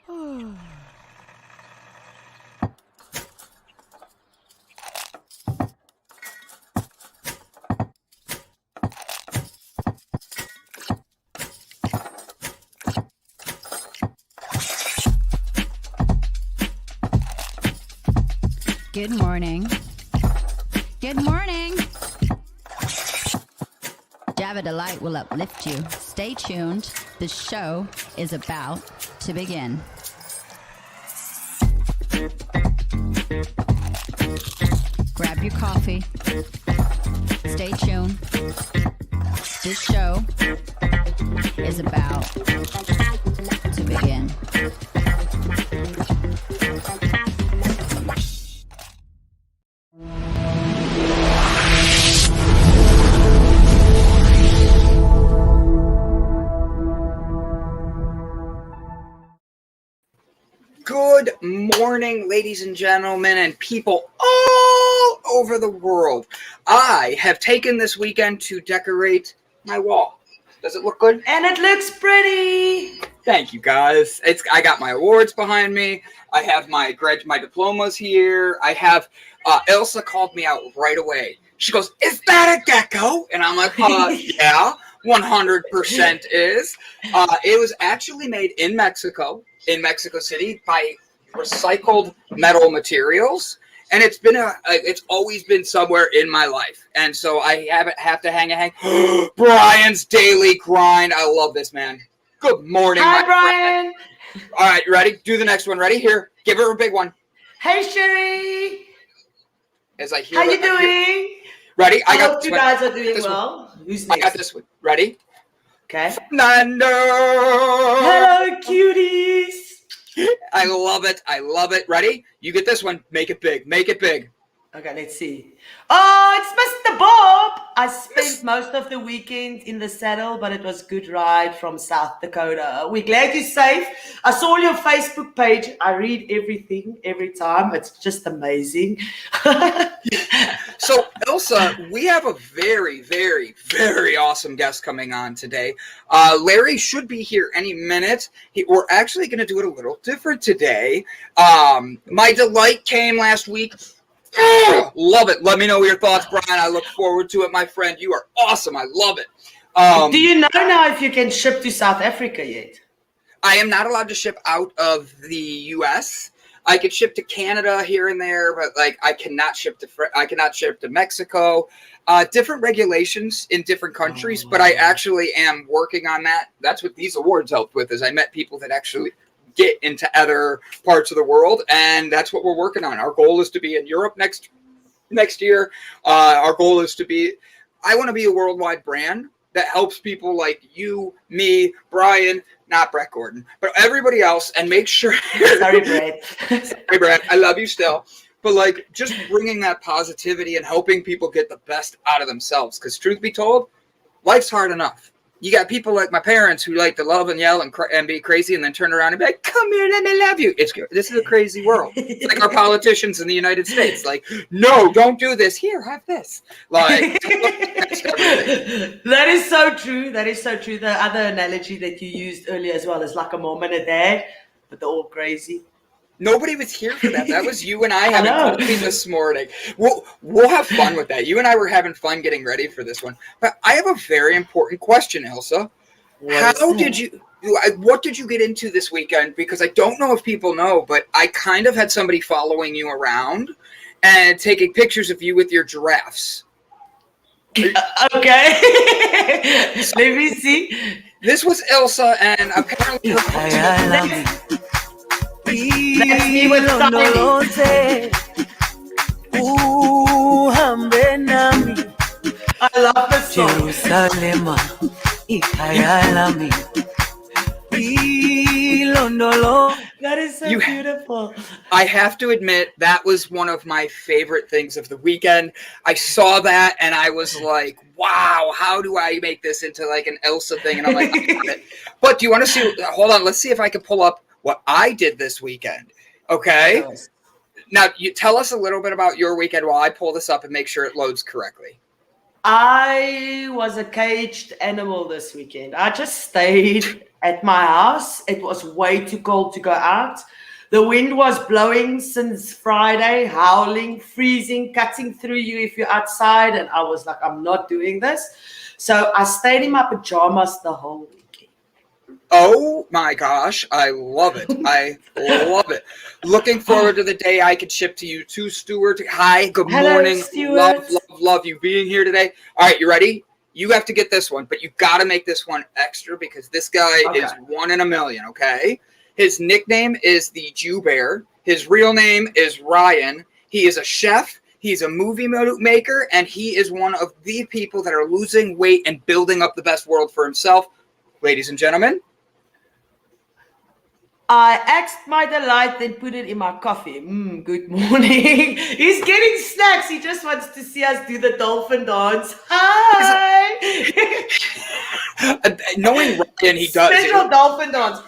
Good morning. Good morning. Java Delight will uplift you. Stay tuned. The show is about to begin. Grab your coffee. Stay tuned. This show is about to begin. Good morning, ladies and gentlemen, and people all over the world. I have taken this weekend to decorate my wall. Does it look good? And it looks pretty. Thank you, guys. I got my awards behind me. I have my diplomas here. I have Ilse called me out right away. She goes, "Is that a gecko?" And I'm like, yeah, 100% is. It was actually made in Mexico City by recycled metal materials, and it's always been somewhere in my life, and so I have to hang. Brian's daily grind. I love this, man. Good morning, Hi, my Brian. friend. All right, ready? Do the next one. Ready? Here, give her a big one. Hey, Sherry. As I hear, How you doing? Ready? I hope you guys are doing well. Who's next? I got this one. Ready? Okay. Fernando. Hello, cuties. I love it. I love it. Ready? You get this one. Make it big. Make it big. Okay, let's see. Oh, it's Mr. Bob. I spent most of the weekend in the saddle, but it was a good ride from South Dakota. We're glad you're safe. I saw your Facebook page. I read everything every time. It's just amazing. So, Ilse, we have a very, very, very awesome guest coming on today. Larry should be here any minute. We're actually going to do it a little different today. My delight came last week. Love it. Let me know your thoughts, Brian. I look forward to it, my friend. You are awesome. I love it. Do you know now if you can ship to South Africa yet? I am not allowed to ship out of the U.S. I could ship to Canada here and there, but I cannot ship to Mexico. Different regulations in different countries, but I actually am working on that. That's what these awards helped with. Is I met people that actually get into other parts of the world, and that's what we're working on. Our goal is to be in Europe next year. Our goal is I want to be a worldwide brand that helps people like you, me, Brian, not Brett Gordon, but everybody else, and make sure. Sorry, Brett. Sorry, Brett. I love you still. But just bringing that positivity and helping people get the best out of themselves. Because truth be told, life's hard enough. You got people like my parents who like to love and yell and be crazy and then turn around and be like, "Come here, let me love you." This is a crazy world. It's like our politicians in the United States. Like, no, don't do this. Here, have this. Like, that is so true. That is so true. The other analogy that you used earlier as well is like a mom and a dad, but they're all crazy. Nobody was here for that. That was you and I having coffee this morning. We'll have fun with that. You and I were having fun getting ready for this one. But I have a very important question, Ilse. What did you get into this weekend? Because I don't know if people know, but I kind of had somebody following you around and taking pictures of you with your giraffes. Okay. Let me see. This was Ilse, and apparently that's me with Sally. I love this song. That is so beautiful. I have to admit, that was one of my favorite things of the weekend. I saw that and I was like, wow, how do I make this into like an Ilse thing? And I'm like, I got it. But do you want to see? Hold on. Let's see if I can pull up what I did this weekend. Okay. Nice. Now, you tell us a little bit about your weekend while I pull this up and make sure it loads correctly. I was a caged animal this weekend. I just stayed at my house. It was way too cold to go out. The wind was blowing since Friday, howling, freezing, cutting through you if you're outside. And I was like, I'm not doing this. So I stayed in my pajamas the whole weekend. Oh my gosh, I love it. I love it. Looking forward to the day I can ship to you too, Stuart. Hi, good morning. Stuart. Love you being here today. All right, you ready? You have to get this one, but you got to make this one extra because this guy is 1 in a million, okay? His nickname is the Jew Bear. His real name is Ryan. He is a chef. He's a movie maker, and he is one of the people that are losing weight and building up the best world for himself. Ladies and gentlemen. I axed my delight, then put it in my coffee. Good morning. He's getting snacks. He just wants to see us do the dolphin dance. Hi. Knowing Ryan, he does. Special dolphin dance.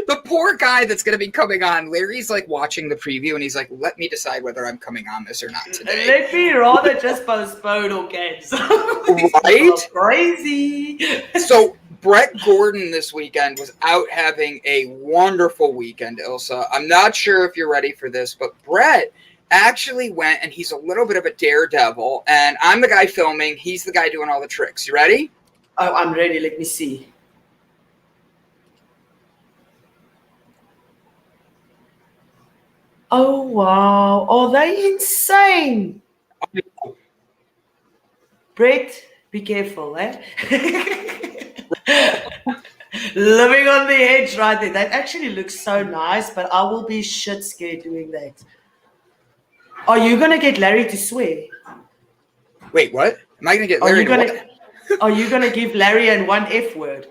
The poor guy that's going to be coming on, Larry's like watching the preview and he's like, let me decide whether I'm coming on this or not today. Let me rather just postpone or cancel. Right? Crazy. So Brett Gordon this weekend was out having a wonderful weekend, Ilse. I'm not sure if you're ready for this, but Brett actually went, and he's a little bit of a daredevil, and I'm the guy filming. He's the guy doing all the tricks. You ready? Oh, I'm ready. Let me see. Oh, wow. Are they insane? Brett, be careful, eh? Living on the edge right there. That actually looks so nice, but I will be shit scared doing that. Are you going to get Larry to swear? Wait, what? Am I going to get Larry to what? Are you going to give Larry an one F word?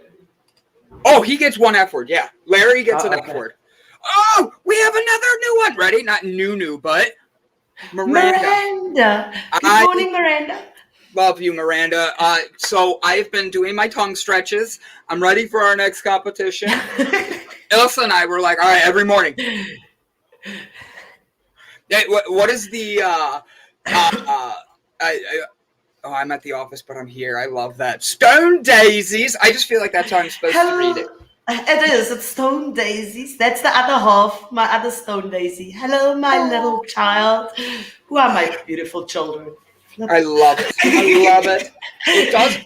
Oh, he gets one F word, yeah. Larry gets an F word. Oh, we have another new one. Ready? Not new, but Miranda. Good morning, Miranda. Love you, Miranda. So I've been doing my tongue stretches. I'm ready for our next competition. Ilse and I were like, all right, every morning. Hey, what is the I'm at the office, but I'm here. I love that. Stone daisies. I just feel like that's how I'm supposed to read it. It is. It's stone daisies. That's the other half, my other stone daisy. Hello, my little child. Who are my beautiful children? I love it. I love it. It does.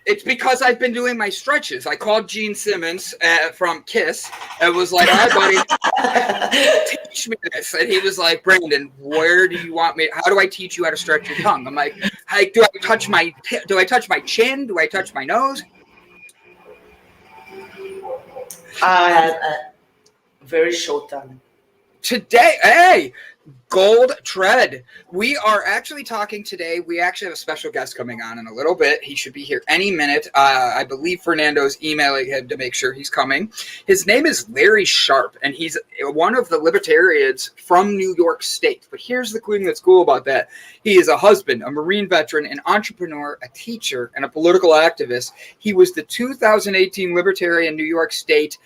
It's because I've been doing my stretches. I called Gene Simmons from KISS and was like, all right, buddy, teach me this. And he was like, Brandon, where do you want me? How do I teach you how to stretch your tongue? I'm like, hey, do I touch my chin? Do I touch my nose? I have a very short tongue. Today, hey, Gold Tread. We are actually talking today. We actually have a special guest coming on in a little bit. He should be here any minute. I believe Fernando's emailing him to make sure he's coming. His name is Larry Sharpe, and he's one of the libertarians from New York State. But here's the thing that's cool about that. He is a husband, a Marine veteran, an entrepreneur, a teacher, and a political activist. He was the 2018 Libertarian New York State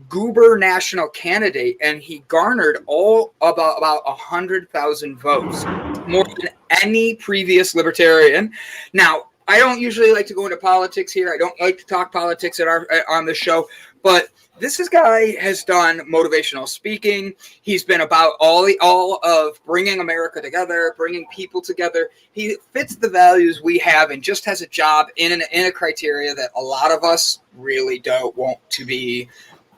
gubernatorial candidate, and he garnered about 100,000 votes, more than any previous libertarian. Now, I don't usually like to go into politics here. I don't like to talk politics on the show, but this guy has done motivational speaking. He's been about all of bringing America together, bringing people together. He fits the values we have and just has a job in a criteria that a lot of us really don't want to be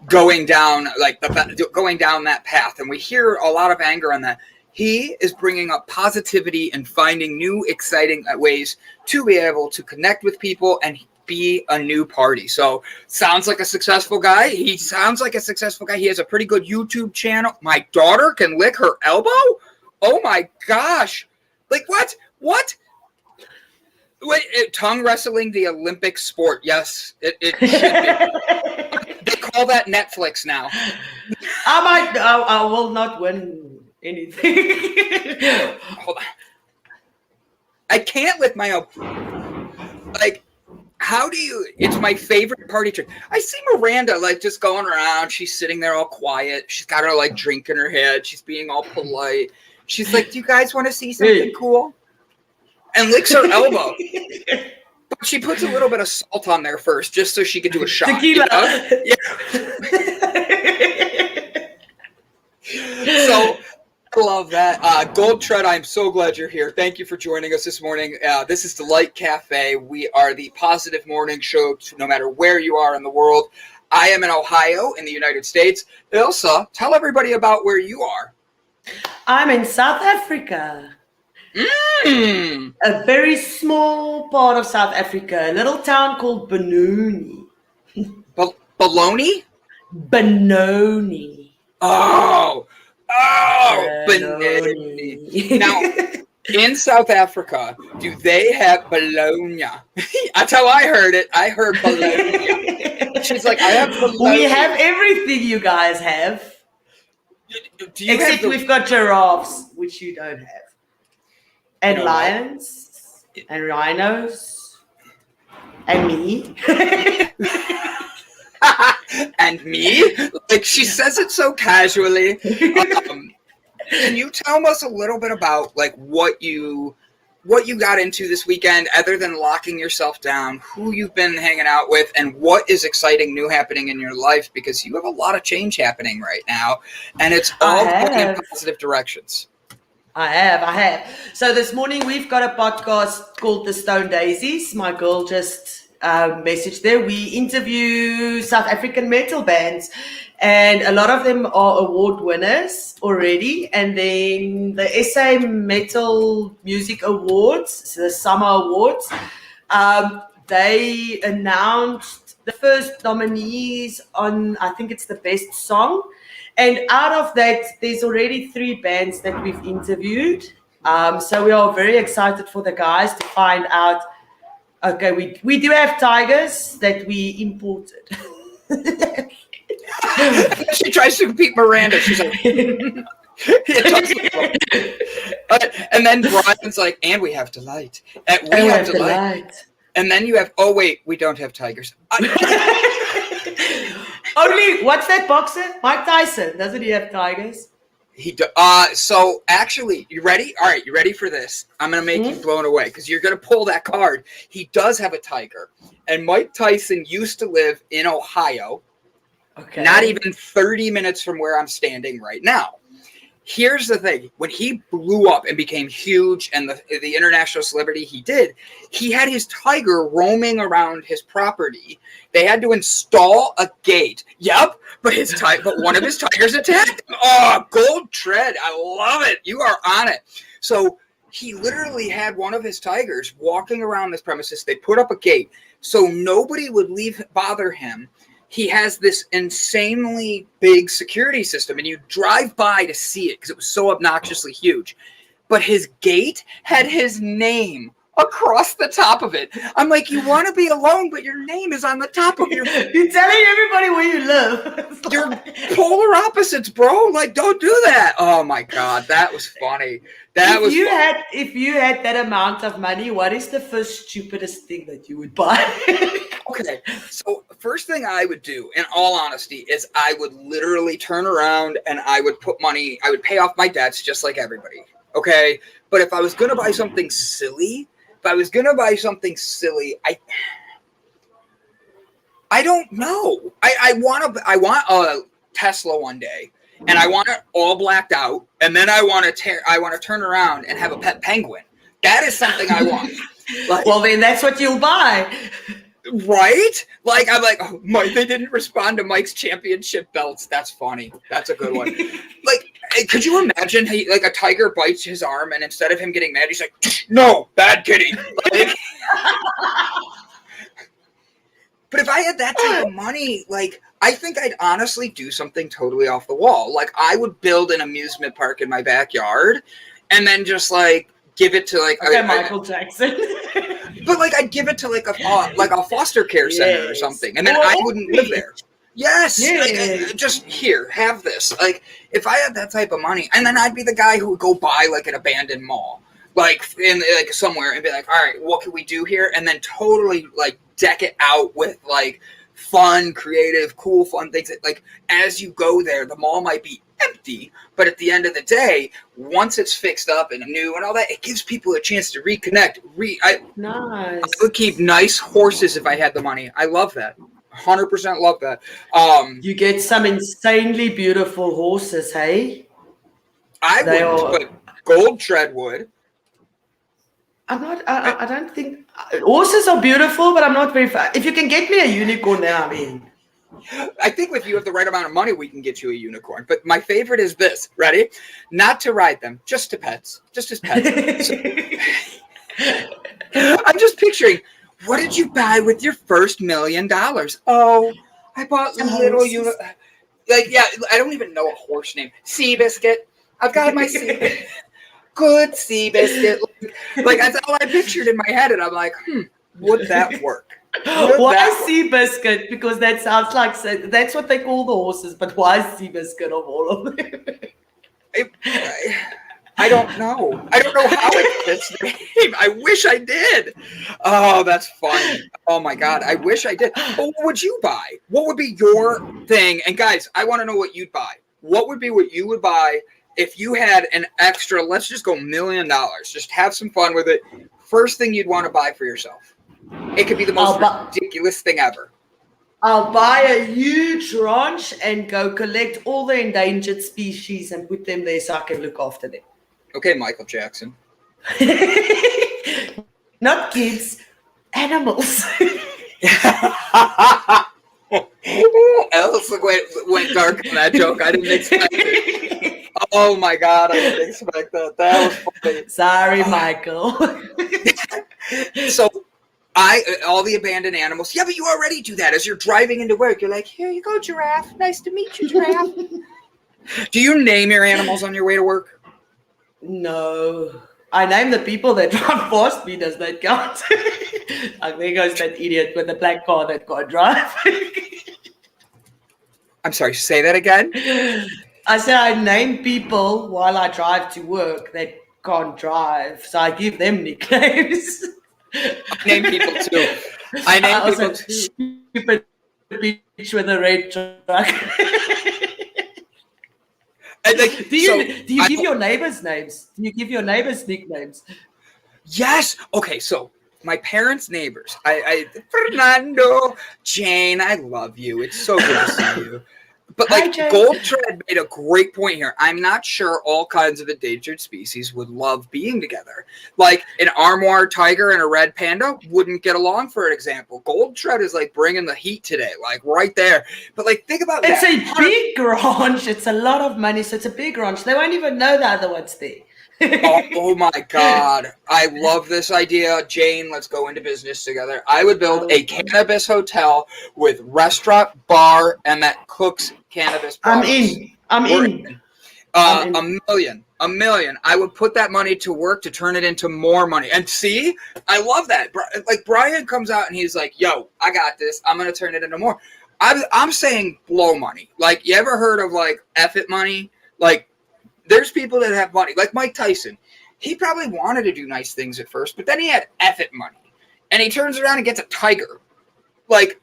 going down that path, and we hear a lot of anger on that. He is bringing up positivity and finding new exciting ways to be able to connect with people and be a new party. So sounds like a successful guy. He has a pretty good YouTube channel. My daughter can lick her elbow. Oh my gosh. Like what wait, tongue wrestling, the Olympic sport. Yes, it should be. They call that Netflix now. I will not win anything. Hold on. I can't lick my elbow. Like, how do you? It's my favorite party trick. I see Miranda like just going around. She's sitting there all quiet. She's got her like drink in her head. She's being all polite. She's like, "Do you guys want to see something cool?" And licks her elbow. But she puts a little bit of salt on there first, just so she could do a shot. Tequila. Yeah. So I love that. Gold Tread, I'm so glad you're here. Thank you for joining us this morning. This is Delight Cafe. We are the positive morning show, no matter where you are in the world. I am in Ohio, in the United States. Ilse, tell everybody about where you are. I'm in South Africa. Mm. A very small part of South Africa, a little town called Benoni. Baloney? Benoni. Oh, Benoni. Now, in South Africa, do they have bologna? That's how I heard it. I heard bologna. She's like, I have bologna. We have everything you guys have. Do you Except we've got giraffes, which you don't have. And lions. And rhinos. And me. And me? Like, she says it so casually. Can you tell us a little bit about like what you got into this weekend, other than locking yourself down, who you've been hanging out with, and what is exciting new happening in your life? Because you have a lot of change happening right now, and it's all going in positive directions. I have. So this morning we've got a podcast called The Stone Daisies. My girl just messaged there. We interview South African metal bands, and a lot of them are award winners already. And then the SA Metal Music Awards, the Summer Awards, they announced the first nominees on, I think it's the best song. And out of that, there's already 3 bands that we've interviewed. So we are very excited for the guys to find out. Okay, we do have tigers that we imported. She tries to compete Miranda. She's like, and then Brian's like, and we have Delight. And we have Delight. And then you have, oh wait, we don't have tigers. Only, what's that boxer? Mike Tyson. Doesn't he have tigers? So actually, you ready? All right, you ready for this? I'm going to make you blown away because you're going to pull that card. He does have a tiger. And Mike Tyson used to live in Ohio. Okay. Not even 30 minutes from where I'm standing right now. Here's the thing. When he blew up and became huge and the international celebrity he had his tiger roaming around his property. They had to install a gate. Yep, but one of his tigers attacked him. Oh, Gold Tread. I love it. You are on it. So he literally had one of his tigers walking around this premises. They put up a gate so nobody would bother him. He has this insanely big security system, and you drive by to see it because it was so obnoxiously huge. But his gate had his name across the top of it. I'm like, you want to be alone, but your name is on the top of your... You're telling everybody where you live. You're polar opposites, bro. Like, don't do that. Oh, my God. That was funny. If you had that amount of money, what is the first stupidest thing that you would buy? Okay, so first thing I would do, in all honesty, is I would literally turn around and I would pay off my debts just like everybody, okay? But if I was going to buy something silly, I don't know. I want a Tesla one day, and I want it all blacked out, and then I want to turn around and have a pet penguin. That is something I want. Like, well, then that's what you'll buy. Right? Like, I'm like, oh, Mike, they didn't respond to Mike's championship belts. That's funny. That's a good one. Like, could you imagine like a tiger bites his arm and instead of him getting mad, he's like, no, bad kitty. Like, but if I had that type of money, like, I think I'd honestly do something totally off the wall. Like, I would build an amusement park in my backyard and then just like give it to like Michael Jackson. But like I'd give it to like a foster care center or something, and then I wouldn't live there. Yes, like, just here, have this. Like if I had that type of money, and then I'd be the guy who would go buy like an abandoned mall, like in like somewhere, and be like, all right, what can we do here? And then totally like deck it out with like fun, creative, cool, fun things. That, like as you go there, the mall might be empty. But at the end of the day, once it's fixed up and new and all that, it gives people a chance to reconnect. Nice. I would keep nice horses if I had the money. I love that. 100% love that. You get some insanely beautiful horses, hey? I wouldn't, but Gold Tread would. I don't think horses are beautiful, but I'm not very. If you can get me a unicorn now, I mean. I think if you have the right amount of money, we can get you a unicorn. But my favorite is this. Ready? Not to ride them, just to pets. Just as pets. I'm just picturing, what did you buy with your first $1 million? Oh, I bought little like, yeah, I don't even know a horse name. Seabiscuit. I've got my Seabiscuit. Good Seabiscuit. Like, that's all I pictured in my head. And I'm like, would that work? Why Seabiscuit? Because that sounds like, that's what they call the horses, but why Seabiscuit of all of them? I don't know. I don't know how it fits the name. I wish I did. Oh, that's funny. Oh my God. I wish I did. But what would you buy? What would be your thing? And guys, I want to know what you'd buy. What would be what you would buy if you had an extra, let's just go $1 million. Just have some fun with it. First thing you'd want to buy for yourself. It could be the most ridiculous thing ever. I'll buy a huge ranch and go collect all the endangered species and put them there so I can look after them. Okay, Michael Jackson. Not kids, animals. Ilse went dark on that joke. I didn't expect it. Oh my God, I didn't expect that. That was funny. Sorry, Michael. So, all the abandoned animals. Yeah, but you already do that. As you're driving into work, you're like, here you go, giraffe. Nice to meet you, giraffe. Do you name your animals on your way to work? No. I name the people that drive past me. Does that count? Like, there goes that idiot with the black car that can't drive. I'm sorry, say that again? I said I name people while I drive to work that can't drive. So I give them nicknames. I name people too. I name people too. Stupid bitch with a red truck. Like, do you give your neighbors names? Do you give your neighbors nicknames? Yes. Okay, so my parents' neighbors. Fernando, Jane, I love you. It's so good to see you. But like, Gold Tread made a great point here. I'm not sure all kinds of endangered species would love being together. Like an armoire tiger and a red panda wouldn't get along, for example. Gold Tread is like bringing the heat today, like right there. But like, think about that. It's a big ranch. It's a lot of money, so it's a big ranch. They won't even know the other one's there. Oh my God. I love this idea. Jane, let's go into business together. I would build a cannabis hotel with restaurant, bar, and that cooks cannabis products. I'm in. A million. I would put that money to work to turn it into more money. And see, I love that. Like, Brian comes out and he's like, yo, I got this. I'm going to turn it into more. I'm saying blow money. Like, you ever heard of like F it money? Like, there's people that have money, like Mike Tyson. He probably wanted to do nice things at first, but then he had F it money. And he turns around and gets a tiger. Like,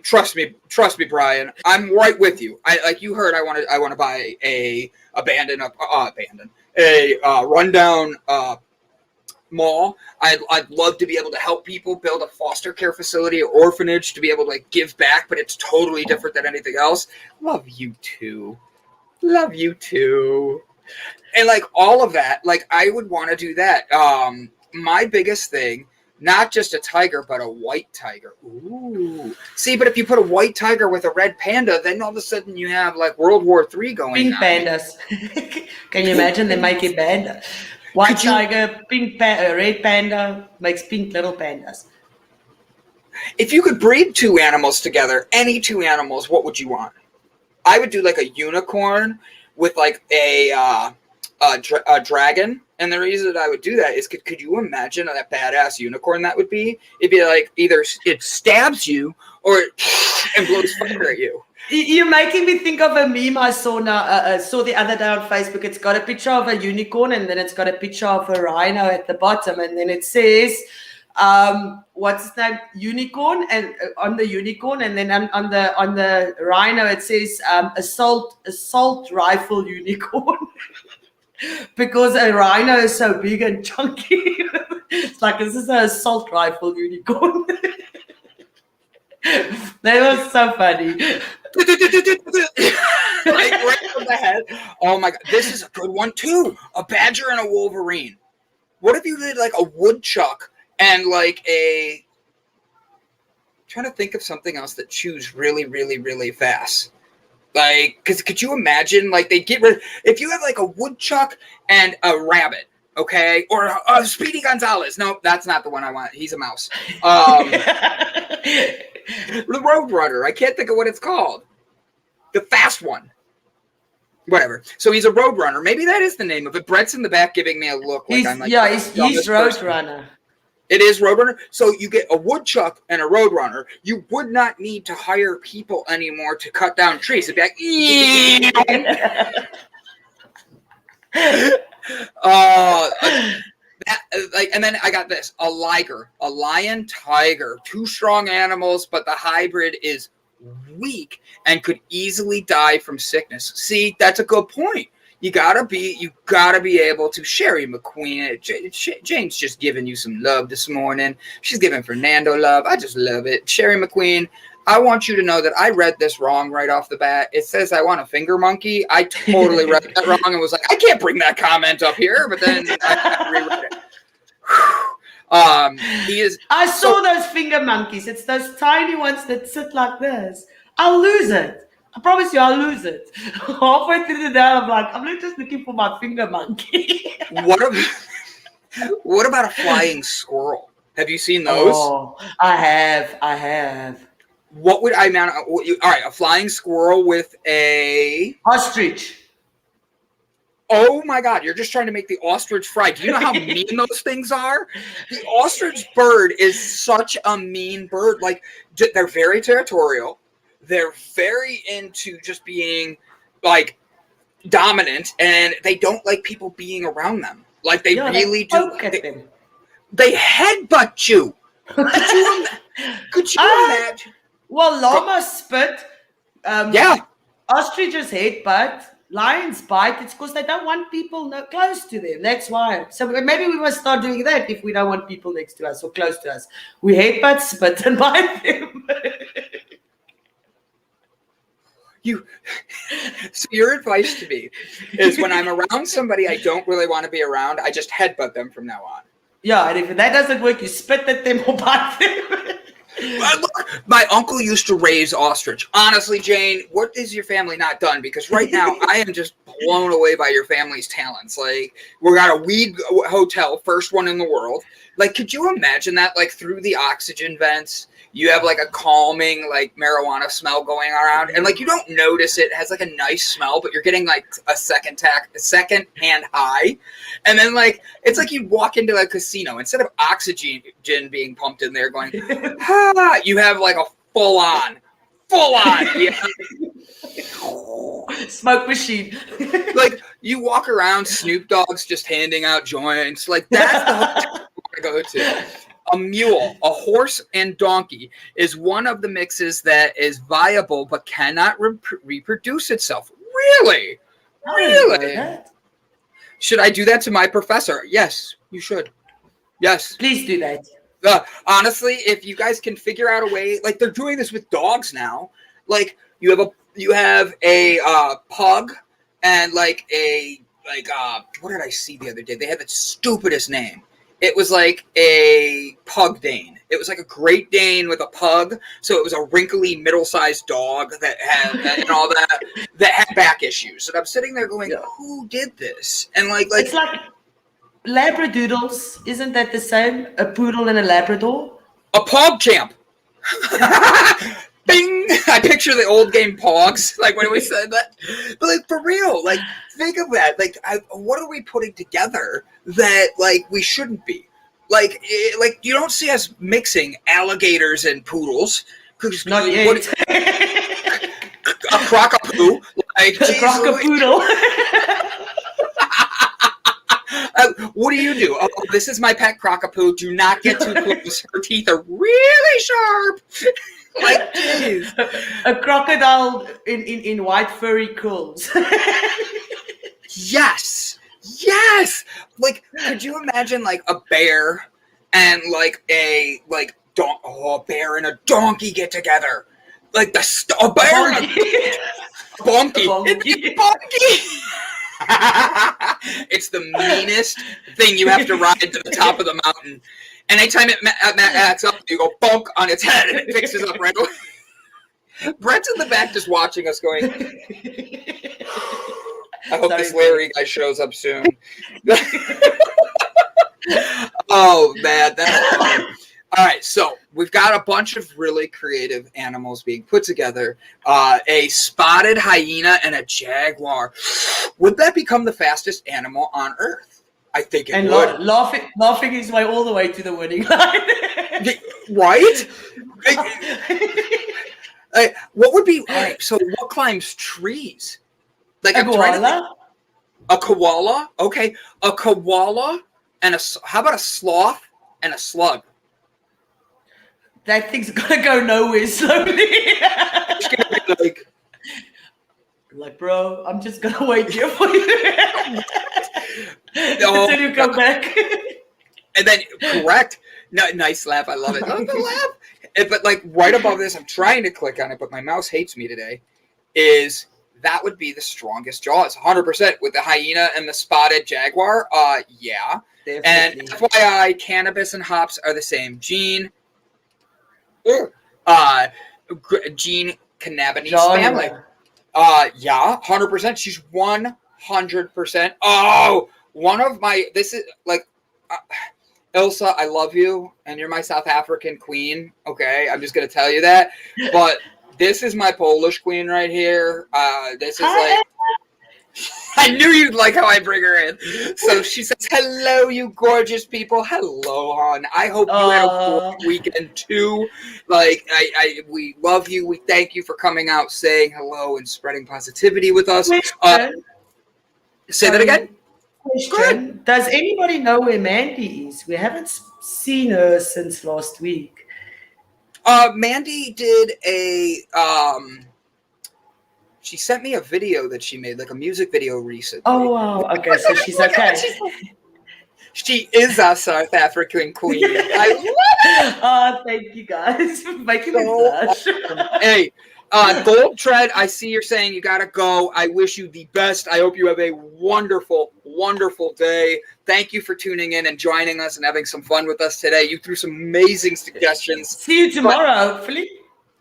trust me, Brian. I'm right with you. Like you heard, I want to buy a rundown mall. I'd love to be able to help people build a foster care facility or orphanage to be able to like give back, but it's totally different than anything else. Love you too. Love you too. And like all of that, like I would want to do that. My biggest thing, not just a tiger, but a white tiger. Ooh. See, but if you put a white tiger with a red panda, then all of a sudden you have like World War III going on. Pink pandas. Can you imagine they make a panda? White tiger, red panda makes pink little pandas. If you could breed two animals together, any two animals, what would you want? I would do like a unicorn with like a dragon. And the reason that I would do that is, could you imagine that badass unicorn that would be? It'd be like either it stabs you or it blows fire at you. You're making me think of a meme I saw the other day on Facebook. It's got a picture of a unicorn and then it's got a picture of a rhino at the bottom. And then it says, what's his name, unicorn, and on the unicorn, and then on the rhino it says assault rifle unicorn. Because a rhino is so big and chunky. It's like, this is an assault rifle unicorn. That was so funny. Like right from the head. Oh my God, this is a good one too. A badger and a wolverine. What if you did like a woodchuck and like I'm trying to think of something else that chews really, really, really fast. Like, because could you imagine, like, they get rid if you have, like, a woodchuck and a rabbit, okay? Or a Speedy Gonzalez. No, that's not the one I want. He's a mouse. The Roadrunner. I can't think of what it's called. The fast one. Whatever. So he's a Roadrunner. Maybe that is the name of it. Brett's in the back giving me a look. Like I'm like, he's Roadrunner. It is Roadrunner. So you get a woodchuck and a Roadrunner. You would not need to hire people anymore to cut down trees. It'd be like, and then I got this: a liger, a lion, tiger, two strong animals, but the hybrid is weak and could easily die from sickness. See, that's a good point. You gotta be able to. Sherry McQueen, Jane's just giving you some love this morning. She's giving Fernando love. I just love it. Sherry McQueen, I want you to know that I read this wrong right off the bat. It says I want a finger monkey. I totally read that wrong and was like, I can't bring that comment up here. But then I reread it. I saw those finger monkeys. It's those tiny ones that sit like this. I'll lose it. I promise you, I'll lose it. Halfway through the day, I'm like, I'm not just looking for my finger monkey. What about a flying squirrel? Have you seen those? Oh, I have. What would all right, a flying squirrel with a ostrich. Oh my God, you're just trying to make the ostrich fry. Do you know how mean those things are? The ostrich bird is such a mean bird. Like, they're very territorial. They're very into just being like dominant, and they don't like people being around them. Like they really do. They headbutt you. Could you imagine? Well, llamas spit. Yeah. Ostriches headbutt. Lions bite. It's because they don't want people close to them. That's why. So maybe we must start doing that if we don't want people next to us or close to us. We headbutt, spit, and bite them. So your advice to me is when I'm around somebody I don't really want to be around, I just headbutt them from now on. Yeah, and if that doesn't work, you spit at them or bite them. Look, my uncle used to raise ostrich. Honestly, Jane, what is your family not done? Because right now I am just blown away by your family's talents. Like, we got a weed hotel, first one in the world. Like, could you imagine that? Like, through the oxygen vents, you have like a calming, like marijuana smell going around, and like you don't notice it has like a nice smell, but you're getting like a second hand high, and then like it's like you walk into a casino instead of oxygen being pumped in there, going, you have like a full on, yeah. Smoke machine. Like you walk around, Snoop Dogg's just handing out joints. Like that's the hotel I go to. A mule, a horse, and donkey is one of the mixes that is viable but cannot reproduce itself. Really? Really? Should I do that to my professor? Yes, you should. Yes. Please do that. Honestly, if you guys can figure out a way, like they're doing this with dogs now. Like you have a pug and what did I see the other day? They had the stupidest name. It was like a pug Dane. It was like a Great Dane with a pug. So it was a wrinkly, middle-sized dog that had and all that had back issues. And I'm sitting there going, who did this? And like it's like Labradoodles. Isn't that the same? A poodle and a Labrador? A pog champ. Bing! I picture the old game Pogs, like when we said that. But like for real, like think of that. Like, what are we putting together that like we shouldn't be? Like you don't see us mixing alligators and poodles. Not yet. A crocapoo, like a crocapoodle. What do? Oh, this is my pet Crockapoo. Do not get too close. Her teeth are really sharp. Like, jeez. A crocodile in white furry curls. Yes. Like, could you imagine like a bear and like a bear and a donkey get together? Like a bear and a bonky. It's the meanest thing. You have to ride to the top of the mountain. And anytime it acts up, you go bonk on its head and it fixes up right away. Brett's in the back just watching us going, I hope this Larry guy shows up soon. Oh, man, that's fun. All right, so we've got a bunch of really creative animals being put together. A spotted hyena and a jaguar. Would that become the fastest animal on Earth? I think it would. Laughing his way all the way to the winning line. Right? What would be... All right, so what climbs trees? Like a koala? A koala? Okay. A koala and how about a sloth and a slug? That thing's gonna go nowhere slowly. It's gonna be like, bro, I'm just gonna wait here for you. Until you come back. And then, correct. No, nice laugh. I love it. Love the laugh. But like right above this, I'm trying to click on it, but my mouse hates me today. That would be the strongest jaws, 100% with the hyena and the spotted jaguar. Yeah. Definitely. And FYI, cannabis and hops are the same gene. Gene cannabis family. Yeah, 100%. She's 100%. Oh, this is like, Ilse, I love you, and you're my South African queen. Okay, I'm just gonna tell you that. But this is my Polish queen right here. This is like, I knew you'd like how I bring her in. So she says, hello, you gorgeous people. Hello, hon. I hope you had a good weekend too. Like, we love you. We thank you for coming out, saying hello, and spreading positivity with us. Say that again? Question. Does anybody know where Mandy is? We haven't seen her since last week. Mandy did she sent me a video that she made, like a music video recently. Oh, wow. Okay, so she's okay. She is our South African queen. I love it. Oh, thank you guys for making me blush. Hey, Gold Tread, I see you're saying you got to go. I wish you the best. I hope you have a wonderful, wonderful day. Thank you for tuning in and joining us and having some fun with us today. You threw some amazing suggestions. See you tomorrow, hopefully.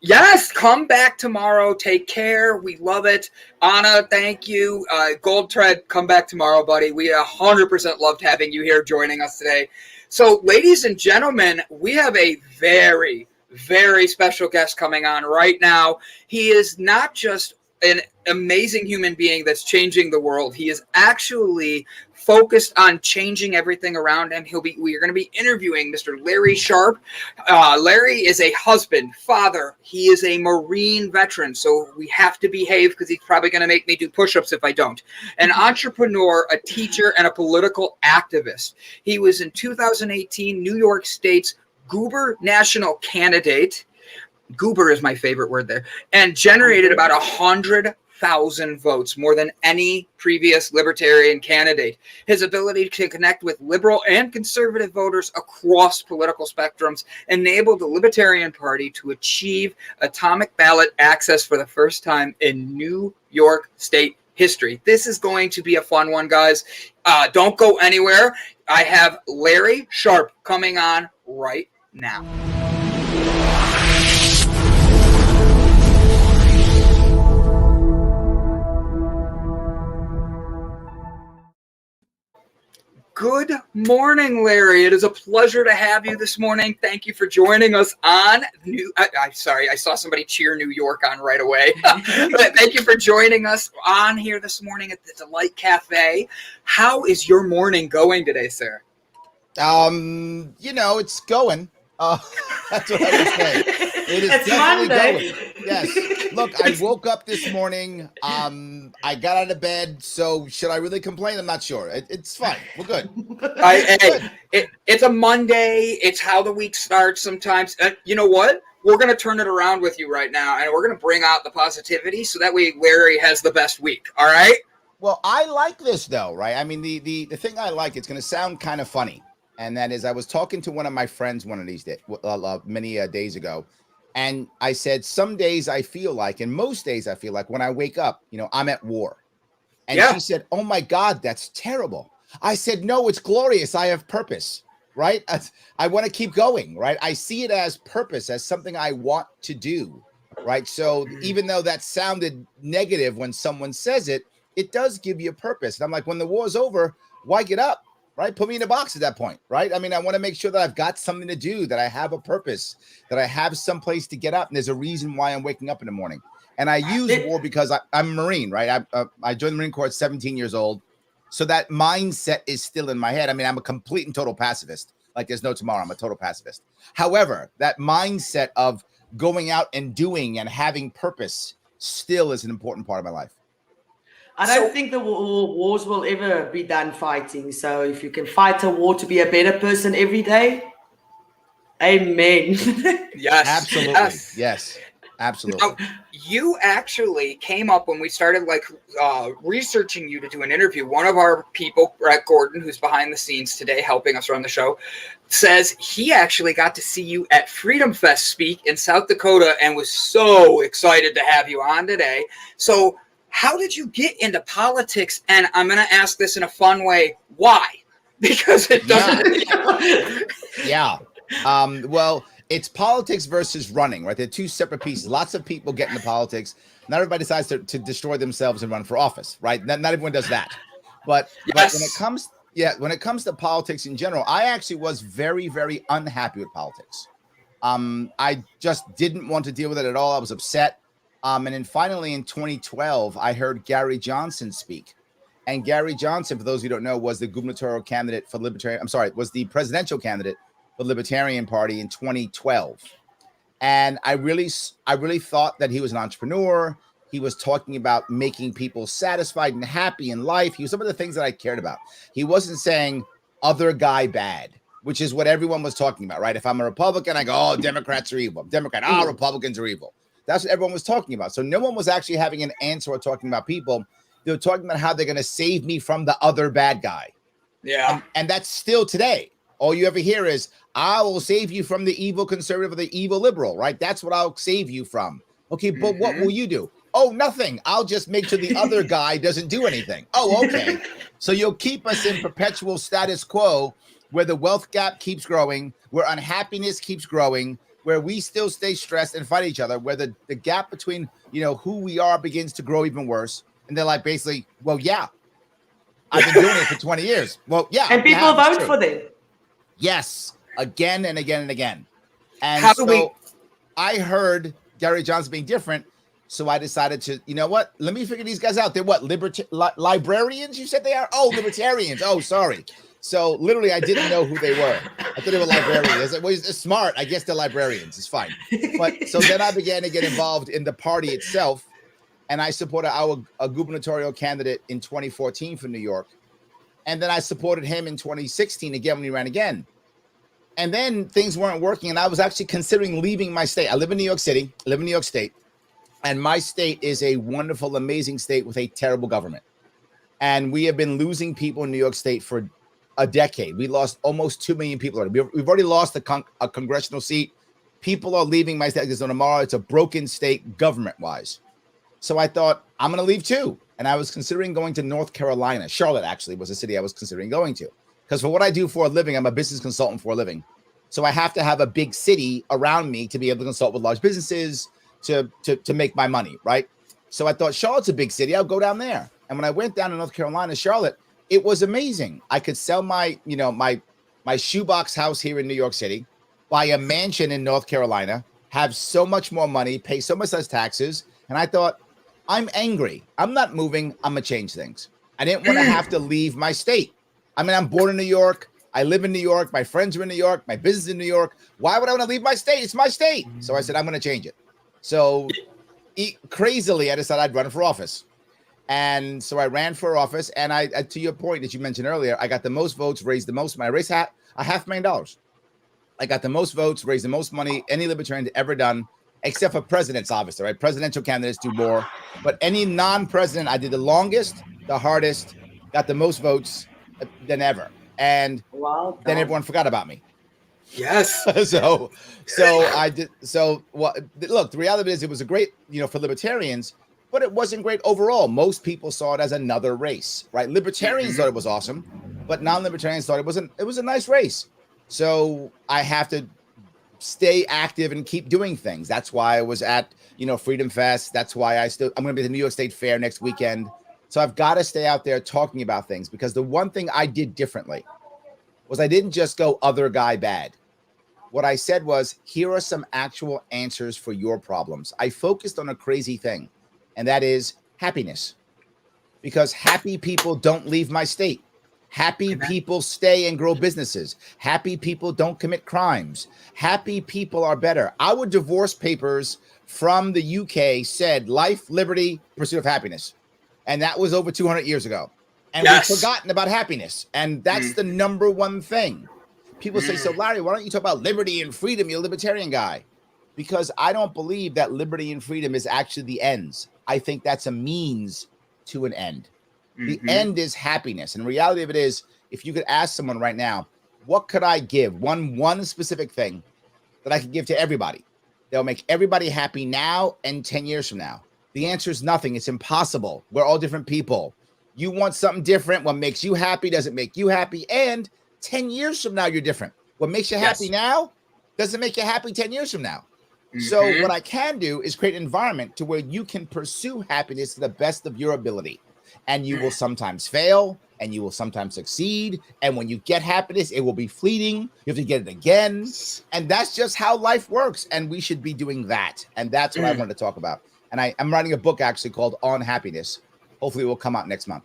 Yes, come back tomorrow. Take care. We love it. Anna, thank you. Gold Tread, come back tomorrow, buddy. We 100% loved having you here joining us today. So, ladies and gentlemen, we have a very, very special guest coming on right now. He is not just an amazing human being that's changing the world. He is actually focused on changing everything around him. We are going to be interviewing Mr. Larry Sharpe. Larry is a husband, father. He is a Marine veteran, so we have to behave because he's probably going to make me do push-ups if I don't. An entrepreneur, a teacher, and a political activist. He was in 2018 New York State's Gubernatorial candidate. Goober is my favorite word there. And generated about 100,000 votes, more than any previous Libertarian candidate. His ability to connect with liberal and conservative voters across political spectrums enabled the Libertarian Party to achieve atomic ballot access for the first time in New York State history. This is going to be a fun one, guys. Don't go anywhere. I have Larry Sharpe coming on right now. Good morning, Larry. It is a pleasure to have you this morning. Thank you for joining us on I'm sorry, I saw somebody cheer New York on right away. But thank you for joining us on here this morning at the Delight Cafe. How is your morning going today, sir? It's going. That's what I would say. It is It's definitely Monday. going. Yes. Look, I woke up this morning. I got out of bed. So should I really complain? I'm not sure. It's fine. We're good. It's a Monday. It's how the week starts sometimes. You know what? We're going to turn it around with you right now, and we're going to bring out the positivity so that way Larry has the best week. All right? Well, I like this, though, right? I mean, the thing I like, it's going to sound kind of funny. And that is, I was talking to one of my friends one of these days, many days ago. And I said, some days I feel like, and most days I feel like when I wake up, I'm at war. And she said, oh, my God, that's terrible. I said, no, it's glorious. I have purpose. Right. I want to keep going. Right. I see it as purpose, as something I want to do. Right. So even though that sounded negative when someone says it, it does give you a purpose. And I'm like, when the war's over, why get up? Right. Put me in a box at that point. Right. I mean, I want to make sure that I've got something to do, that I have a purpose, that I have some place to get up. And there's a reason why I'm waking up in the morning. And I use war because I'm a Marine. Right. I joined the Marine Corps at 17 years old. So that mindset is still in my head. I mean, I'm a complete and total pacifist. Like there's no tomorrow. I'm a total pacifist. However, that mindset of going out and doing and having purpose still is an important part of my life. I don't think the wars will ever be done fighting. So if you can fight a war to be a better person every day, amen. Yes. Absolutely. Yes. Absolutely. Now, you actually came up when we started researching you to do an interview. One of our people, Brett Gordon, who's behind the scenes today helping us run the show, says he actually got to see you at Freedom Fest speak in South Dakota and was so excited to have you on today. So how did you get into politics? And I'm going to ask this in a fun way. Why? Because it doesn't. Yeah. Well, it's politics versus running, right? They're two separate pieces. Lots of people get into politics. Not everybody decides to destroy themselves and run for office, right? Not everyone does that. But when it comes to politics in general, I actually was very, very unhappy with politics. I just didn't want to deal with it at all. I was upset. And then finally in 2012, I heard Gary Johnson speak. And Gary Johnson, for those who don't know, was the gubernatorial candidate for was the presidential candidate the Libertarian Party in 2012. And I really thought that he was an entrepreneur. He was talking about making people satisfied and happy in life. He was some of the things that I cared about. He wasn't saying other guy bad, which is what everyone was talking about, right? If I'm a Republican, I go, oh, Democrats are evil. Democrat, Republicans are evil. That's what everyone was talking about. So no one was actually having an answer or talking about people. They were talking about how they're going to save me from the other bad guy. Yeah. And that's still today. All you ever hear is, I will save you from the evil conservative or the evil liberal, right? That's what I'll save you from. Okay, but what will you do? Oh, nothing. I'll just make sure the other guy doesn't do anything. Oh, okay. So you'll keep us in perpetual status quo where the wealth gap keeps growing, where unhappiness keeps growing, where we still stay stressed and fight each other, where the gap between, who we are begins to grow even worse. And they're like, basically, well, yeah, I've been doing it for 20 years. Well, yeah. And people vote for them. Yes. Again and again and again. And I heard Gary Johnson being different. So I decided to, you know what? Let me figure these guys out. They're what? Librarians, you said they are? Oh, libertarians. Oh, sorry. So literally, I didn't know who they were. I thought they were librarians. I was like, well, it's smart. I guess they're librarians. It's fine. But so then I began to get involved in the party itself. And I supported a gubernatorial candidate in 2014 for New York. And then I supported him in 2016 again when he ran again. And then things weren't working. And I was actually considering leaving my state. I live in New York City, I live in New York State. And my state is a wonderful, amazing state with a terrible government. And we have been losing people in New York State for a decade. We lost almost 2 million people already. We've already lost a congressional seat. People are leaving my state because tomorrow it's a broken state government-wise. So I thought, I'm going to leave too. And I was considering going to North Carolina. Charlotte actually was a city I was considering going to. Because for what I do for a living, I'm a business consultant for a living. So I have to have a big city around me to be able to consult with large businesses to make my money, right? So I thought, Charlotte's a big city. I'll go down there. And when I went down to North Carolina, Charlotte, it was amazing. I could sell my shoebox house here in New York City, buy a mansion in North Carolina, have so much more money, pay so much less taxes. And I thought, I'm angry. I'm not moving. I'm going to change things. I didn't want to have to leave my state. I mean, I'm born in New York. I live in New York. My friends are in New York. My business is in New York. Why would I want to leave my state? It's my state. So I said, I'm going to change it. So crazily, I decided I'd run for office. And so I ran for office. And I, to your point that you mentioned earlier, I got the most votes, raised the most money. I raised $500,000. I got the most votes, raised the most money any libertarian had ever done, except for presidents, obviously, right? Presidential candidates do more. But any non-president, I did the longest, the hardest, got the most votes than ever. And then everyone forgot about me. Yes. so I did. So look, the reality is it was a great, for libertarians, but it wasn't great overall. Most people saw it as another race, right? Libertarians thought it was awesome, but non-libertarians thought it was a nice race. So I have to stay active and keep doing things. That's why I was at, Freedom Fest. That's why I'm going to be at the New York State Fair next weekend. So I've got to stay out there talking about things, because the one thing I did differently was I didn't just go other guy bad. What I said was, here are some actual answers for your problems. I focused on a crazy thing, and that is happiness, because happy people don't leave my state. Happy people stay and grow businesses. Happy people don't commit crimes. Happy people are better. Our divorce papers from the UK said life, liberty, pursuit of happiness. And that was over 200 years ago. And we've forgotten about happiness. And that's the number one thing. People say, so Larry, why don't you talk about liberty and freedom? You're a libertarian guy. Because I don't believe that liberty and freedom is actually the ends. I think that's a means to an end. The end is happiness. And the reality of it is, if you could ask someone right now, what could I give? One specific thing that I could give to everybody that'll make everybody happy now and 10 years from now. The answer is nothing. It's impossible. We're all different people. You want something different. What makes you happy doesn't make you happy. And 10 years from now, you're different. What makes you happy now doesn't make you happy 10 years from now. So what I can do is create an environment to where you can pursue happiness to the best of your ability. And you will sometimes fail, and you will sometimes succeed. And when you get happiness, it will be fleeting. You have to get it again. And that's just how life works. And we should be doing that. And that's what I wanted to talk about. And I'm writing a book actually called On Happiness. Hopefully it will come out next month.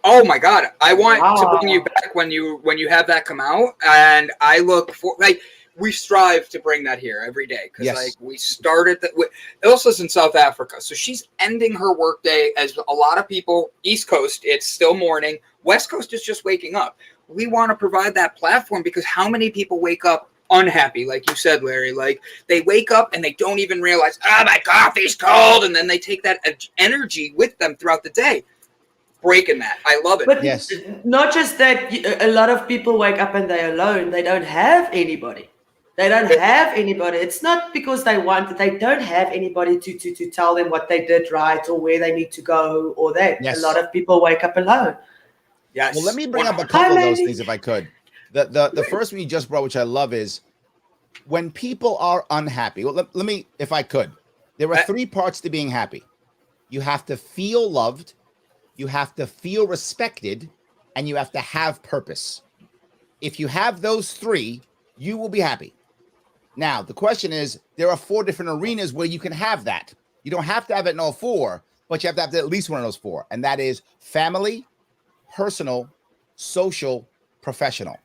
Oh my God. I want to bring you back when you have that come out. And I look for, we strive to bring that here every day. Because we started that. Ilse's in South Africa. So she's ending her workday as a lot of people, East Coast, it's still morning. West Coast is just waking up. We want to provide that platform, because how many people wake up unhappy, like you said, Larry? Like, they wake up and they don't even realize, my coffee's cold, and then they take that energy with them throughout the day. Breaking that, I love it. But not just that, a lot of people wake up and they're alone. They don't have anybody. It's not because they want it. They don't have anybody to tell them what they did right or where they need to go or that. A lot of people wake up alone. Yes. Well, let me bring up a couple of those things if I could. The first one you just brought, which I love, is when people are unhappy. Well, let me, if I could. There are three parts to being happy. You have to feel loved, you have to feel respected, and you have to have purpose. If you have those three, you will be happy. Now, the question is, there are 4 different arenas where you can have that. You don't have to have it in all 4, but you have to have at least one of those 4. And that is family, personal, social, professional.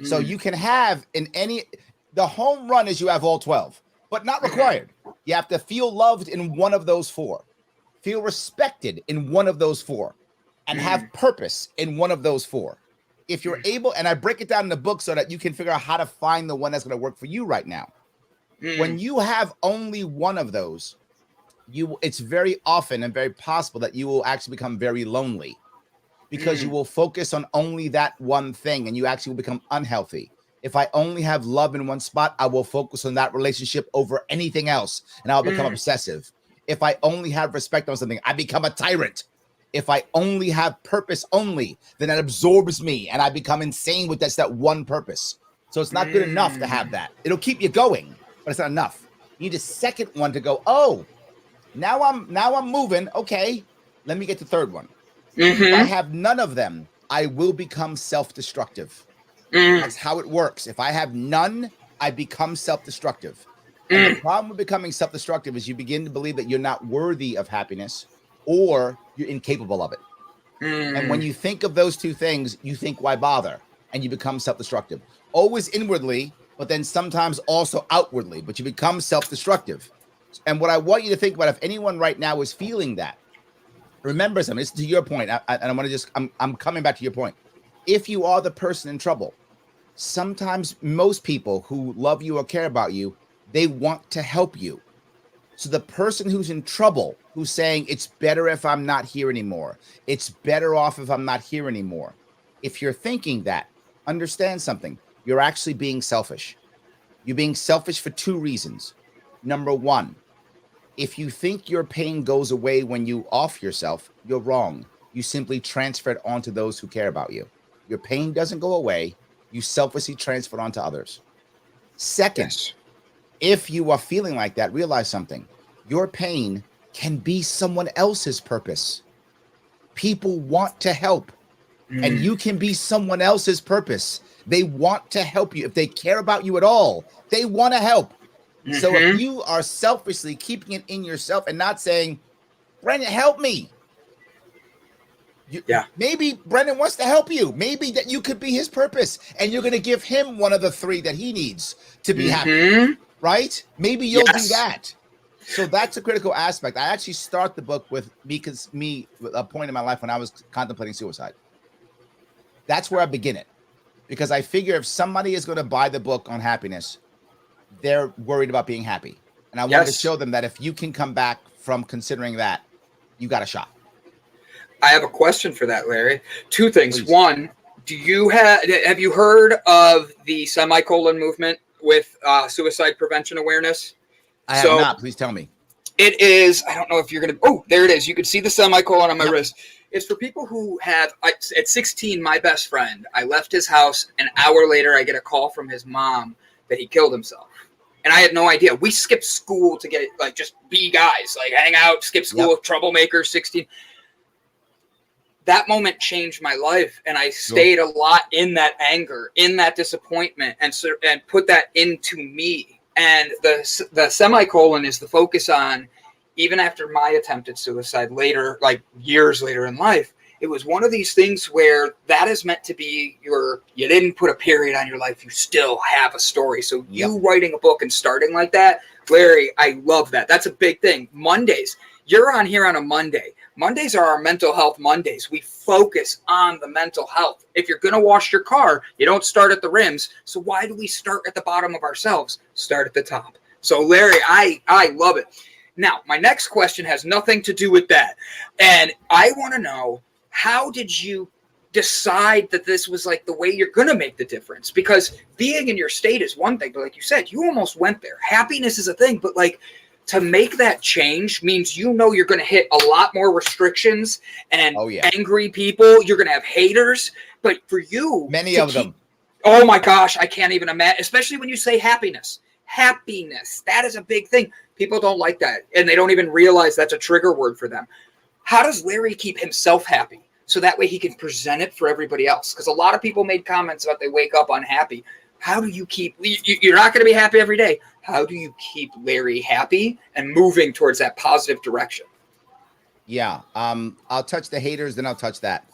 So you can have the home run is you have all 12, but not required. You have to feel loved in one of those 4, feel respected in one of those 4, and have purpose in one of those 4. If you're able, and I break it down in the book so that you can figure out how to find the one that's going to work for you right now. When you have only one of those, it's very often and very possible that you will actually become very lonely, because you will focus on only that one thing, and you actually will become unhealthy. If I only have love in one spot, I will focus on that relationship over anything else, and I'll become obsessive. If I only have respect on something, I become a tyrant. If I only have purpose only, then that absorbs me, and I become insane with that one purpose. So it's not good enough to have that. It'll keep you going, but it's not enough. You need a second one to go, oh, now I'm moving. Okay, let me get the third one. If I have none of them, I will become self-destructive. That's how it works. If I have none, I become self-destructive. And the problem with becoming self-destructive is you begin to believe that you're not worthy of happiness, or you're incapable of it. And when you think of those two things, you think, why bother? and you become self-destructive. Always inwardly, but then sometimes also outwardly, but you become self-destructive. And what I want you to think about, if anyone right now is feeling that, remember something. This is to your point. I'm coming back to your point. If you are the person in trouble, sometimes most people who love you or care about you, they want to help you. So the person who's in trouble, who's saying it's better if I'm not here anymore, it's better off if I'm not here anymore. If you're thinking that, understand something. You're actually being selfish. You're being selfish for two reasons. Number one, if you think your pain goes away when you off yourself, you're wrong. You simply transfer it onto those who care about you. Your pain doesn't go away. You selfishly transfer it onto others. Second, yes. If you are feeling like that, realize something. Your pain can be someone else's purpose. People want to help, and you can be someone else's purpose. They want to help you. If they care about you at all, they want to help. So if you are selfishly keeping it in yourself and not saying, Brendan, help me. Maybe Brendan wants to help you. Maybe that you could be his purpose, and you're going to give him one of the three that he needs to be happy, right? Maybe you'll do that. So that's a critical aspect. I actually start the book with a point in my life when I was contemplating suicide. That's where I begin it, because I figure if somebody is going to buy the book on happiness, they're worried about being happy. And I wanted to show them that if you can come back from considering that, you got a shot. I have a question for that, Larry. Two things. Please. One, have you heard of the semicolon movement with suicide prevention awareness? I have not. Please tell me. It is, I don't know if you're going to, oh, there it is. You can see the semicolon on my wrist. It's for people who have, at 16, my best friend, I left his house. An hour later, I get a call from his mom that he killed himself. And I had no idea. We skipped school to get, like, just be guys, like hang out, skip school, troublemakers, 16. That moment changed my life, and I stayed a lot in that anger, in that disappointment, and put that into me. And the semicolon is the focus on, even after my attempted suicide later, like years later in life, it was one of these things where that is meant to be you didn't put a period on your life. You still have a story. So you writing a book and starting like that, Larry, I love that. That's a big thing. Mondays, you're on here on a Monday. Mondays are our mental health Mondays. We focus on the mental health. If you're going to wash your car, you don't start at the rims. So why do we start at the bottom of ourselves? Start at the top. So Larry, I love it. Now, my next question has nothing to do with that. And I want to know, how did you decide that this was like the way you're going to make the difference? Because being in your state is one thing, but like you said, you almost went there. Happiness is a thing, but like to make that change means you're going to hit a lot more restrictions and angry people. You're going to have haters, but for you, many of them. Oh my gosh, I can't even imagine, especially when you say happiness. Happiness, that is a big thing. People don't like that, and they don't even realize that's a trigger word for them. How does Larry keep himself happy so that way he can present it for everybody else? Because a lot of people made comments about they wake up unhappy. How do you keep, you're not going to be happy every day. How do you keep Larry happy and moving towards that positive direction? Yeah. I'll touch the haters, then I'll touch that.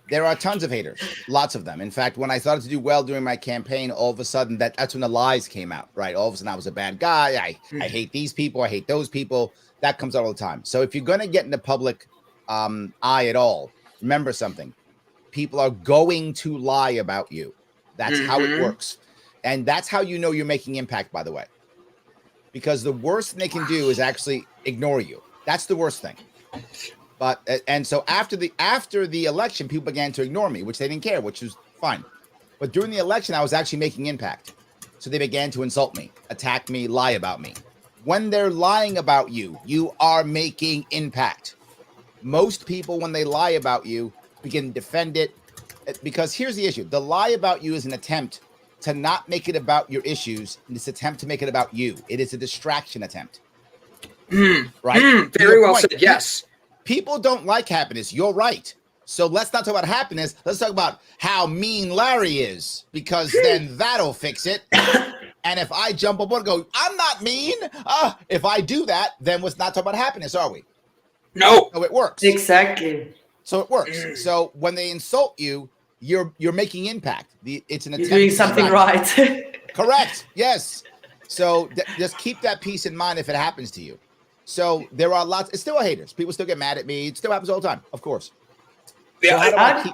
There are tons of haters, lots of them. In fact, when I started to do well during my campaign, all of a sudden that's when the lies came out, right? All of a sudden I was a bad guy. I hate these people. I hate those people. That comes out all the time. So if you're going to get in the public eye at all, remember something. People are going to lie about you. That's how it works. And that's how you know you're making impact, by the way. Because the worst thing they can do is actually ignore you. That's the worst thing. But and so after the election, people began to ignore me, which they didn't care, which was fine. But during the election, I was actually making impact. So they began to insult me, attack me, lie about me. When they're lying about you, you are making impact. Most people, when they lie about you, begin to defend it. Because here's the issue. The lie about you is an attempt to not make it about your issues. It's an attempt to make it about you. It is a distraction attempt. Right? Very well said. Yes. People don't like happiness. You're right. So let's not talk about happiness. Let's talk about how mean Larry is, because then that'll fix it. And if I jump up and go, I'm not mean. If I do that, then let's not talk about happiness, are we? No. So it works. Exactly. So it works. So when they insult you, you're making impact. It's an You're attempt doing to something distract you. right. Correct. Yes. So just keep that peace in mind if it happens to you. So there are lots. It's still haters. People still get mad at me. It still happens all the time, of course. Yeah, So how do I keep?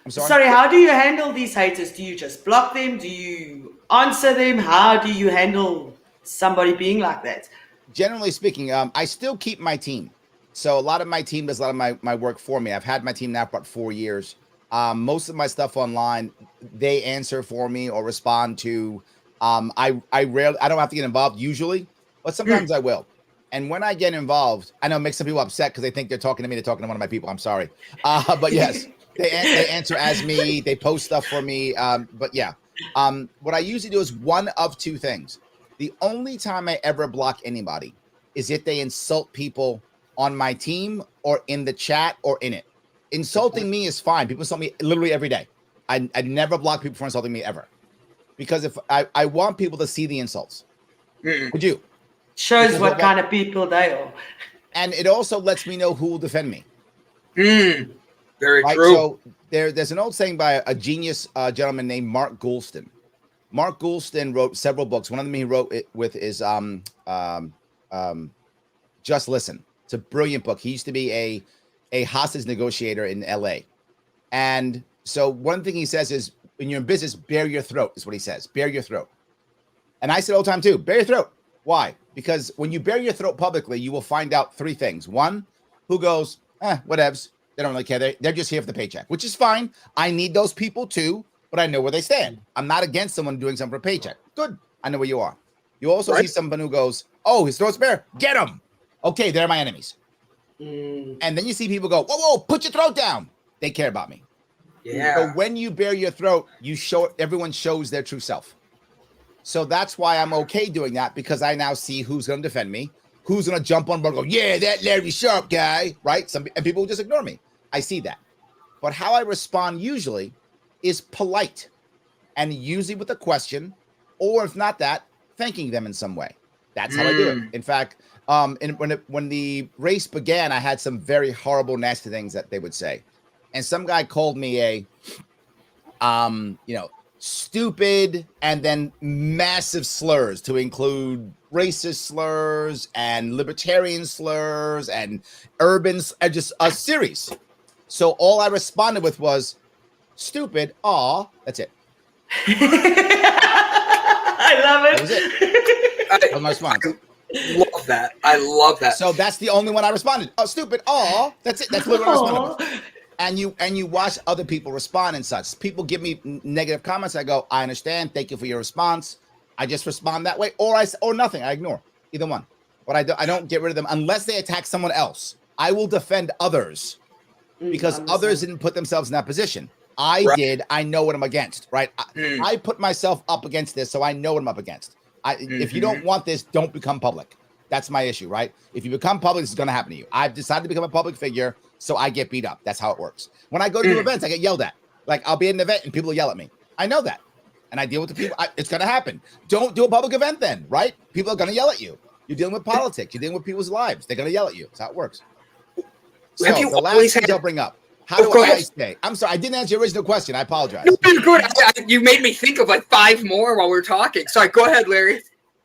I'm sorry. How do you handle these haters? Do you just block them? Do you answer them? How do you handle somebody being like that? Generally speaking, I still keep my team. So a lot of my team does a lot of my work for me. I've had my team now for about 4 years. Most of my stuff online, they answer for me or respond to. I don't have to get involved usually, but sometimes I will. And when I get involved, I know it makes some people upset because they think they're talking to me. They're talking to one of my people. I'm sorry. But yes, they answer as me. They post stuff for me. But yeah, what I usually do is one of two things. The only time I ever block anybody is if they insult people on my team or in the chat or in it. Insulting me is fine. People insult me literally every day. I never block people for insulting me ever. Because if I want people to see the insults. Would you? Shows what kind of people they are. And it also lets me know who will defend me. Very right? true. So there's an old saying by a genius gentleman named Mark Goulston. Mark Goulston wrote several books. One of them he wrote it with is Just Listen. It's a brilliant book. He used to be a hostage negotiator in LA. And so one thing he says is, when you're in business, bare your throat is what he says. Bare your throat. And I said all the time too, bare your throat. Why? Because when you bare your throat publicly, you will find out three things. One, who goes, whatevs. They don't really care. They're just here for the paycheck, which is fine. I need those people too, but I know where they stand. I'm not against someone doing something for a paycheck. Good. I know where you are. You also see someone who goes, oh, his throat's bare. Get him. Okay, they're my enemies. And then you see people go, whoa, put your throat down. They care about me. Yeah. So when you bare your throat, everyone shows their true self. So that's why I'm okay doing that, because I now see who's going to defend me, who's going to jump on board and go, yeah, that Larry Sharpe guy, right? And people will just ignore me. I see that. But how I respond usually is polite, and usually with a question, or if not that, thanking them in some way. That's how I do it. In fact, when the race began, I had some very horrible, nasty things that they would say. And some guy called me a, stupid, and then massive slurs to include racist slurs and libertarian slurs and urban, just a series. So all I responded with was stupid. Aw, that's it. I love it. That was it. That was my response. Love that. I love that. So that's the only one I responded. Oh, stupid. Aw, that's it. That's literally what I responded with. And you watch other people respond and such. People give me negative comments. I go, I understand. Thank you for your response. I just respond that way, or nothing. I ignore either one. But I don't get rid of them unless they attack someone else. I will defend others because others didn't put themselves in that position. I did. I know what I'm against, right? I put myself up against this, so I know what I'm up against. If you don't want this, don't become public. That's my issue, right? If you become public, this is going to happen to you. I've decided to become a public figure, so I get beat up. That's how it works. When I go to events, I get yelled at. Like, I'll be at an event and people will yell at me. I know that. And I deal with the people. It's going to happen. Don't do a public event then, right? People are going to yell at you. You're dealing with politics. You're dealing with people's lives. They're going to yell at you. That's how it works. So the last thing I'll bring up. How do I stay? I'm sorry, I didn't answer your original question. I apologize. No, you're good. You made me think of like 5 more while we were talking. Sorry, go ahead, Larry.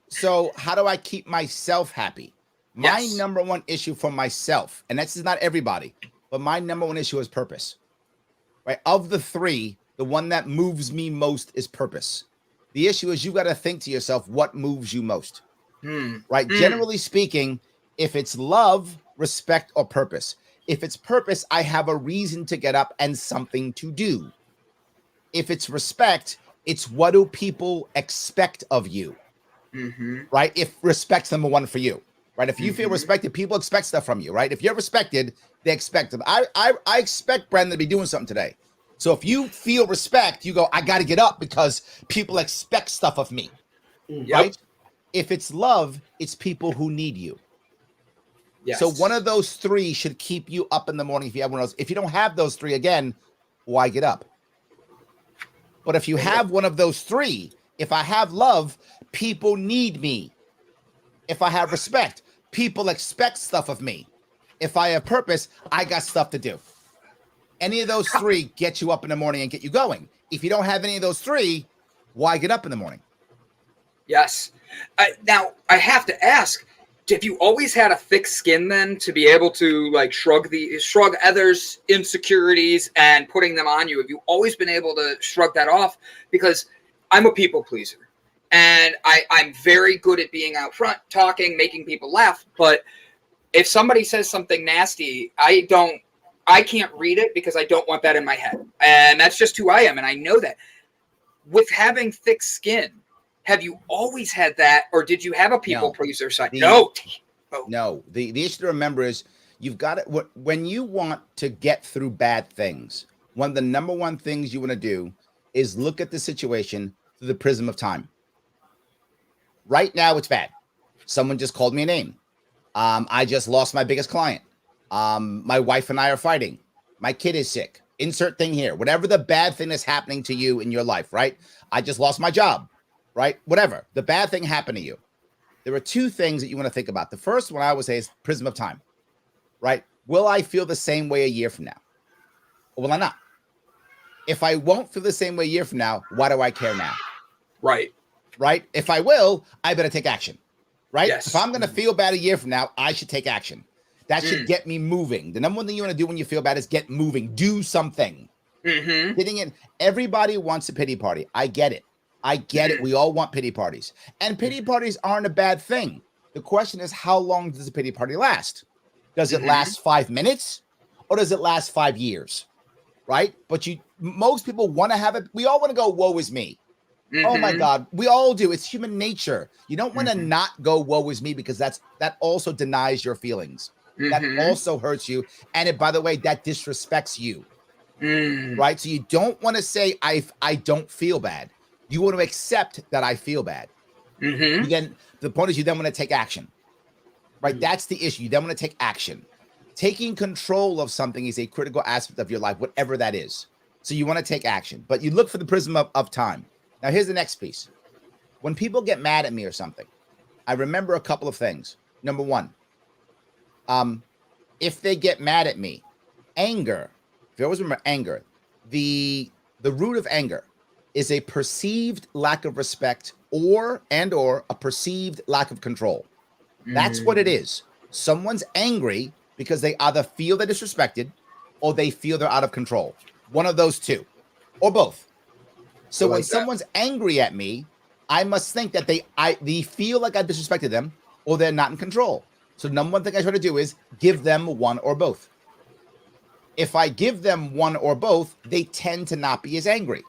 So how do I keep myself happy? My number one issue for myself, and this is not everybody, but my number one issue is purpose. Right? Of the 3, the one that moves me most is purpose. The issue is you got to think to yourself, what moves you most? Right? Generally speaking, if it's love, respect, or purpose. If it's purpose, I have a reason to get up and something to do. If it's respect, it's what do people expect of you? Right? If respect's number one for you, right? If you feel respected, people expect stuff from you, right? If you're respected, they expect them. I expect Brandon to be doing something today. So if you feel respect, you go, I got to get up because people expect stuff of me, right? If it's love, it's people who need you. Yes. So one of those 3 should keep you up in the morning if you have one of those. If you don't have those 3, again, why get up? But if you have one of those 3, if I have love, people need me. If I have respect, people expect stuff of me. If I have purpose, I got stuff to do. Any of those three get you up in the morning and get you going. If you don't have any of those three, why get up in the morning? Yes. Now, I have to ask, have you always had a thick skin then to be able to like shrug others' insecurities and putting them on you? Have you always been able to shrug that off? Because I'm a people pleaser and I'm very good at being out front, talking, making people laugh. But if somebody says something nasty, I can't read it because I don't want that in my head. And that's just who I am. And I know that. With having thick skin, have you always had that, or did you have a people pleaser side? No. The issue to remember is you've got it. When you want to get through bad things, one of the number one things you want to do is look at the situation through the prism of time. Right now, it's bad. Someone just called me a name. I just lost my biggest client. My wife and I are fighting. My kid is sick. Insert thing here. Whatever the bad thing is happening to you in your life, right? I just lost my job. Right? Whatever. The bad thing happened to you. There are two things that you want to think about. The first one I would say is prism of time, right? Will I feel the same way a year from now? Or will I not? If I won't feel the same way a year from now, why do I care now? Right. Right? If I will, I better take action. Right? Yes. If I'm going to feel bad a year from now, I should take action. That should get me moving. The number one thing you want to do when you feel bad is get moving. Do something. Getting in. Everybody wants a pity party. I get it. I get it. We all want pity parties. And pity parties aren't a bad thing. The question is, how long does a pity party last? Does it last 5 minutes or does it last 5 years? Right? But most people want to have it. We all want to go, woe is me. Oh my God. We all do. It's human nature. You don't want to not go, woe is me, because that also denies your feelings. That also hurts you. And by the way, that disrespects you. Right? So you don't want to say, I don't feel bad. You want to accept that I feel bad. Then the point is you then want to take action, right? That's the issue. You then want to take action. Taking control of something is a critical aspect of your life, whatever that is. So you want to take action, but you look for the prism of time. Now, here's the next piece. When people get mad at me or something, I remember a couple of things. Number one, if they get mad at me, anger, if you always remember anger, the root of anger is a perceived lack of respect or a perceived lack of control. That's what it is. Someone's angry because they either feel they're disrespected or they feel they're out of control. One of those two, or both. So when someone's angry at me, I must think that they feel like I disrespected them or they're not in control. So number one thing I try to do is give them one or both. If I give them one or both, they tend to not be as angry.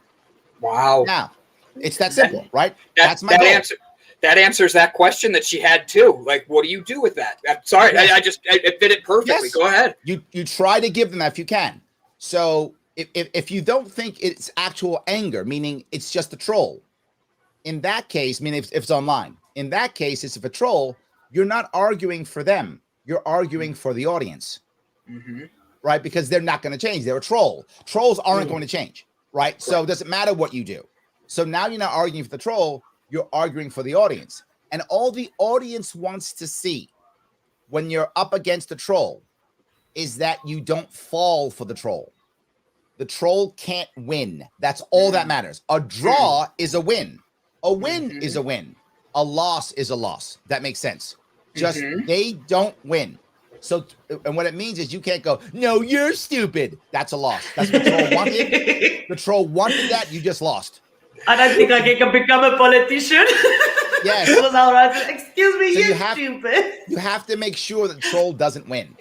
Wow. Now, it's that simple, right? That's my goal. That answers that question that she had too. Like, what do you do with that? I'm sorry, yes. I fit it perfectly. Yes. Go ahead. You try to give them that if you can. So if you don't think it's actual anger, meaning it's just a troll, in that case, meaning if it's online, in that case, it's a troll, you're not arguing for them. You're arguing for the audience, right? Because they're not going to change. They're a troll. Trolls aren't going to change. Right. So it doesn't matter what you do. So now you're not arguing for the troll, you're arguing for the audience. And all the audience wants to see when you're up against the troll is that you don't fall for the troll. The troll can't win. That's all that matters. A draw is a win. A win is a win. A loss is a loss. That makes sense. Just they don't win. So, and what it means is you can't go, no, you're stupid. That's a loss. That's what the troll wanted. The troll wanted that. You just lost. And I think I can become a politician. Yes. It was all right. Excuse me, So you're stupid. You have to make sure that the troll doesn't win.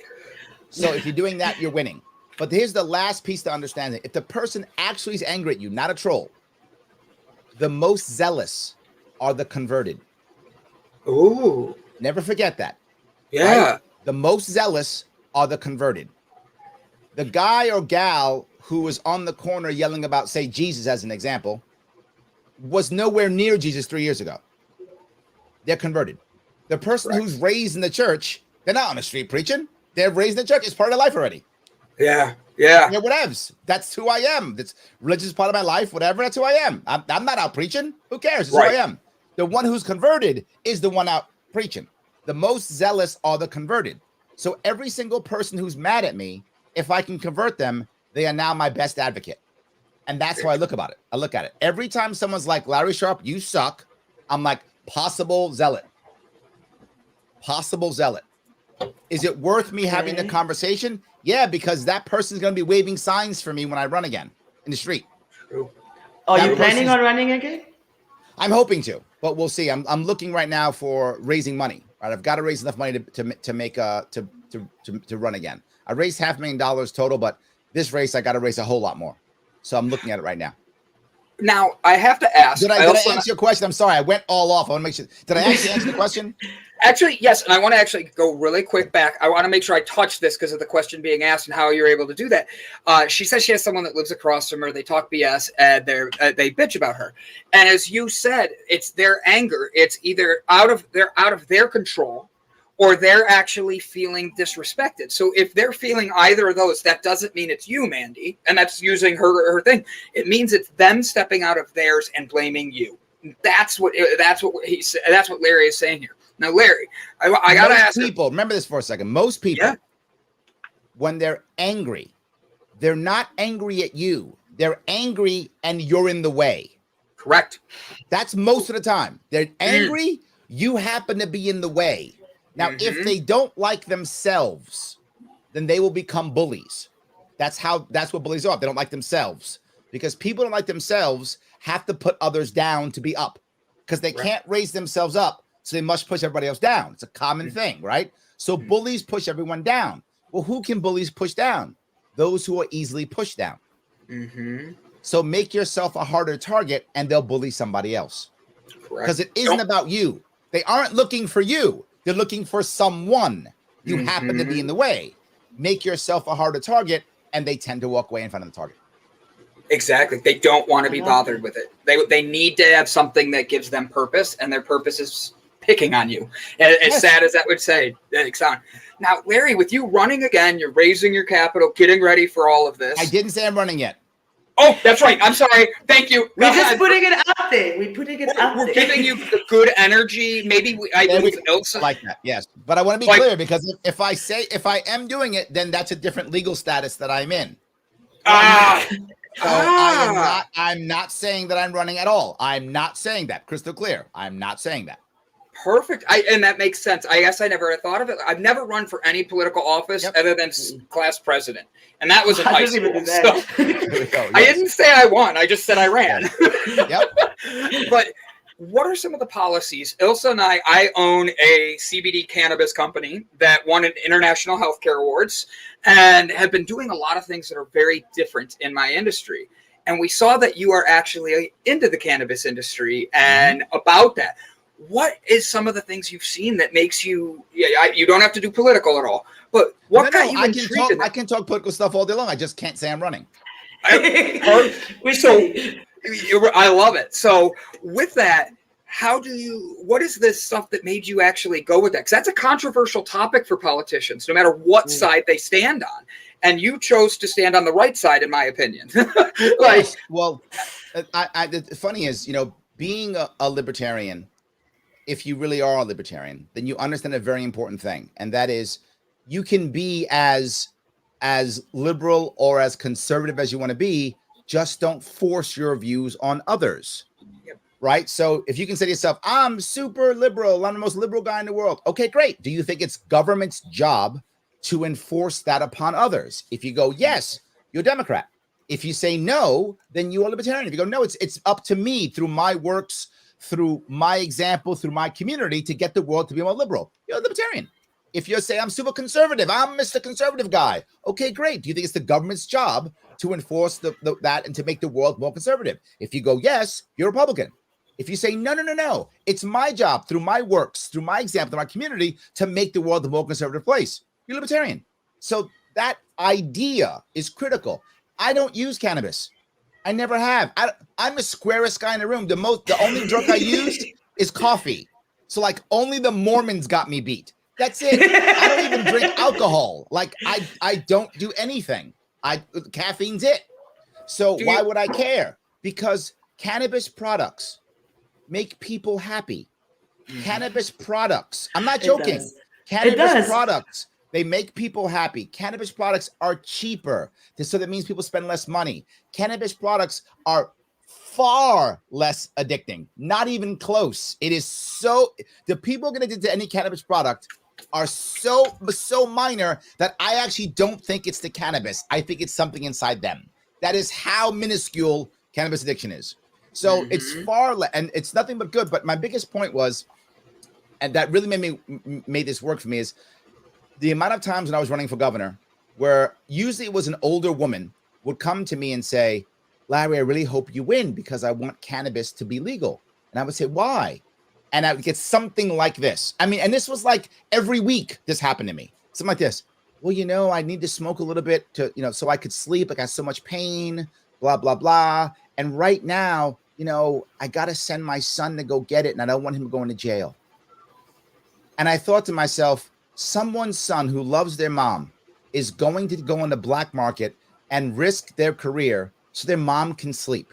So if you're doing that, you're winning. But here's the last piece to understand it. If the person actually is angry at you, not a troll, the most zealous are the converted. Ooh. Never forget that. Yeah. Right? The most zealous are the converted. The guy or gal who was on the corner yelling about, say, Jesus as an example, was nowhere near Jesus 3 years ago. They're converted. The person who's raised in the church, they're not on the street preaching. They're raised in the church. It's part of their life already. Yeah. Whatevs. That's who I am. That's religious is part of my life. Whatever. That's who I am. I'm not out preaching. Who cares? It's who I am. The one who's converted is the one out preaching. The most zealous are the converted. So every single person who's mad at me, if I can convert them, they are now my best advocate. And that's how I look about it. I look at it. Every time someone's like, Larry Sharpe, you suck, I'm like, possible zealot. Possible zealot. Is it worth me having the conversation? Yeah, because that person's going to be waving signs for me when I run again in the street. True. Are you planning on running again? I'm hoping to, but we'll see. I'm looking right now for raising money. Right, I've got to raise enough money to make to run again. I raised $500,000 total, but this race I got to raise a whole lot more. So I'm looking at it right now. Now I have to ask. Did I answer your question? I'm sorry, I went all off. I want to make sure. Did I actually answer the question? Actually, yes, and I want to actually go really quick back. I want to make sure I touch this because of the question being asked and how you're able to do that. She says she has someone that lives across from her. They talk BS and they bitch about her. And as you said, it's their anger. It's either out of their control, or they're actually feeling disrespected. So if they're feeling either of those, that doesn't mean it's you, Mandy, and that's using her thing. It means it's them stepping out of theirs and blaming you. That's what Larry is saying here. Now, Larry, I gotta ask people. Remember this for a second. Most people, when they're angry, they're not angry at you. They're angry and you're in the way. Correct. That's most of the time. They're angry. You happen to be in the way. Now, if they don't like themselves, then they will become bullies. That's what bullies are. They don't like themselves, because people don't like themselves have to put others down to be up, because they can't raise themselves up. So they must push everybody else down. It's a common thing, right? So bullies push everyone down. Well, who can bullies push down? Those who are easily pushed down. So make yourself a harder target and they'll bully somebody else. Because it isn't about you. They aren't looking for you. They're looking for someone. You happen to be in the way. Make yourself a harder target and they tend to walk away in front of the target. Exactly. They don't want to be bothered with it. They need to have something that gives them purpose, and their purpose is picking on you. And as sad as that would sound. Now, Larry, with you running again, you're raising your capital, getting ready for all of this. I didn't say I'm running yet. Oh, that's right. I'm sorry. Thank you. We're just putting it out there. We're putting it out there. We're giving you the good energy. Maybe I believe Ilse like that. Yes, but I want to be clear, because if I am doing it, then that's a different legal status that I'm in. I'm not saying that I'm running at all. I'm not saying that. Crystal clear. I'm not saying that. Perfect. And that makes sense. I guess I never thought of it. I've never run for any political office other than class president. And that was in high school. So I didn't say I won. I just said I ran. But what are some of the policies? Ilse and I own a CBD cannabis company that won an international healthcare awards and have been doing a lot of things that are very different in my industry. And we saw that you are actually into the cannabis industry and about that. What is some of the things you've seen that makes you, you don't have to do political at all, but what got you intrigued? I can talk political stuff all day long. I just can't say I'm running. I love it. So with that, what is this stuff that made you actually go with that? Because that's a controversial topic for politicians, no matter what side they stand on. And you chose to stand on the right side, in my opinion. Well, the funny is, being a libertarian, if you really are a libertarian, then you understand a very important thing. And that is, you can be as liberal or as conservative as you want to be, just don't force your views on others. Right? So if you can say to yourself, I'm super liberal, I'm the most liberal guy in the world. Okay, great. Do you think it's government's job to enforce that upon others? If you go, yes, you're a Democrat. If you say no, then you are libertarian. If you go, no, it's up to me through my works, through my example, through my community to get the world to be more liberal. You're a libertarian. If you say I'm super conservative, I'm Mr. Conservative guy. Okay, great. Do you think it's the government's job to enforce that and to make the world more conservative? If you go, yes, you're a Republican. If you say, no, it's my job through my works, through my example, through my community to make the world a more conservative place, you're libertarian. So that idea is critical. I don't use cannabis. I never have. I'm the squarest guy in the room. The only drug I used is coffee. So only the Mormons got me beat. That's it. I don't even drink alcohol. I don't do anything. Caffeine's it. So why would I care? Because cannabis products make people happy. Cannabis products. I'm not joking. Cannabis products They make people happy. Cannabis products are cheaper. So that means people spend less money. Cannabis products are far less addicting. Not even close. It is so, the people going to get to any cannabis product are so minor that I actually don't think it's the cannabis. I think it's something inside them. That is how minuscule cannabis addiction is. So it's far less, and it's nothing but good. But my biggest point was, and that really made this work for me, is the amount of times when I was running for governor, where usually it was an older woman would come to me and say, Larry, I really hope you win because I want cannabis to be legal. And I would say, why? And I would get something like this. I mean, and this was like every week this happened to me. Something like this. Well, you know, I need to smoke a little bit to, you know, so I could sleep. I got so much pain, blah, blah, blah. And right now, you know, I got to send my son to go get it. And I don't want him going to jail. And I thought to myself, someone's son who loves their mom is going to go on the black market and risk their career so their mom can sleep.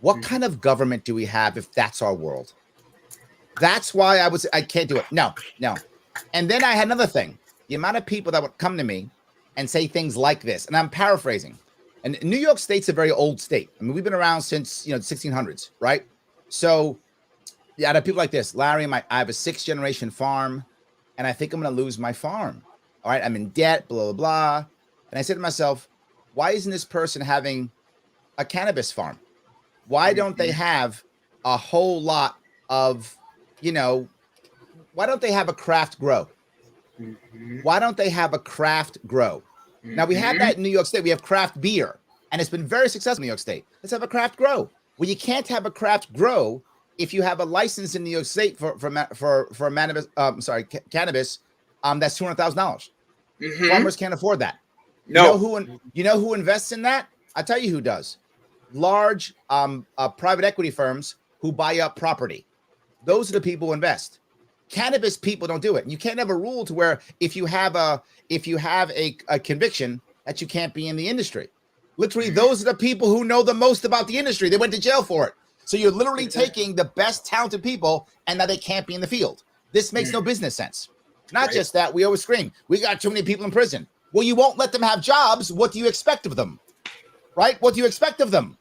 What kind of government do we have if that's our world? That's why I can't do it. No. And then I had another thing. The amount of people that would come to me and say things like this, and I'm paraphrasing. And New York State's a very old state. I mean, we've been around since, you know, the 1600s, right? So yeah, I have people like this. Larry, I have a 6th generation farm, and I think I'm going to lose my farm. All right, I'm in debt, blah, blah, blah. And I said to myself, why isn't this person having a cannabis farm? Why don't they have a whole lot of, you know, why don't they have a craft grow? Why don't they have a craft grow? Now, we have that in New York State. We have craft beer, and it's been very successful in New York State. Let's have a craft grow. Well, you can't have a craft grow if you have a license in New York State for cannabis. That's $200,000. Farmers can't afford that. No. You know who invests in that? I'll tell you who does. Large private equity firms who buy up property. Those are the people who invest. Cannabis people don't do it. You can't have a rule to where if you have a conviction that you can't be in the industry. Literally, those are the people who know the most about the industry. They went to jail for it. So you're literally taking the best talented people and now they can't be in the field. This makes no business sense. Not just that, we always scream, we got too many people in prison. Well, you won't let them have jobs. What do you expect of them? Right? What do you expect of them?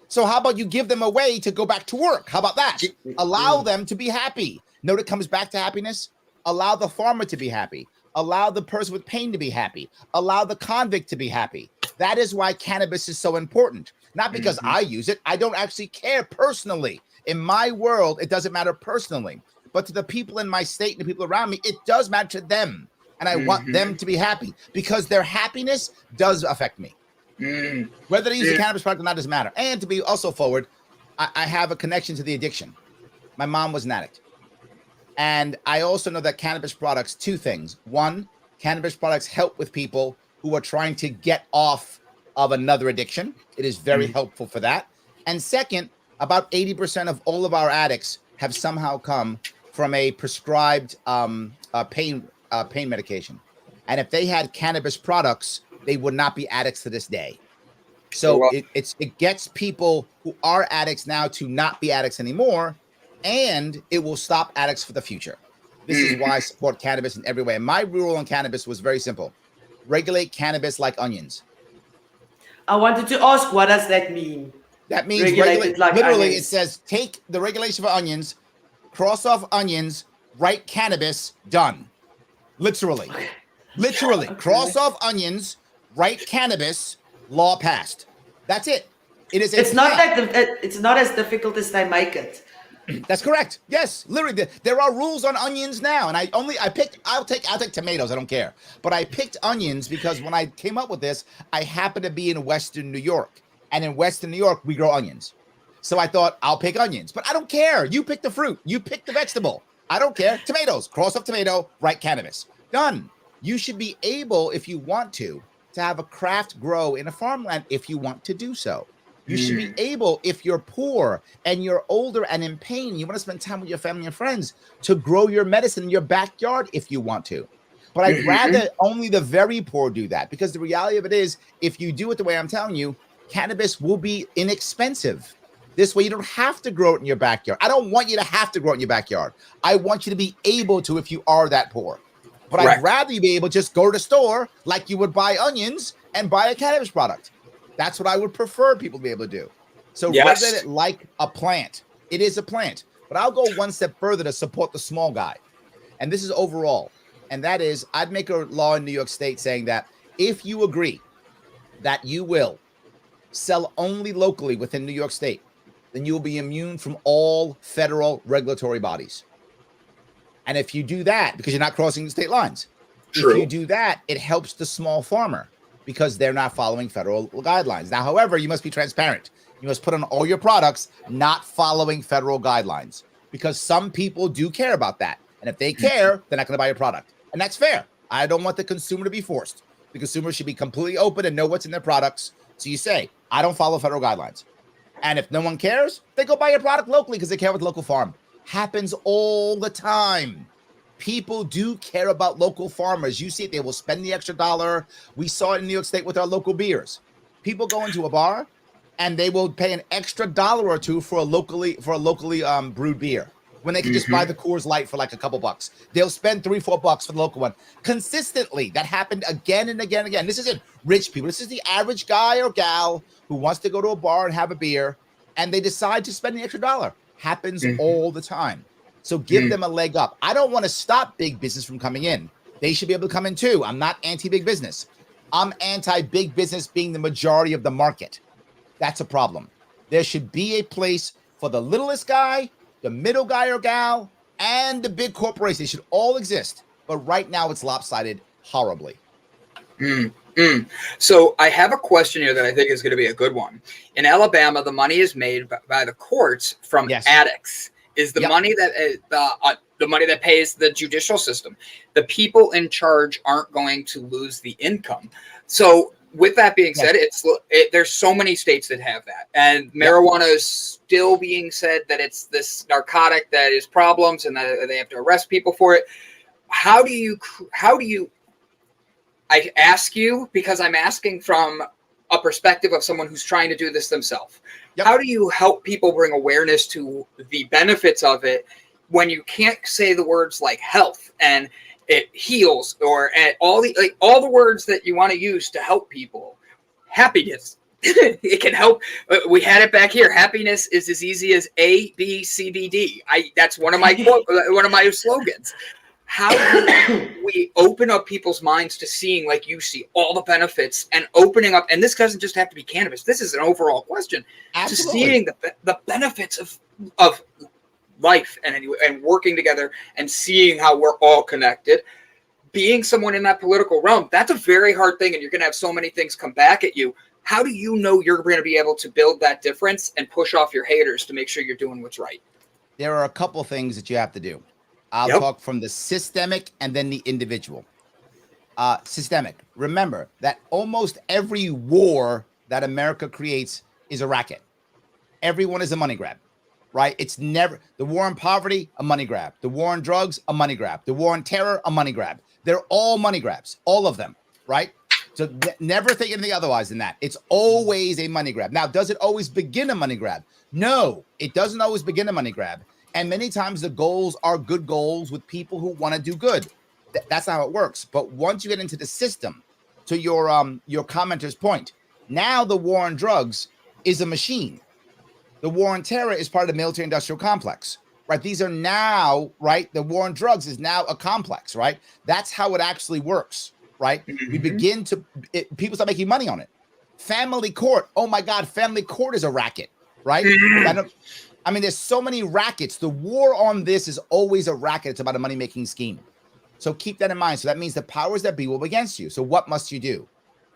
So how about you give them a way to go back to work? How about that? Allow them to be happy. Note it comes back to happiness. Allow the farmer to be happy. Allow the person with pain to be happy. Allow the convict to be happy. That is why cannabis is so important. Not because I use it. I don't actually care personally. In my world, it doesn't matter personally. But to the people in my state and the people around me, it does matter to them. And I want them to be happy because their happiness does affect me. Whether they use a cannabis product or not doesn't matter. And to be also forward, I have a connection to the addiction. My mom was an addict. And I also know that cannabis products, 2 things. 1, cannabis products help with people who are trying to get off of another addiction. It is very helpful for that. And second, about 80% of all of our addicts have somehow come from a prescribed pain medication. And if they had cannabis products, they would not be addicts to this day. So it gets people who are addicts now to not be addicts anymore, and it will stop addicts for the future. This is why I support cannabis in every way. And my rule on cannabis was very simple. Regulate cannabis like onions. I wanted to ask, what does that mean? That means regulate like literally onions. It says take the regulation for onions, cross off onions, write cannabis, done. Literally. Cross off onions, write cannabis, law passed. That's it. It is. It's not as difficult as they make it. That's correct. Yes, literally, there are rules on onions now, and I'll take tomatoes. I don't care, but I picked onions because when I came up with this, I happened to be in Western New York, and in Western New York we grow onions, so I thought I'll pick onions. But I don't care. You pick the fruit. You pick the vegetable. I don't care. Tomatoes. Cross off tomato. Write cannabis. Done. You should be able, if you want to have a craft grow in a farmland if you want to do so. You should be able, if you're poor and you're older and in pain, you want to spend time with your family and friends, to grow your medicine in your backyard if you want to. But I'd rather only the very poor do that, because the reality of it is, if you do it the way I'm telling you, cannabis will be inexpensive. This way you don't have to grow it in your backyard. I don't want you to have to grow it in your backyard. I want you to be able to if you are that poor. But I'd rather you be able to just go to the store like you would buy onions and buy a cannabis product. That's what I would prefer people to be able to do. So regulate it like a plant. It is a plant. But I'll go one step further to support the small guy. And this is overall. And that is, I'd make a law in New York State saying that if you agree that you will sell only locally within New York State, then you will be immune from all federal regulatory bodies. And if you do that, because you're not crossing the state lines, if you do that, it helps the small farmer because they're not following federal guidelines. Now, however, you must be transparent. You must put on all your products not following federal guidelines because some people do care about that. And if they care, they're not going to buy your product. And that's fair. I don't want the consumer to be forced. The consumer should be completely open and know what's in their products. So you say, I don't follow federal guidelines. And if no one cares, they go buy your product locally because they care with the local farm. Happens all the time. People do care about local farmers. You see it, they will spend the extra dollar. We saw it in New York State with our local beers. People go into a bar and they will pay an extra $1 or $2 for a locally brewed beer when they can just buy the Coors Light for like a couple bucks. They'll spend $3-4 for the local one. Consistently, that happened again and again and again. This isn't rich people. This is the average guy or gal who wants to go to a bar and have a beer, and they decide to spend the extra $1. Happens all the time. So give them a leg up. I don't want to stop big business from coming in. They should be able to come in too. I'm not anti-big business. I'm anti-big business being the majority of the market. That's a problem. There should be a place for the littlest guy, the middle guy or gal, and the big corporations. They should all exist. But right now it's lopsided horribly. So I have a question here that I think is going to be a good one. In Alabama, the money is made by the courts from addicts. Is the money that the money that pays the judicial system. The people in charge aren't going to lose the income. So with that being said, there's so many states that have that, and marijuana is still being said that it's this narcotic that is problems and that they have to arrest people for it. How do you? I ask you because I'm asking from a perspective of someone who's trying to do this themselves. How do you help people bring awareness to the benefits of it when you can't say the words like health and it heals or all the words that you want to use to help people? Happiness. It can help. We had it back here. Happiness is as easy as A, B, C, D, D. That's one of my slogans. How do we open up people's minds to seeing, like you see, all the benefits and opening up? And this doesn't just have to be cannabis. This is an overall question. Absolutely. To seeing the benefits of life and working together and seeing how we're all connected. Being someone in that political realm, that's a very hard thing, and you're going to have so many things come back at you. How do you know you're going to be able to build that difference and push off your haters to make sure you're doing what's right? There are a couple things that you have to do. I'll talk from the systemic and then the individual. Systemic. Remember that almost every war that America creates is a racket. Everyone is a money grab, right? It's never the war on poverty, a money grab. The war on drugs, a money grab. The war on terror, a money grab. They're all money grabs, all of them, right? So never think anything otherwise than that. It's always a money grab. Now, does it always begin a money grab? No, it doesn't always begin a money grab. And many times the goals are good goals with people who want to do good. That's not how it works. But once you get into the system, to your commenter's point, now the war on drugs is a machine. The war on terror is part of the military-industrial complex, right? These are now, right? The war on drugs is now a complex, right? That's how it actually works, right? We begin to, people start making money on it. Family court, oh my God, family court is a racket, right? I mean, there's so many rackets. The war on this is always a racket. It's about a money-making scheme. So keep that in mind. So that means the powers that be will be against you. So what must you do?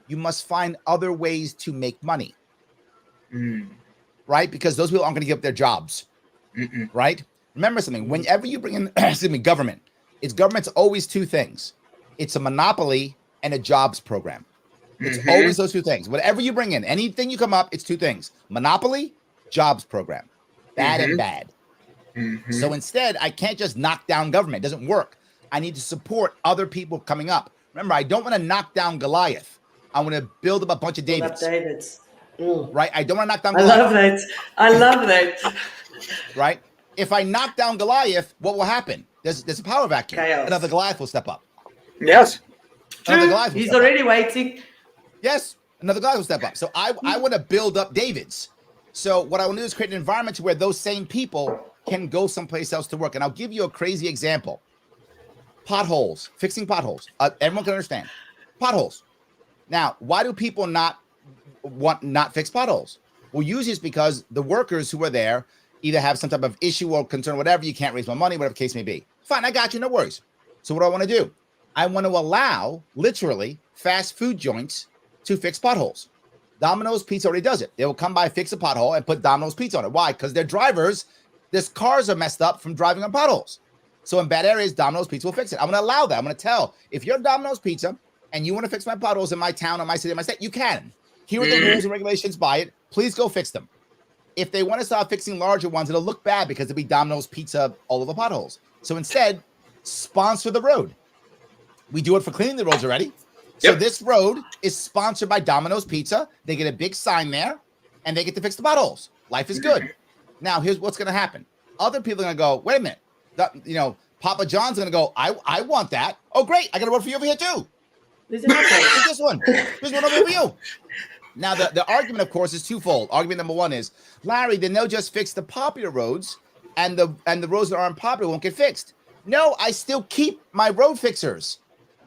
You must find other ways to make money, right? Because those people aren't going to give up their jobs, right? Remember something. Whenever you bring in, government, government's always two things. It's a monopoly and a jobs program. It's always those two things. Whatever you bring in, anything you come up, it's two things. Monopoly, jobs program. Bad and bad. So instead, I can't just knock down government. It doesn't work. I need to support other people coming up. Remember, I don't want to knock down Goliath. I want to build up a bunch of Davids. Right? I don't want to knock down Goliath. I love that. Right? If I knock down Goliath, what will happen? There's a power vacuum. Chaos. Another Goliath will step up. Yes. Another Goliath will He's step up. already waiting. Yes, another Goliath will step up. So I want to build up Davids. So what I want to do is create an environment where those same people can go someplace else to work. And I'll give you a crazy example. Potholes, fixing potholes. Everyone can understand. Potholes. Now, why do people not fix potholes? Well, usually it's because the workers who are there either have some type of issue or concern, whatever. You can't raise my money, whatever the case may be. Fine, I got you. No worries. So what do I want to do? I want to allow, literally, fast food joints to fix potholes. Domino's Pizza already does it. They will come by, fix a pothole, and put Domino's Pizza on it. Why? Because their drivers, their cars are messed up from driving on potholes. So in bad areas, Domino's Pizza will fix it. I'm going to allow that. I'm going to tell, if you're Domino's Pizza and you want to fix my potholes in my town, or my city, or my state, you can. Here are the rules and regulations by it. Please go fix them. If they want to start fixing larger ones, it'll look bad because it'll be Domino's Pizza all over potholes. So instead, sponsor the road. We do it for cleaning the roads already. So this road is sponsored by Domino's Pizza. They get a big sign there, and they get to fix the potholes. Life is good. Now, here's what's going to happen. Other people are going to go, wait a minute. Papa John's going to go, I want that. Oh, great. I got to vote for you over here, too. There's this one. There's one over you. Now, the argument, of course, is twofold. Argument number one is, Larry, then they'll just fix the popular roads, and the roads that aren't popular won't get fixed. No, I still keep my road fixers.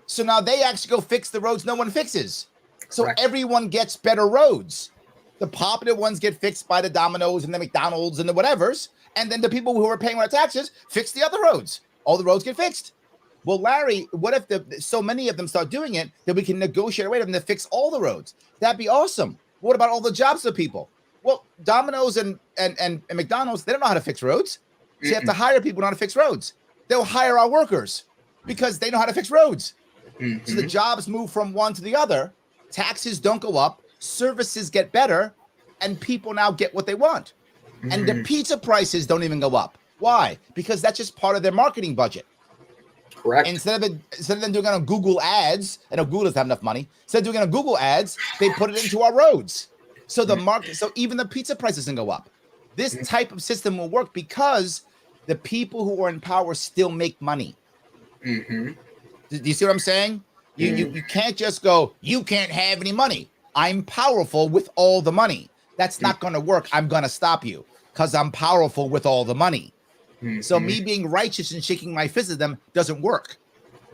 So now they actually go fix the roads no one fixes. So everyone gets better roads. The popular ones get fixed by the Domino's and the McDonald's and the whatevers. And then the people who are paying their taxes fix the other roads. All the roads get fixed. Well, Larry, what if so many of them start doing it that we can negotiate a way for them to fix all the roads? That'd be awesome. What about all the jobs of people? Well, Domino's and McDonald's, they don't know how to fix roads. So you have to hire people who know how to fix roads. They'll hire our workers because they know how to fix roads. So the jobs move from one to the other. Taxes don't go up. Services get better. And people now get what they want. And the pizza prices don't even go up. Why? Because that's just part of their marketing budget. Correct. Instead of them doing it on Google ads, I know Google doesn't have enough money. Instead of doing it on Google ads, they put it into our roads. So the market, so even the pizza prices can go up. This type of system will work because the people who are in power still make money. Do you see what I'm saying? You can't just go, you can't have any money. I'm powerful with all the money. That's not going to work. I'm going to stop you because I'm powerful with all the money. So me being righteous and shaking my fist at them doesn't work.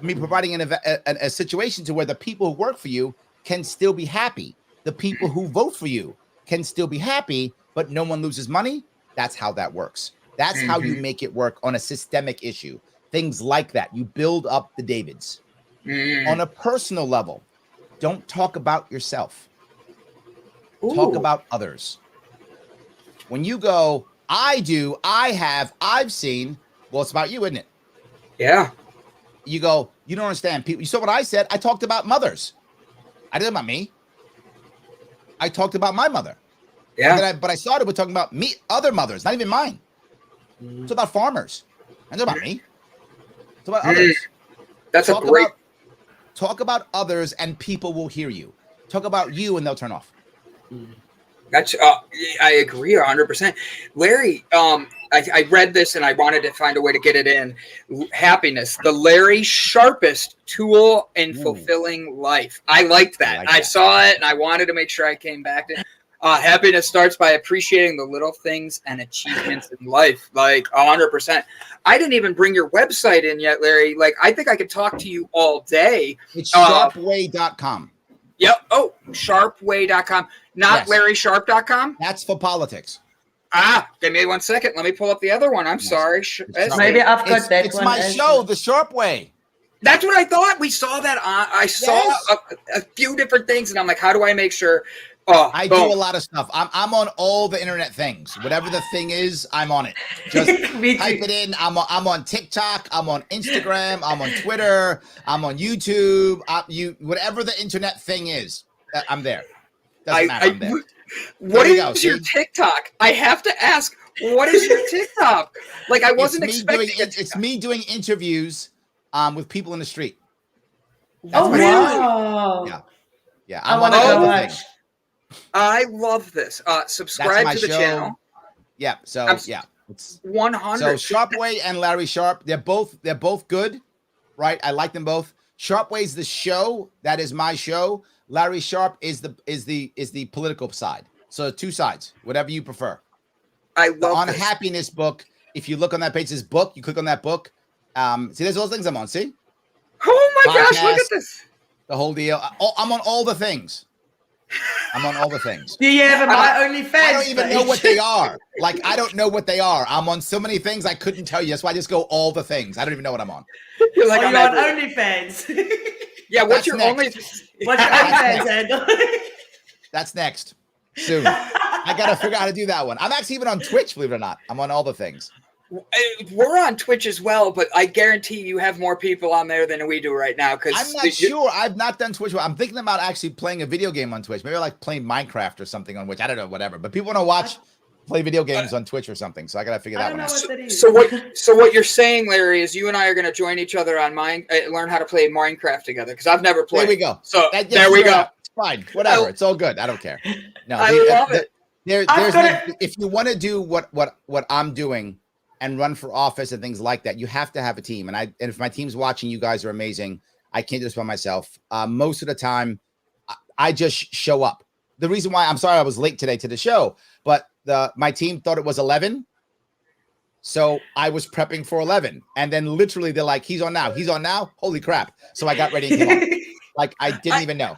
Me providing a situation to where the people who work for you can still be happy. The people who vote for you can still be happy, but no one loses money. That's how that works. That's how you make it work on a systemic issue. Things like that. You build up the Davids. On a personal level, don't talk about yourself. Talk about others. When you go, I do, I have, I've seen, well, it's about you, isn't it? Yeah. You go, you don't understand. People, you saw what I said. I talked about mothers. I didn't about me. I talked about my mother. Yeah. But I started with talking about me, other mothers, not even mine. It's about farmers. It's about me. It's about others. That's a great. Talk about others, and people will hear you. Talk about you, and they'll turn off. That's I agree 100%. Larry, I read this and I wanted to find a way to get it in. Happiness, the Larry Sharpest tool in fulfilling life. I liked that. I saw it and I wanted to make sure I came back to it. Happiness starts by appreciating the little things and achievements in life, like 100%. I didn't even bring your website in yet, Larry. Like, I think I could talk to you all day. It's sharpway.com. Yep. Oh, sharpway.com. Not LarrySharpe.com. That's for politics. Give me 1 second. Let me pull up the other one. I'm sorry. Maybe I've got that it's one. It's my show, The Sharpe Way. That's what I thought. We saw that on. I saw a few different things, and I'm like, how do I make sure? I do a lot of stuff. I'm on all the internet things. Whatever the thing is, I'm on it. Just type it in. I'm on TikTok. I'm on Instagram. I'm on Twitter. I'm on YouTube. Whatever the internet thing is, I'm there. Doesn't matter. I'm there. What is your TikTok? I have to ask. What is your TikTok? Like, I wasn't expecting it. It's me doing interviews with people in the street. Oh, wow. Yeah. I want to go watch. I love this. Subscribe to the channel. Yeah. So it's 100. So Sharpe Way and Larry Sharpe, they're both good, right? I like them both. Sharpe Way's the show. That is my show. Larry Sharpe is the political side. So 2 sides, whatever you prefer. I love the this. Unhappiness book. If you look on that page, says book. You click on that book. See, there's all those things I'm on. See? Oh my gosh, look at this. The whole deal. I'm on all the things. I'm on all the things. Do you have my OnlyFans? I don't even know what they are. Like, I don't know what they are. I'm on so many things I couldn't tell you. That's why I just go all the things. I don't even know what I'm on. You're like, you're on OnlyFans. Yeah, what's That's your next. What's your OnlyFans handle? That's next. Soon. I got to figure out how to do that one. I'm actually even on Twitch, believe it or not. I'm on all the things. We're on Twitch as well, but I guarantee you have more people on there than we do right now. Because I'm not sure. I've not done Twitch. I'm thinking about actually playing a video game on Twitch. Maybe I like playing Minecraft or something on which I don't know, whatever. But people want to play video games on Twitch or something. So I got to figure that one out. So what you're saying, Larry, is you and I are going to join each other on learn how to play Minecraft together, because I've never played. There we go. So there we go. It's fine. Whatever. It's all good. I don't care. No, I love it. If you want to do what I'm doing and run for office and things like that, you have to have a team. And if my team's watching, you guys are amazing. I can't do this by myself. Most of the time, I just show up. The reason why I'm sorry I was late today to the show, but my team thought it was 11. So I was prepping for 11. And then literally they're like, he's on now. He's on now. Holy crap. So I got ready and came on. Like, I didn't even know.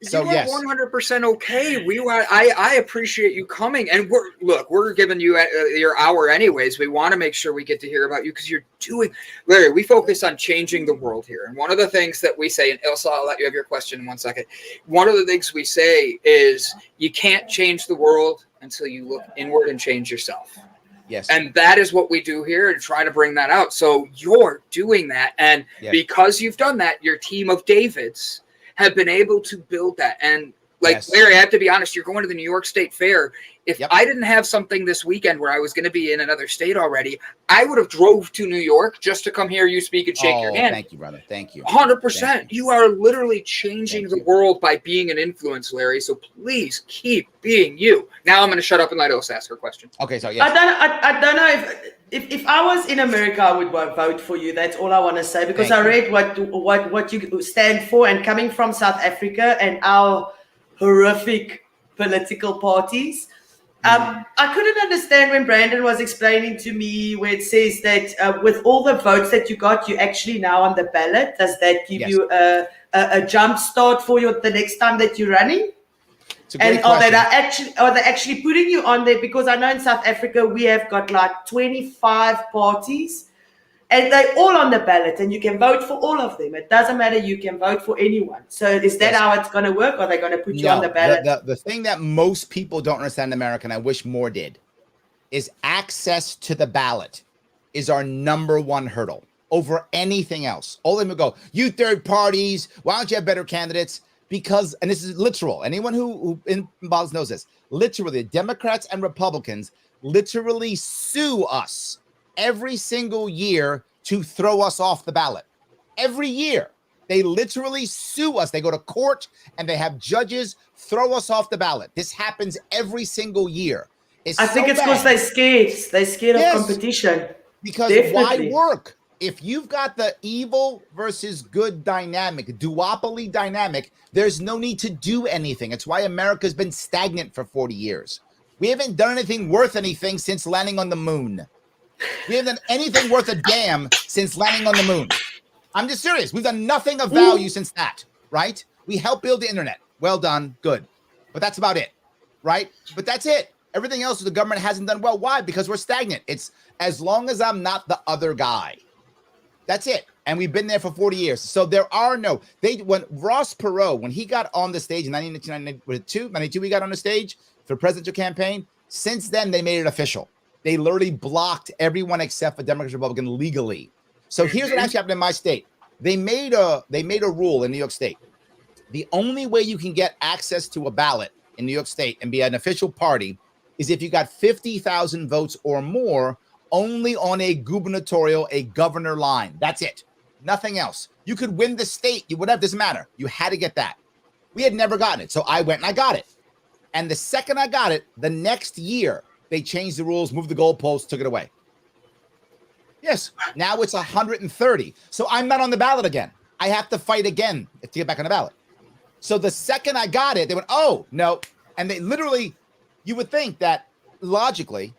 So you are yes, 100% okay. I appreciate you coming, and we're giving you your hour anyways. We want to make sure we get to hear about you, because you're doing, Larry. We focus on changing the world here, and one of the things that we say, and Ilse, I'll let you have your question in 1 second. One of the things we say is you can't change the world until you look inward and change yourself. yes, And that is what we do here, and try to bring that out. So you're doing that, and because you've done that, your team of Davids have been able to build that. And Larry, I have to be honest, you're going to the New York State Fair. If I didn't have something this weekend where I was going to be in another state already, I would have drove to New York just to come hear you speak and shake your hand. Thank you, brother. Thank you. 100%. You are literally changing the world by being an influence, Larry. So please keep being you. Now I'm going to shut up and let Ilse ask her question. Okay, so yeah. I don't know if I was in America, I would vote for you. That's all I want to say, because I read what you stand for, and coming from South Africa and our horrific political parties, I couldn't understand when Brandon was explaining to me where it says that with all the votes that you got, you're actually now on the ballot. Does that give you a jump start for the next time that you're running? And are they actually putting you on there? Because I know in South Africa we have got like 25 parties, and they're all on the ballot, and you can vote for all of them. It doesn't matter; you can vote for anyone. So is that how it's going to work? Or are they going to put you on the ballot? The thing that most people don't understand in America, and I wish more did, is access to the ballot is our number one hurdle over anything else. All of them go, you third parties, why don't you have better candidates? Because, and this is literal, anyone who in politics knows this, literally, Democrats and Republicans literally sue us every single year to throw us off the ballot. Every year. They literally sue us. They go to court and they have judges throw us off the ballot. This happens every single year. I think it's because they're scared. They're scared of competition. Because why work? If you've got the evil versus good dynamic, duopoly dynamic, there's no need to do anything. It's why America's been stagnant for 40 years. We haven't done anything worth anything since landing on the moon. We haven't done anything worth a damn since landing on the moon. I'm just serious. We've done nothing of value since that, right? We helped build the internet. Well done. Good. But that's about it, right? But that's it. Everything else the government hasn't done well. Why? Because we're stagnant. It's as long as I'm not the other guy. That's it. And we've been there for 40 years. So there are when Ross Perot, when he got on the stage in 1992, he got on the stage for the presidential campaign. Since then, they made it official. They literally blocked everyone except for Democrats and Republicans legally. So here's what actually happened in my state. They made a rule in New York State. The only way you can get access to a ballot in New York State and be an official party is if you got 50,000 votes or more only on a gubernatorial, a governor line. That's it. Nothing else. You could win the state, whatever, doesn't matter. You had to get that. We had never gotten it. So I went and I got it. And the second I got it, the next year, they changed the rules, moved the goalposts, took it away. Yes. Now it's 130. So I'm not on the ballot again. I have to fight again to get back on the ballot. So the second I got it, they went, oh, no. And they literally, you would think that logically,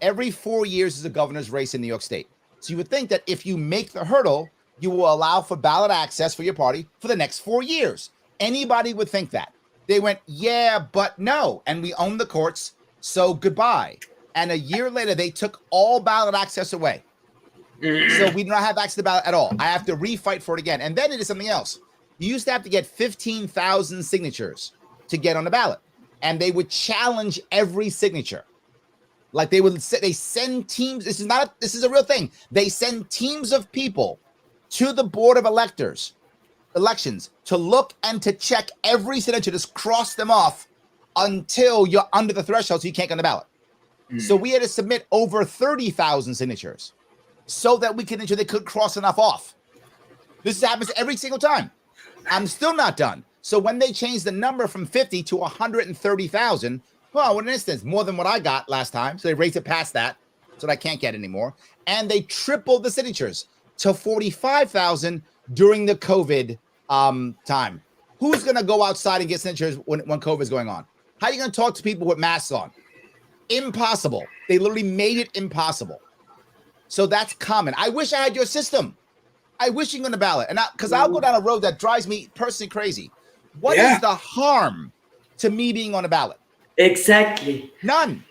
every 4 years is a governor's race in New York State. So you would think that if you make the hurdle, you will allow for ballot access for your party for the next 4 years. Anybody would think that. They went, yeah, but no. And we own the courts, so goodbye. And a year later, they took all ballot access away. So we do not have access to the ballot at all. I have to refight for it again. And then it is something else. You used to have to get 15,000 signatures to get on the ballot. And they would challenge every signature. Like they send teams. This is a real thing. They send teams of people to the Board of Elections to look and to check every signature, just cross them off until you're under the threshold so you can't get on the ballot. So we had to submit over 30,000 signatures so that we could ensure they could cross enough off. This happens every single time. I'm still not done. So when they changed the number from 50 to 130,000, well, what an instance, more than what I got last time. So they raised it past that, so that I can't get anymore. And they tripled the signatures to 45,000 during the COVID time. Who's going to go outside and get signatures when COVID is going on? How are you going to talk to people with masks on? Impossible. They literally made it impossible. So that's common. I wish I had your system. I wish you could go on the ballot. And because I'll go down a road that drives me personally crazy. What is the harm to me being on the ballot? Exactly. None.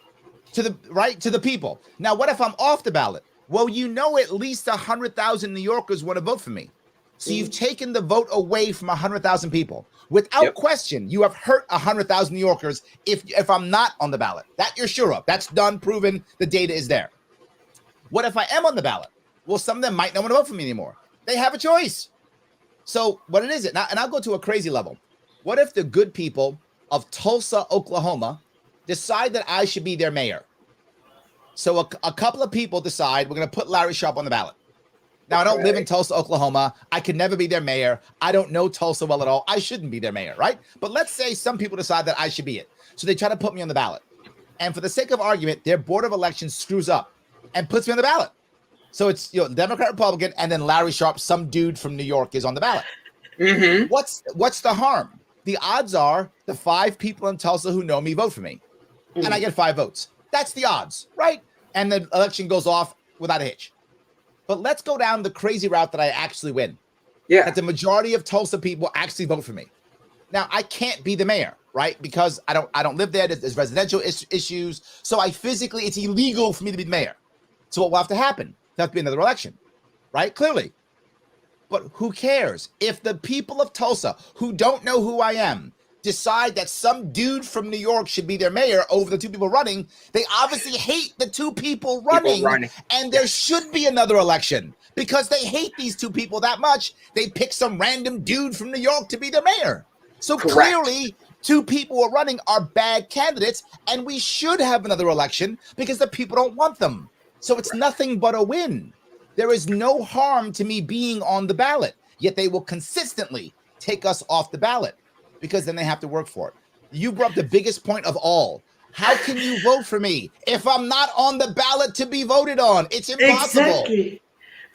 To the people. Now, what if I'm off the ballot? Well, at least 100,000 New Yorkers want to vote for me. So you've taken the vote away from 100,000 people. Without question, you have hurt 100,000 New Yorkers if I'm not on the ballot. That you're sure of. That's done, proven. The data is there. What if I am on the ballot? Well, some of them might not want to vote for me anymore. They have a choice. So what is it? Now, and I'll go to a crazy level. What if the good people of Tulsa, Oklahoma, decide that I should be their mayor? So a couple of people decide we're going to put Larry Sharpe on the ballot. Now, I don't live in Tulsa, Oklahoma. I could never be their mayor. I don't know Tulsa well at all. I shouldn't be their mayor, right? But let's say some people decide that I should be it. So they try to put me on the ballot. And for the sake of argument, their Board of Elections screws up and puts me on the ballot. So it's Democrat, Republican, and then Larry Sharpe, some dude from New York, is on the ballot. Mm-hmm. What's the harm? The odds are the 5 people in Tulsa who know me vote for me. And I get 5 votes. That's the odds, right? And the election goes off without a hitch. But let's go down the crazy route that I actually win. Yeah. That the majority of Tulsa people actually vote for me. Now, I can't be the mayor, right? Because I don't live there. There's residential issues. So it's illegal for me to be the mayor. So what will have to happen? There'll have to be another election, right? Clearly. But who cares? If the people of Tulsa who don't know who I am decide that some dude from New York should be their mayor over the 2 people running, they obviously hate the 2 people running. And there should be another election because they hate these 2 people that much. They pick some random dude from New York to be their mayor. So clearly 2 people who are running are bad candidates, and we should have another election because the people don't want them. So it's nothing but a win. There is no harm to me being on the ballot, yet they will consistently take us off the ballot because then they have to work for it. You brought up the biggest point of all. How can you vote for me if I'm not on the ballot to be voted on? It's impossible. Exactly.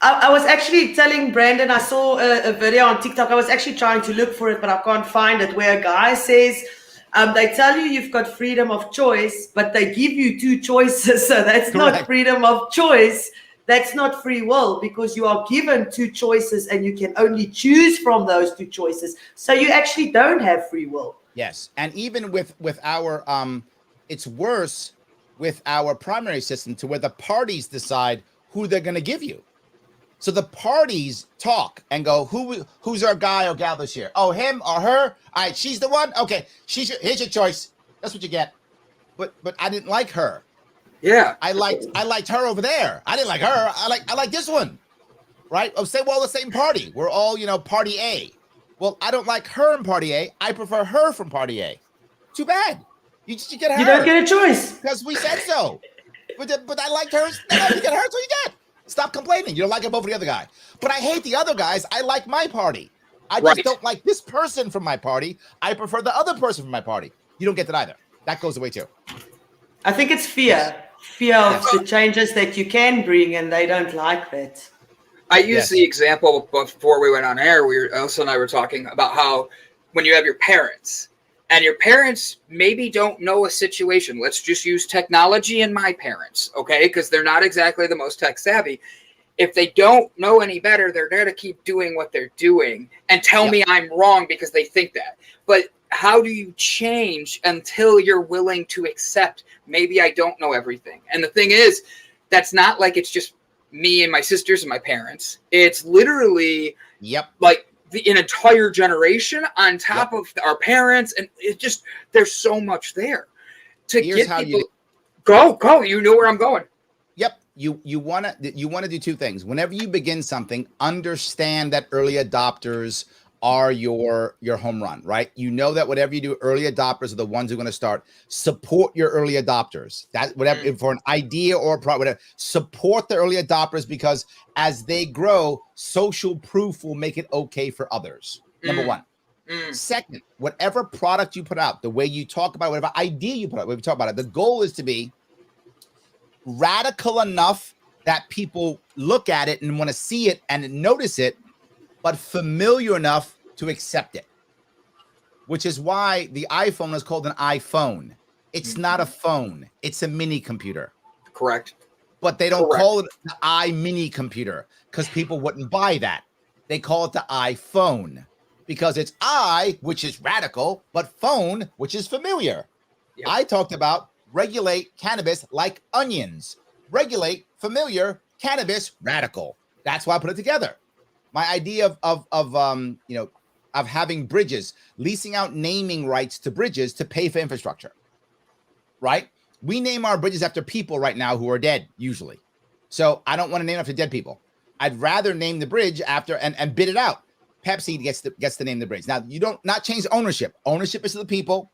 I was actually telling Brandon, I saw a video on TikTok. I was actually trying to look for it, but I can't find it, where a guy says, they tell you you've got freedom of choice, but they give you 2 choices. So that's not freedom of choice. That's not free will, because you are given 2 choices and you can only choose from those 2 choices. So you actually don't have free will. Yes. And even with our, it's worse with our primary system to where the parties decide who they're going to give you. So the parties talk and go, who's our guy or gal this year? Oh, him or her? All right, she's the one? Okay, here's your choice. That's what you get. But I didn't like her. Yeah. I liked her over there. I didn't like her. I like this one. Right? Oh, say we're all the same party. We're all, party A. Well, I don't like her in party A. I prefer her from party A. Too bad. You get her. You don't get a choice. Because we said so. But I liked her. You get her, so you get. Stop complaining. You don't like him over the other guy. But I hate the other guys. I like my party. I just don't like this person from my party. I prefer the other person from my party. You don't get that either. That goes away too. I think it's fear. Fear of the changes that you can bring, and they don't like that. I used the example before we went on air. Ilse and I were talking about how when you have your parents, and your parents maybe don't know a situation. Let's just use technology and my parents, okay? Because they're not exactly the most tech savvy. If they don't know any better, they're there to keep doing what they're doing and tell me I'm wrong because they think that. But how do you change until you're willing to accept maybe I don't know everything? And the thing is, that's not like it's just me and my sisters and my parents. It's literally like an entire generation on top of our parents. And it just, there's so much there to Here's get people. Go. You know where I'm going. Yep. You want to do two things. Whenever you begin something, understand that early adopters are your home run, right? You know that whatever you do, early adopters are the ones who are going to start. Support your early adopters. That whatever for an idea or a product, whatever, support the early adopters because as they grow, social proof will make it okay for others. Number one. Second, whatever product you put out, the way you talk about it, whatever idea you put out, when we talk about it, the goal is to be radical enough that people look at it and want to see it and notice it, but familiar enough to accept it, which is why the iPhone is called an iPhone. It's not a phone. It's a mini computer. Correct. But they don't call it the iMini computer because people wouldn't buy that. They call it the iPhone because it's I, which is radical, but phone, which is familiar. Yep. I talked about regulate cannabis like onions. Regulate familiar, cannabis radical. That's why I put it together. My idea of having bridges, leasing out naming rights to bridges to pay for infrastructure, right? We name our bridges after people right now who are dead, usually. So I don't want to name after dead people. I'd rather name the bridge after and bid it out. Pepsi gets to name the bridge. Now, you don't not change ownership. Ownership is to the people.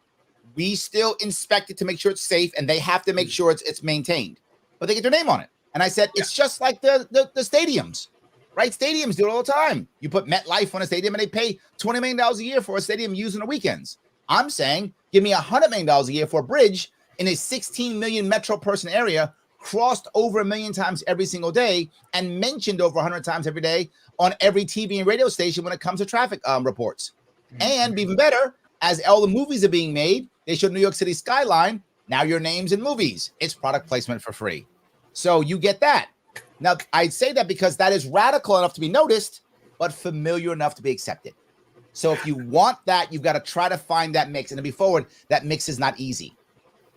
We still inspect it to make sure it's safe, and they have to make sure it's maintained. But they get their name on it. And I said, it's just like the stadiums. Right? Stadiums do it all the time. You put MetLife on a stadium and they pay $20 million a year for a stadium used on the weekends. I'm saying, give me $100 million a year for a bridge in a 16 million metro person area, crossed over 1 million times every single day and mentioned over 100 times every day on every TV and radio station when it comes to traffic reports. And even better, as all the movies are being made, they show New York City skyline. Now your name's in movies. It's product placement for free. So you get that. Now, I say that because that is radical enough to be noticed, but familiar enough to be accepted. So if you want that, you've got to try to find that mix. And to be forward, that mix is not easy.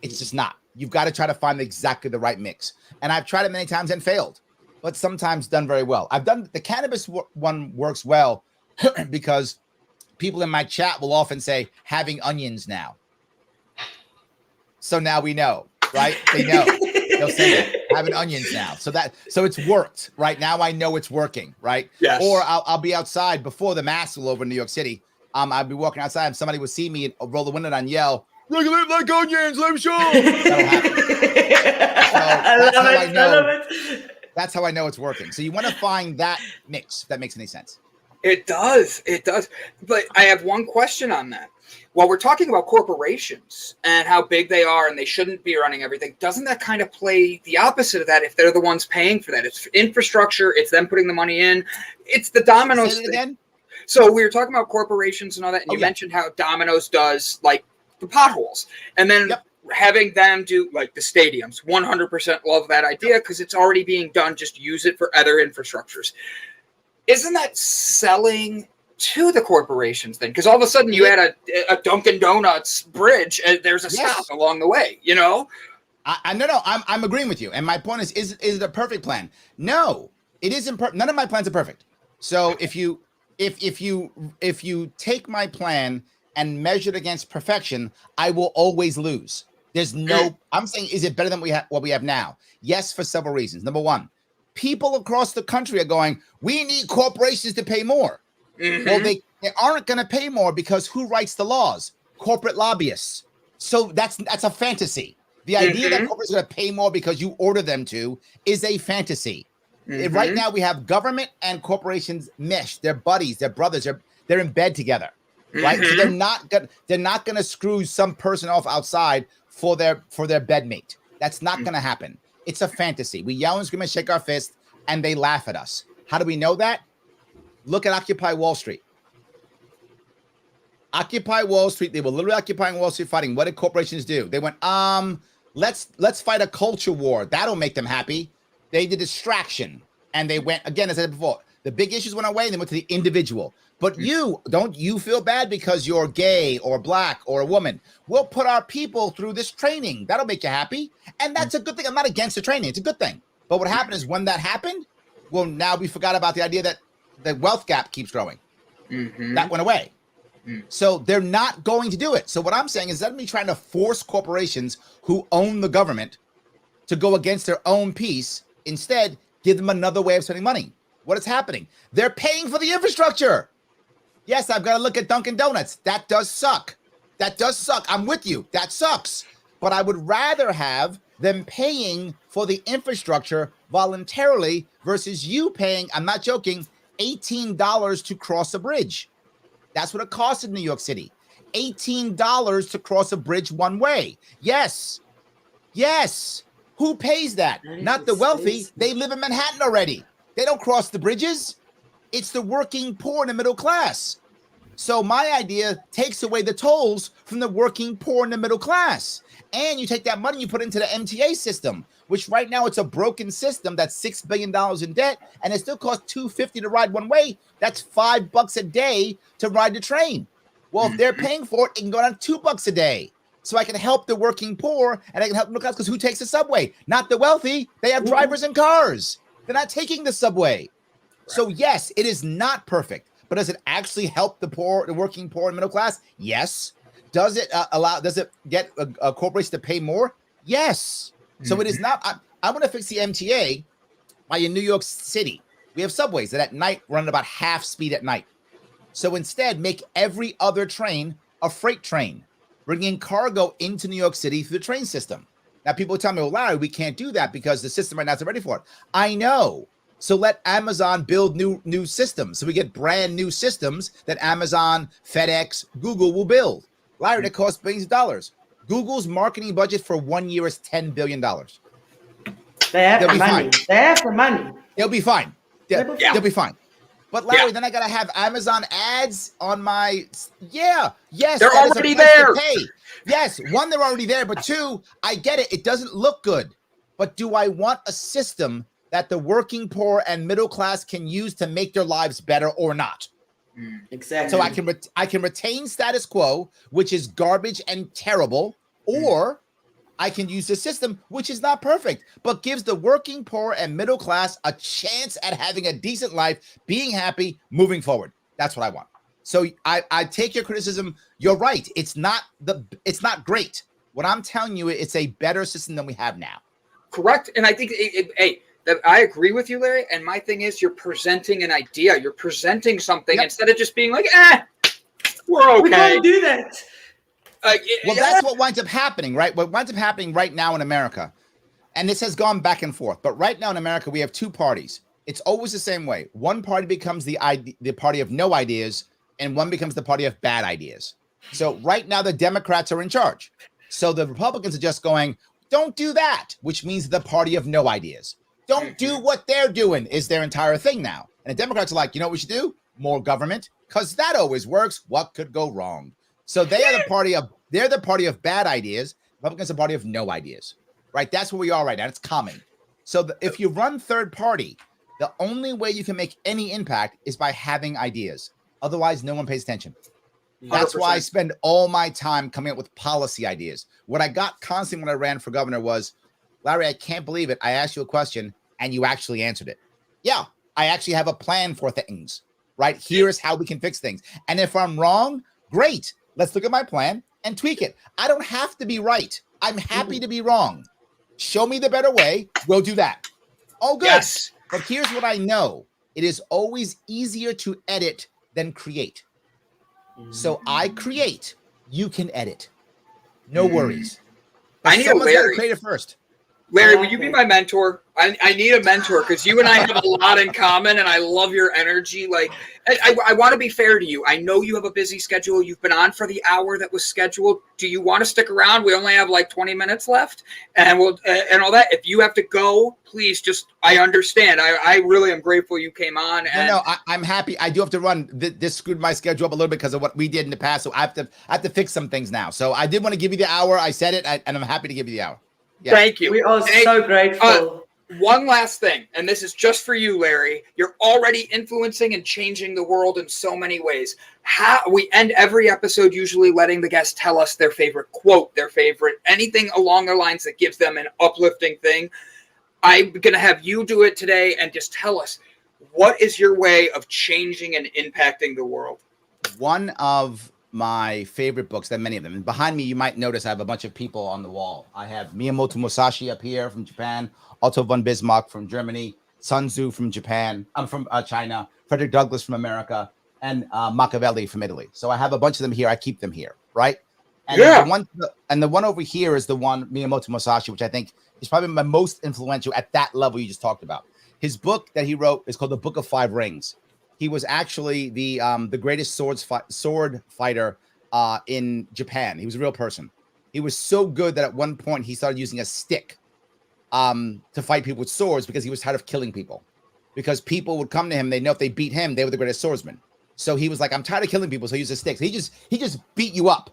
It's just not. You've got to try to find exactly the right mix. And I've tried it many times and failed, but sometimes done very well. I've done the cannabis one works well because people in my chat will often say, having onions now. So now we know, right? They know. They'll say that. Having onions now. So it's worked, right? Now I know it's working, right? Yes. Or I'll be outside before the mask will over in New York City. I'll be walking outside and somebody will see me and roll the window down and yell, regulate like onions, let me show. That'll happen. So I love it. That's how I know it's working. So you want to find that mix, if that makes any sense. It does. But I have one question on that. While we're talking about corporations and how big they are and they shouldn't be running everything, doesn't that kind of play the opposite of that if they're the ones paying for that? It's infrastructure. It's them putting the money in. It's the Domino's thing. Again? So we were talking about corporations and all that, and you mentioned how Domino's does like the potholes. And then having them do like the stadiums. 100% love that idea because it's already being done. Just use it for other infrastructures. Isn't that selling to the corporations then? Because all of a sudden you add a Dunkin' Donuts bridge and there's a stop along the way, you know? I'm agreeing with you. And my point is it a perfect plan? No, it isn't. None of my plans are perfect. So if you take my plan and measure it against perfection, I will always lose. There's no, I'm saying, is it better than what we have now? Yes, for several reasons. Number one, people across the country are going, we need corporations to pay more. Well, they aren't going to pay more because who writes the laws? Corporate lobbyists. So that's a fantasy. The idea that corporations are going to pay more because you order them to is a fantasy. Right now, we have government and corporations mesh. They're buddies. They're brothers. They're in bed together, right? So they're not going to screw some person off outside for their bedmate. That's not going to happen. It's a fantasy. We yell and scream and shake our fist, and they laugh at us. How do we know that? Look at Occupy Wall Street. Occupy Wall Street. They were literally occupying Wall Street, fighting. What did corporations do? They went, let's fight a culture war. That'll make them happy. They did distraction, and they went again. As I said before, the big issues went away, and they went to the individual. But don't you feel bad because you're gay or black or a woman? We'll put our people through this training. That'll make you happy, and that's a good thing. I'm not against the training; it's a good thing. But what happened is when that happened, well, now we forgot about the idea that the wealth gap keeps growing. That went away. So they're not going to do it. So what I'm saying is that me trying to force corporations who own the government to go against their own piece. Instead, give them another way of spending money. What is happening? They're paying for the infrastructure. Yes, I've got to look at Dunkin' Donuts. That does suck. That does suck. I'm with you. That sucks. But I would rather have them paying for the infrastructure voluntarily versus you paying, I'm not joking, $18 to cross a bridge. That's what it costs in New York City. $18 to cross a bridge one way. Yes. Yes. Who pays that? Not the wealthy. They live in Manhattan already. They don't cross the bridges. It's the working poor and the middle class. So my idea takes away the tolls from the working poor and the middle class. And you take that money, you put it into the MTA system, which right now it's a broken system that's $6 billion in debt, and it still costs $2.50 to ride one way. That's $5 a day to ride the train. Well, if they're paying for it, it can go down to $2 a day. So I can help the working poor and I can help the middle class, because who takes the subway? Not the wealthy. They have drivers and cars. They're not taking the subway. Right. So yes, it is not perfect, but does it actually help the poor, the working poor and middle class? Yes. Does it does it get a corporation to pay more? Yes. So it is not. I want to fix the MTA by in New York City. We have subways that at night run about half speed at night. So instead, make every other train a freight train, bringing cargo into New York City through the train system. Now, people tell me, well, Larry, we can't do that because the system right now isn't ready for it. I know. So let Amazon build new systems. So we get brand new systems that Amazon, FedEx, Google will build. Larry, that costs billions of dollars. Google's marketing budget for 1 year is $10 billion. They have the money. They have the money. They'll be fine. They'll be fine. But Larry, then I gotta have Amazon ads on my. Yes, they're already there. Yes, one, they're already there, but two, I get it. It doesn't look good. But do I want a system that the working poor and middle class can use to make their lives better or not? Exactly. So I can retain status quo, which is garbage and terrible, or I can use the system, which is not perfect, but gives the working poor and middle class a chance at having a decent life, being happy, moving forward. That's what I want. So I take your criticism. You're right. It's not great. What I'm telling you, it's a better system than we have now. Correct. And I think, I agree with you, Larry. And my thing is, you're presenting an idea. You're presenting something instead of just being like, we're okay. We can't do that. That's what winds up happening, right? What winds up happening right now in America, and this has gone back and forth, but right now in America, we have two parties. It's always the same way. One party becomes the party of no ideas, and one becomes the party of bad ideas. So right now, the Democrats are in charge. So the Republicans are just going, don't do that, which means the party of no ideas. Don't do what they're doing is their entire thing now. And the Democrats are like, you know what we should do? More government, because that always works. What could go wrong? So they're the party of bad ideas. Republicans are the party of no ideas, right? That's where we are right now. It's common. So if you run third party, the only way you can make any impact is by having ideas. Otherwise, no one pays attention. That's 100%. Why I spend all my time coming up with policy ideas. What I got constantly when I ran for governor was, Larry, I can't believe it. I asked you a question and you actually answered it. Yeah, I actually have a plan for things, right? Here's how we can fix things. And if I'm wrong, great. Let's look at my plan and tweak it. I don't have to be right. I'm happy to be wrong. Show me the better way. We'll do that. Oh, good. Yes. But here's what I know. It is always easier to edit than create. So I create. You can edit. No worries. But I need a Larry. Create it first. Larry, will you be my mentor? I need a mentor because you and I have a lot in common, and I love your energy. Like, I want to be fair to you. I know you have a busy schedule. You've been on for the hour that was scheduled. Do you want to stick around? We only have like 20 minutes left, and we'll and all that. If you have to go, please I understand. I really am grateful you came on. And I'm happy. I do have to run. This screwed my schedule up a little bit because of what we did in the past, so I have to fix some things now. So I did want to give you the hour. I said it, and I'm happy to give you the hour. Yeah. Thank you. We are so grateful. One last thing, and this is just for you, Larry. You're already influencing and changing the world in so many ways. We end every episode usually letting the guests tell us their favorite quote, their favorite anything along their lines that gives them an uplifting thing. I'm going to have you do it today and just tell us, what is your way of changing and impacting the world? One of my favorite books, there are many of them. And behind me, you might notice I have a bunch of people on the wall. I have Miyamoto Musashi up here from Japan, Otto von Bismarck from Germany, Sun Tzu from Japan. I'm from China, Frederick Douglass from America, and Machiavelli from Italy. So I have a bunch of them here. I keep them here, right? And the one over here is the one, Miyamoto Musashi, which I think is probably my most influential at that level you just talked about. His book that he wrote is called The Book of Five Rings. He was actually the greatest sword fighter in Japan. He was a real person. He was so good that at one point he started using a stick to fight people with swords because he was tired of killing people. Because people would come to him, they know if they beat him, they were the greatest swordsman. So he was like, I'm tired of killing people, so he used a stick. So he just beat you up.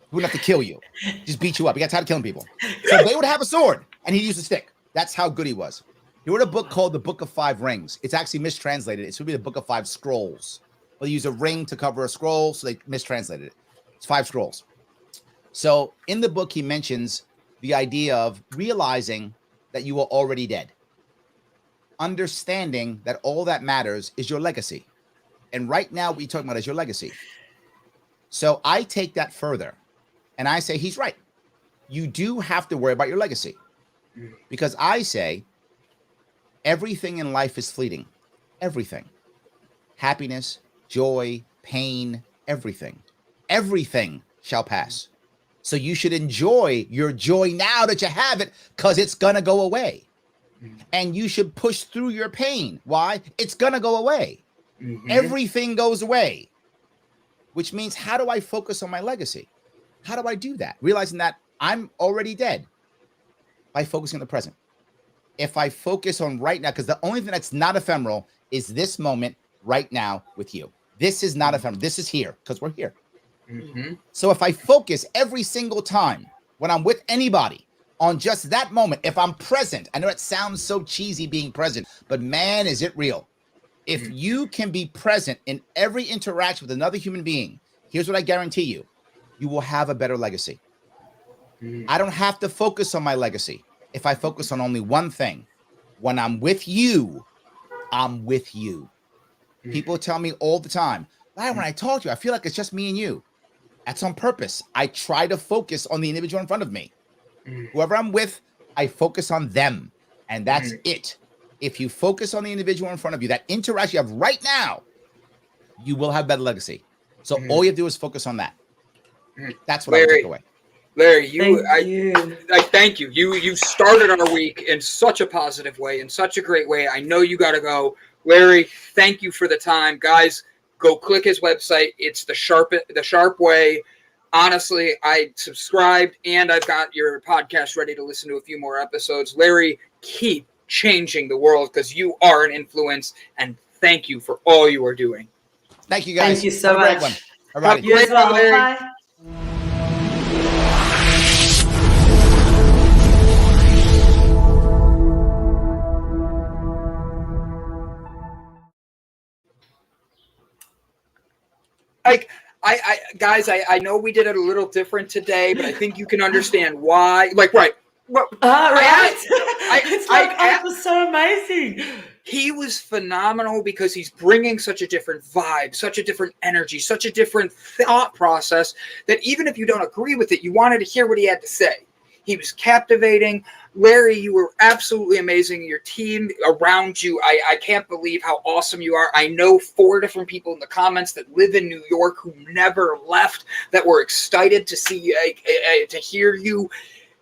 He wouldn't have to kill you. Just beat you up. He got tired of killing people. So they would have a sword, and he used a stick. That's how good he was. He wrote a book called The Book of Five Rings. It's actually mistranslated. It should be The Book of Five Scrolls. Well, they use a ring to cover a scroll, so they mistranslated it. It's 5 scrolls. So in the book, he mentions the idea of realizing that you are already dead. Understanding that all that matters is your legacy. And right now, what you're talking about is your legacy. So I take that further, and I say he's right. You do have to worry about your legacy. Because I say everything in life is fleeting. Everything. Happiness, joy, pain, everything. Everything shall pass. So you should enjoy your joy now that you have it, because it's going to go away. And you should push through your pain. Why? It's going to go away. Everything goes away. Which means, how do I focus on my legacy? How do I do that? Realizing that I'm already dead. By focusing on the present. If I focus on right now, because the only thing that's not ephemeral is this moment right now with you. This is not ephemeral. This is here because we're here. So if I focus every single time when I'm with anybody on just that moment, if I'm present, I know it sounds so cheesy being present, but man, is it real. If you can be present in every interaction with another human being, here's what I guarantee you. You will have a better legacy. I don't have to focus on my legacy if I focus on only one thing. When I'm with you, I'm with you. People tell me all the time, why when I talk to you, I feel like it's just me and you. That's on purpose. I try to focus on the individual in front of me. Whoever I'm with, I focus on them. And that's it. If you focus on the individual in front of you, that interaction you have right now, you will have better legacy. So all you have to do is focus on that. That's what I take away. Larry, I thank you. You started our week in such a positive way, in such a great way. I know you got to go. Larry, thank you for the time. Guys, go click his website. It's the Sharpe Way. Honestly, I subscribed, and I've got your podcast ready to listen to a few more episodes. Larry, keep changing the world because you are an influence, and thank you for all you are doing. Thank you, guys. Thank you so much. All right. You as well. Bye. Like, I know we did it a little different today, but I think you can understand why. Like, right. It was so amazing. He was phenomenal because he's bringing such a different vibe, such a different energy, such a different thought process that even if you don't agree with it, you wanted to hear what he had to say. He was captivating. Larry, you were absolutely amazing. Your team around you, I can't believe how awesome you are. I know 4 different people in the comments that live in New York who never left, that were excited to see, to hear you.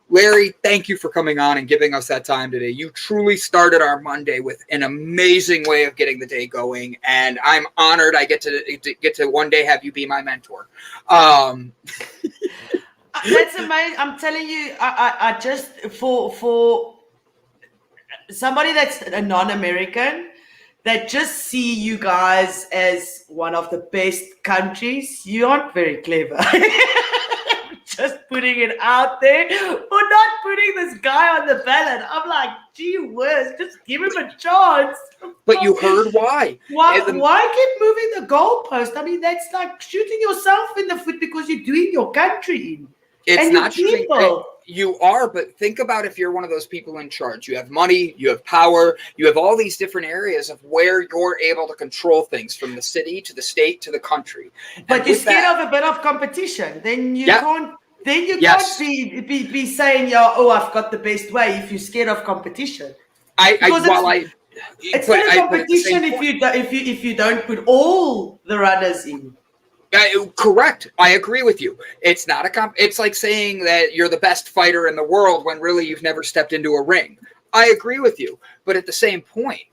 Larry, thank you for coming on and giving us that time today. You truly started our Monday with an amazing way of getting the day going, and I'm honored I get to one day have you be my mentor. That's amazing. I'm telling you, I just for somebody that's a non-American that just see you guys as one of the best countries, you aren't very clever. Just putting it out there or not putting this guy on the ballot. I'm like, gee whiz, just give him a chance. But you heard why. Why keep moving the goalpost? I mean, that's like shooting yourself in the foot because you're doing your country in. It's not shooting. You are, but think about if you're one of those people in charge. You have money, you have power, you have all these different areas of where you're able to control things from the city to the state to the country. But you're scared of a bit of competition. Then you can't. Then you can't be saying, I've got the best way if you're scared of competition. It's not a competition if you don't put all the runners in. Correct. I agree with you. It's not it's like saying that you're the best fighter in the world when really you've never stepped into a ring. I agree with you. But at the same point,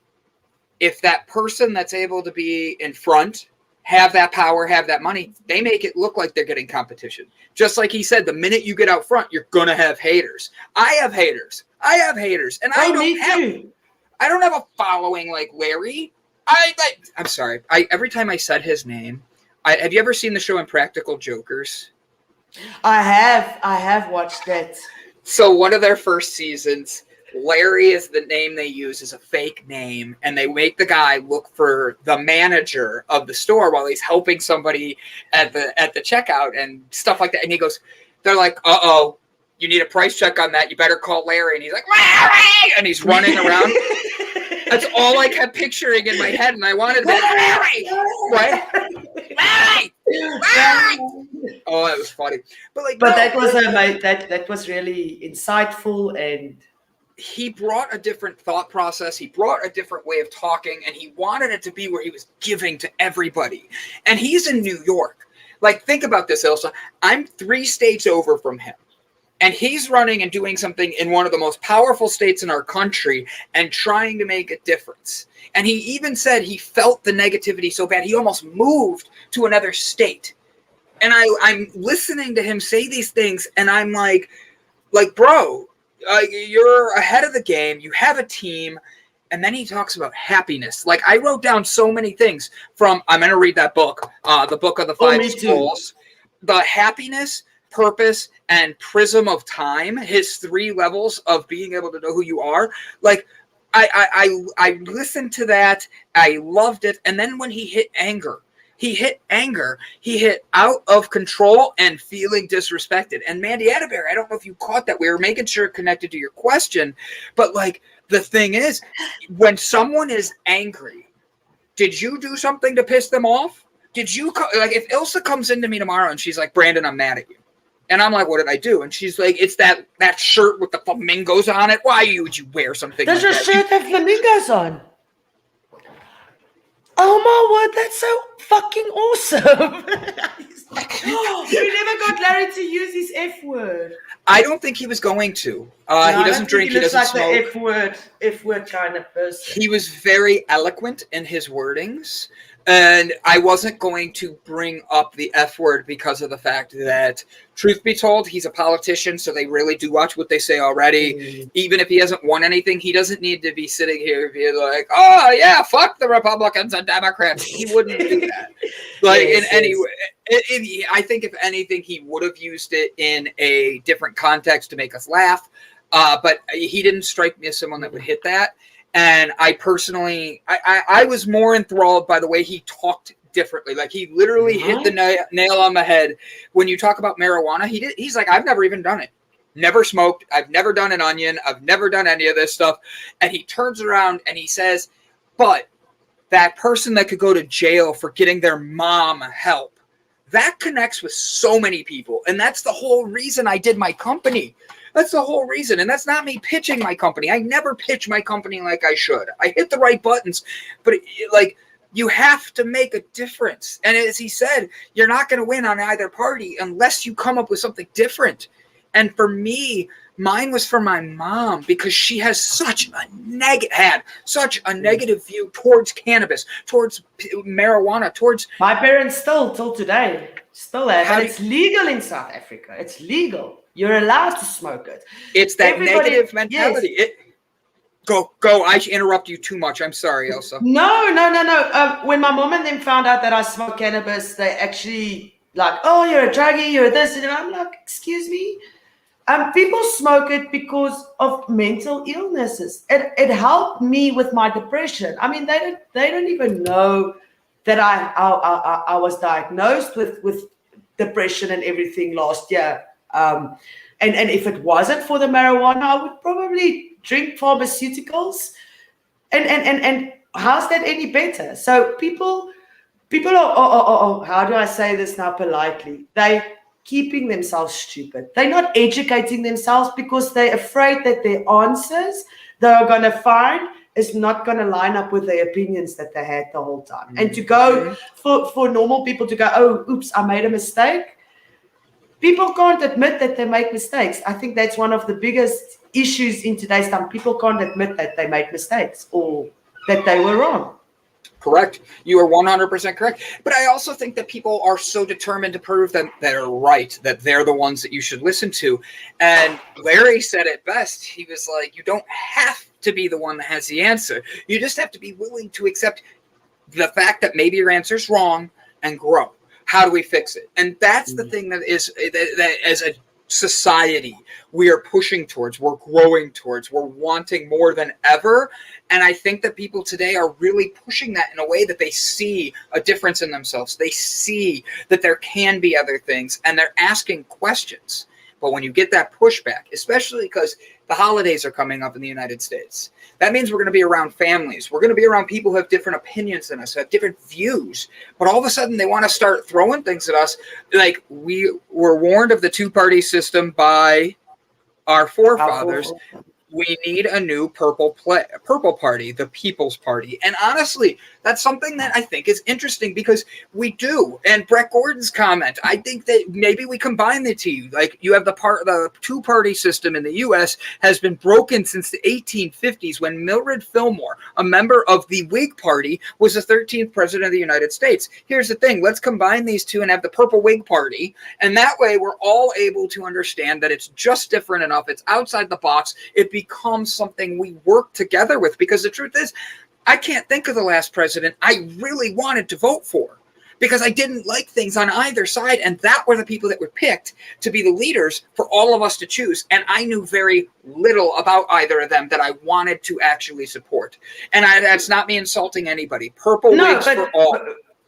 if that person that's able to be in front, have that power, have that money, they make it look like they're getting competition. Just like he said, the minute you get out front, you're going to have haters. I have haters. And I don't have a following like Larry. I'm sorry. Every time I said his name, have you ever seen the show Impractical Jokers? I have watched that. So one of their first seasons, Larry is the name they use as a fake name, and they make the guy look for the manager of the store while he's helping somebody at the checkout and stuff like that. And he goes, they're like, uh-oh, you need a price check on that. You better call Larry. And he's like, Larry! And he's running around. That's all I kept picturing in my head, and I wanted that Larry! Right? Larry! Oh, that was funny. But that was that was really insightful, and he brought a different thought process. He brought a different way of talking, and he wanted it to be where he was giving to everybody. And he's in New York. Like, think about this, Ilse. I'm 3 states over from him. And he's running and doing something in one of the most powerful states in our country and trying to make a difference. And he even said he felt the negativity so bad, he almost moved to another state. And I'm listening to him say these things, and I'm like, bro, you're ahead of the game. You have a team. And then he talks about happiness. Like, I wrote down so many things from, I'm going to read that book, the book of the 5 schools. The happiness, purpose, and prism of time, his 3 levels of being able to know who you are. Like, I listened to that. I loved it. And then when he hit anger, he hit out of control and feeling disrespected. And Mandy Atterbury, I don't know if you caught that. We were making sure it connected to your question. But, like, the thing is, when someone is angry, did you do something to piss them off? Did you, like, if Ilse comes into me tomorrow and she's like, Brandon, I'm mad at you. And I'm like, what did I do? And she's like, it's that shirt with the flamingos on it. Why would you wear something There's like a shirt with flamingos on. Oh my word, that's so fucking awesome. We never got Larry to use his F word. I don't think he was going to. He doesn't drink, he doesn't smoke. He looks like the F word kind of person. He was very eloquent in his wordings. And I wasn't going to bring up the F word because of the fact that, truth be told, he's a politician, so they really do watch what they say already. Even if he hasn't won anything, he doesn't need to be sitting here being like, oh, yeah, fuck the Republicans and Democrats. He wouldn't do that. I think if anything, he would have used it in a different context to make us laugh. But he didn't strike me as someone that would hit that. And I personally, I was more enthralled by the way he talked differently. Like, he literally hit the nail on the head. When you talk about marijuana, he's like, I've never even done it. Never smoked. I've never done an onion. I've never done any of this stuff. And he turns around and he says, but that person that could go to jail for getting their mom help, that connects with so many people. And that's the whole reason I did my company. That's the whole reason. And that's not me pitching my company. I never pitch my company like I should. I hit the right buttons, but you have to make a difference. And as he said, you're not going to win on either party unless you come up with something different. And for me, Mine was for my mom because she has such a negative view towards cannabis, towards marijuana, towards. My parents still, till today, still have. And it's legal in South Africa. It's legal. You're allowed to smoke it. It's that negative mentality. Yes. Go. I interrupt you too much. I'm sorry, Ilse. No. When my mom and them found out that I smoke cannabis, they actually like, oh, you're a druggie, you're this. And I'm like, excuse me? People smoke it because of mental illnesses. It helped me with my depression. I mean, they don't even know that I was diagnosed with depression and everything last year. And if it wasn't for the marijuana, I would probably drink pharmaceuticals. And how's that any better? So people are how do I say this now politely? They keeping themselves stupid. They're not educating themselves because they're afraid that their answers they are going to find is not going to line up with the opinions that they had the whole time. Mm-hmm. And to go for normal people to go, oh, oops, I made a mistake. People can't admit that they make mistakes. I think that's one of the biggest issues in today's time. People can't admit that they made mistakes or that they were wrong. Correct. You are 100% correct. But I also think that people are so determined to prove that they're right, that they're the ones that you should listen to. And Larry said it best. He was like, you don't have to be the one that has the answer. You just have to be willing to accept the fact that maybe your answer's wrong and grow. How do we fix it? And that's the thing that is that as a society we are pushing towards, we're growing towards, we're wanting more than ever. And I think that people today are really pushing that in a way that they see a difference in themselves. They see that there can be other things and they're asking questions. But when you get that pushback, especially because the holidays are coming up in the United States, that means we're going to be around families. We're going to be around people who have different opinions than us, who have different views. But all of a sudden, they want to start throwing things at us. Like we were warned of the two-party system by our forefathers. We need a new purple party, the People's Party. And honestly, that's something that I think is interesting because we do. And Brett Gordon's comment, I think that maybe we combine the two. Like you have the two-party system in the U.S. has been broken since the 1850s when Mildred Fillmore, a member of the Whig Party, was the 13th president of the United States. Here's the thing. Let's combine these two and have the Purple Whig Party. And that way we're all able to understand that it's just different enough. It's outside the box. It becomes something we work together with, because the truth is, I can't think of the last president I really wanted to vote for because I didn't like things on either side, and that were the people that were picked to be the leaders for all of us to choose, and I knew very little about either of them that I wanted to actually support. And that's not me insulting anybody. Purple wigs for all.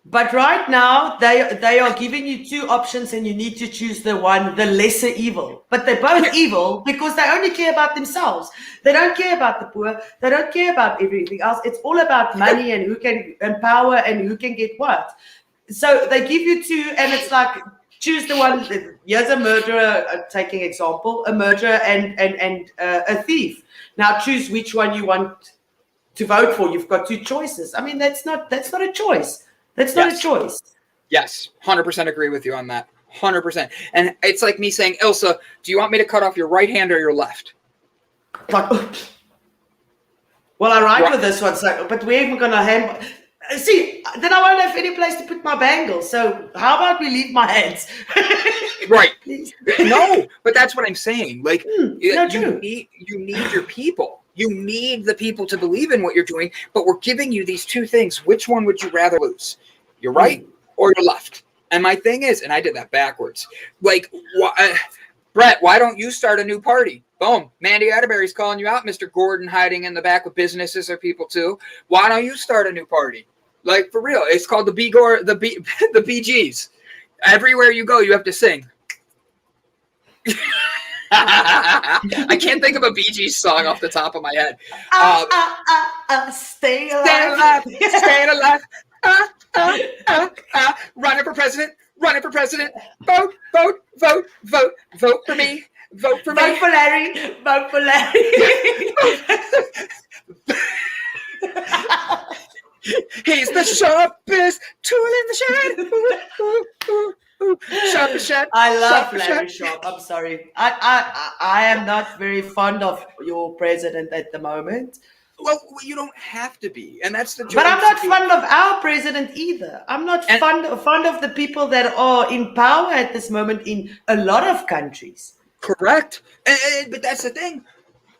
But right now, they are giving you two options and you need to choose the lesser evil. But they're both evil because they only care about themselves. They don't care about the poor. They don't care about everything else. It's all about money and who can empower and who can get what. So they give you two and it's like, choose the one. Here's a murderer, taking example, a murderer and a thief. Now choose which one you want to vote for. You've got two choices. I mean, that's not a choice. That's not a choice. Yes, 100% agree with you on that. 100%. And it's like me saying, Ilse, do you want me to cut off your right hand or your left? Like, well, I ride with this one, so, but we're going to hand. See, then I won't have any place to put my bangles. So how about we leave my hands? Right. No, but that's what I'm saying. Like, you need your people. You need the people to believe in what you're doing, but we're giving you these two things. Which one would you rather lose? Your right or your left? And my thing is, and I did that backwards. Like, Brett, why don't you start a new party? Boom. Mandy Atterbury's calling you out, Mr. Gordon hiding in the back with businesses or people too. Why don't you start a new party? Like, for real. It's called the BGs. Everywhere you go, you have to sing. I can't think of a Bee Gees song off the top of my head. Stay alive. Stay alive. Running for president. Running for president. Vote, vote, vote, vote. Vote for me. Vote for me. Vote for Larry. Vote for Larry. He's the sharpest tool in the shed. Sharpe. I love Sharpe. Larry Sharpe. I'm sorry. I am not very fond of your president at the moment. Well, you don't have to be, and that's the joke. But I'm not fond of our president either. I'm not fond of the people that are in power at this moment in a lot of countries. Correct. But that's the thing.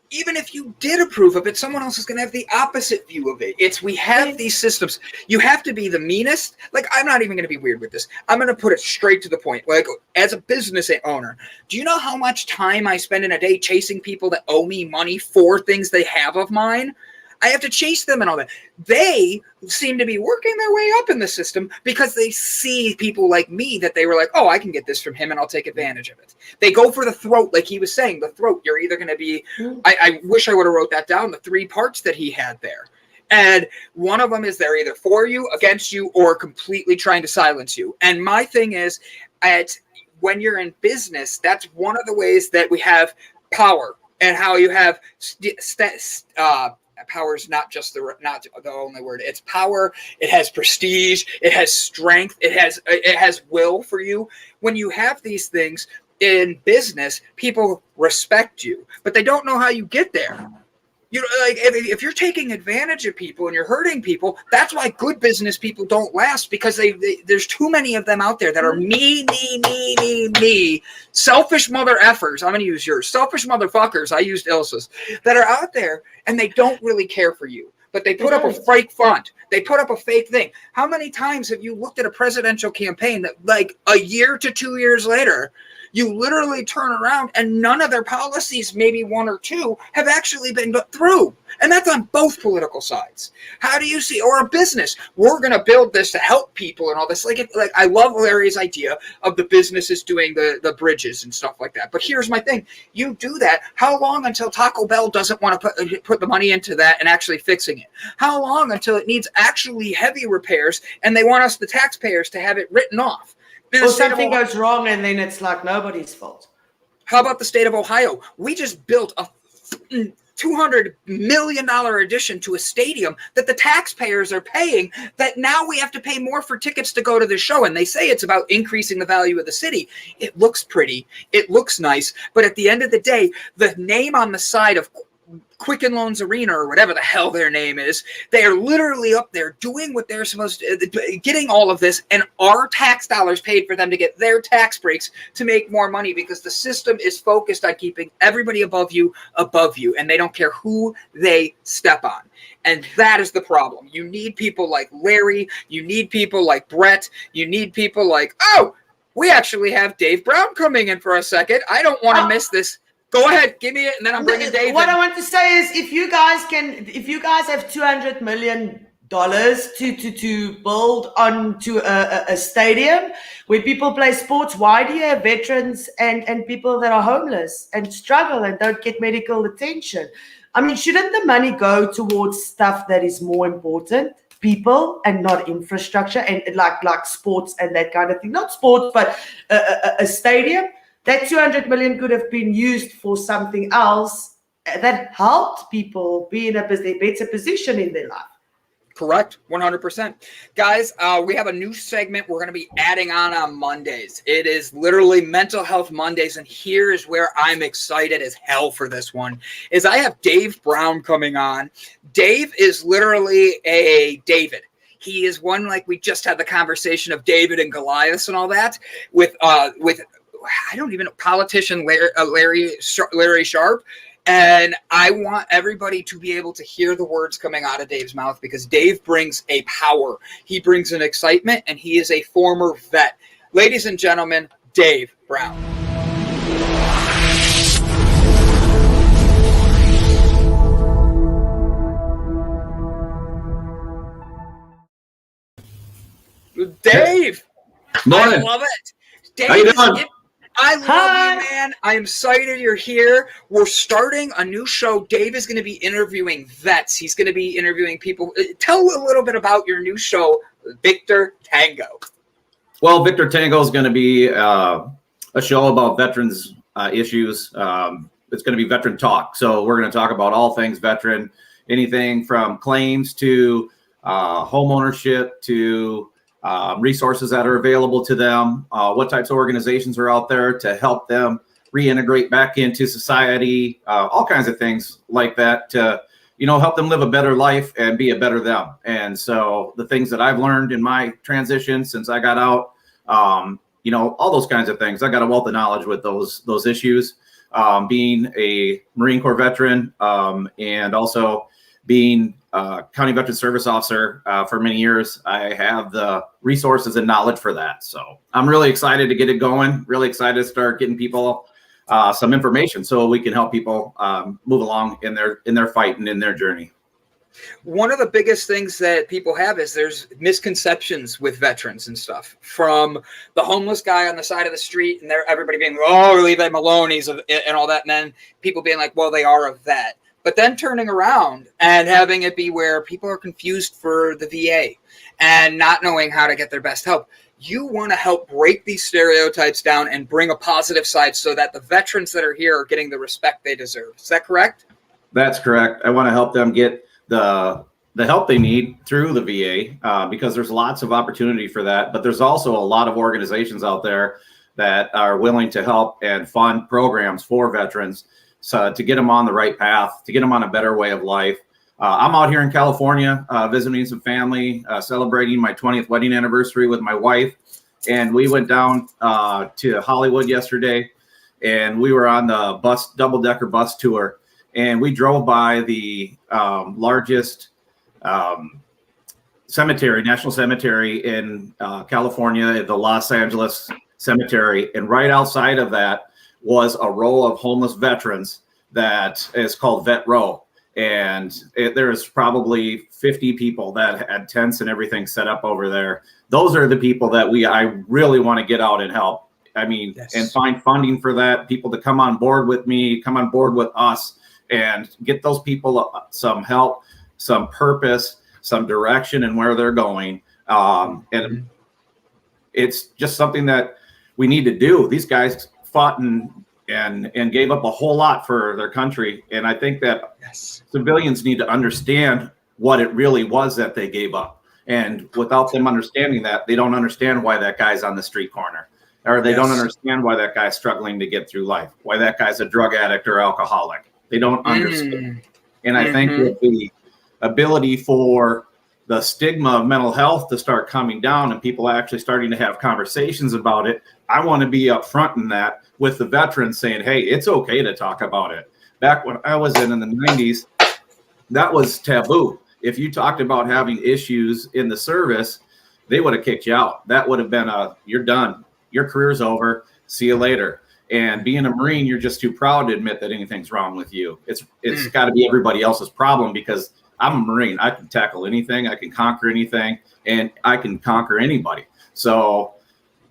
Even if you did approve of it, someone else is going to have the opposite view of it. We have these systems. You have to be the meanest. Like, I'm not even going to be weird with this. I'm going to put it straight to the point. Like, as a business owner, do you know how much time I spend in a day chasing people that owe me money for things they have of mine? I have to chase them and all that. They seem to be working their way up in the system because they see people like me that they were like, oh, I can get this from him and I'll take advantage of it. They go for the throat, like he was saying, the throat. You're either going to be, I wish I would have wrote that down, the 3 parts that he had there. And one of them is they're either for you, against you, or completely trying to silence you. And my thing is, when you're in business, that's one of the ways that we have power and how you have power is not the only word. It's power. It has prestige. It has strength. It has will for you. When you have these things in business, people respect you, but they don't know how you get there. You know, like if you're taking advantage of people and you're hurting people, that's why good business people don't last, because there's too many of them out there that are me, selfish mother effers. I'm going to use yours, selfish motherfuckers. I used Ilse's, that are out there and they don't really care for you, but they put up a fake front. They put up a fake thing. How many times have you looked at a presidential campaign that, like, a year to 2 years later, you literally turn around and none of their policies, maybe 1 or 2, have actually been through. And that's on both political sides. How do you see, or a business, we're going to build this to help people and all this. Like I love Larry's idea of the businesses doing the bridges and stuff like that. But here's my thing. You do that. How long until Taco Bell doesn't want to put the money into that and actually fixing it? How long until it needs actually heavy repairs and they want us, the taxpayers, to have it written off? Or something goes wrong and then it's like nobody's fault. How about the state of Ohio? We just built a $200 million addition to a stadium that the taxpayers are paying, that now we have to pay more for tickets to go to the show. And they say it's about increasing the value of the city. It looks pretty. It looks nice. But at the end of the day, the name on the side of Quicken Loans Arena, or whatever the hell their name is, they are literally up there doing what they're supposed to, getting all of this, and our tax dollars paid for them to get their tax breaks to make more money, because the system is focused on keeping everybody above you, and they don't care who they step on. And that is the problem. You need people like Larry. You need people like Brett. You need people like, oh, we actually have Dave Brown coming in for a second. I don't want to miss this. Go ahead, give me it, and then I'm bringing Dave. What I want to say is, if you guys have $200 million to build onto a stadium where people play sports, why do you have veterans and people that are homeless and struggle and don't get medical attention? I mean, shouldn't the money go towards stuff that is more important, people, and not infrastructure, and like sports and that kind of thing? Not sports, but a stadium. That $200 million could have been used for something else that helped people be in a better position in their life. Correct, 100%. Guys, we have a new segment we're going to be adding on Mondays. It is literally Mental Health Mondays, and here is where I'm excited as hell for this one, is I have Dave Brown coming on. Dave is literally a David. He is one, like we just had the conversation of David and Goliath and all that, with I don't even know, politician Larry Sharpe. And I want everybody to be able to hear the words coming out of Dave's mouth, because Dave brings a power. He brings an excitement, and he is a former vet. Ladies and gentlemen, Dave Brown. Dave! Morning. I love it. Dave, how you doing? I love you, man. I am excited you're here. We're starting a new show. Dave is going to be interviewing vets. He's going to be interviewing people. Tell a little bit about your new show, Victor Tango. Well, Victor Tango is going to be a show about veterans issues. It's going to be veteran talk. So we're going to talk about all things veteran, anything from claims to home ownership to resources that are available to them, what types of organizations are out there to help them reintegrate back into society, all kinds of things like that to, help them live a better life and be a better them. And so the things that I've learned in my transition since I got out, all those kinds of things. I got a wealth of knowledge with those issues. Being a Marine Corps veteran and also being a County Veteran Service Officer for many years, I have the resources and knowledge for that. So I'm really excited to get it going, really excited to start getting people some information so we can help people move along in their fight and in their journey. One of the biggest things that people have is there's misconceptions with veterans and stuff, from the homeless guy on the side of the street and everybody being, oh, leave him alone, and all that. And then people being like, well, they are a vet. But then turning around and having it be where people are confused for the VA and not knowing how to get their best help. You want to help break these stereotypes down and bring a positive side so that the veterans that are here are getting the respect they deserve. Is that correct? That's correct. I want to help them get the help they need through the VA because there's lots of opportunity for that. But there's also a lot of organizations out there that are willing to help and fund programs for veterans to get them on the right path, to get them on a better way of life. I'm out here in California visiting some family, celebrating my 20th wedding anniversary with my wife. And we went down to Hollywood yesterday, and we were on the double-decker bus tour. And we drove by the largest cemetery, national cemetery in California, the Los Angeles Cemetery. And right outside of that was a row of homeless veterans that is called Vet Row. And there's probably 50 people that had tents and everything set up over there. Those are the people that I really want to get out and help. I mean, yes. And find funding for that, people to come on board with me, come on board with us, and get those people some help, some purpose, some direction in where they're going. And it's just something that we need to do. These guys fought and gave up a whole lot for their country. And I think that civilians need to understand what it really was that they gave up. And without them understanding that, they don't understand why that guy's on the street corner, or they don't understand why that guy's struggling to get through life, why that guy's a drug addict or alcoholic. They don't understand. And I think with the ability for the stigma of mental health to start coming down and people actually starting to have conversations about it, I want to be upfront in that with the veterans saying, hey, it's okay to talk about it. Back when I was in the 90s, that was taboo. If you talked about having issues in the service, they would have kicked you out. That would have been you're done. Your career's over. See you later. And being a Marine, you're just too proud to admit that anything's wrong with you. It's got to be everybody else's problem, because I'm a Marine. I can tackle anything. I can conquer anything, and I can conquer anybody. So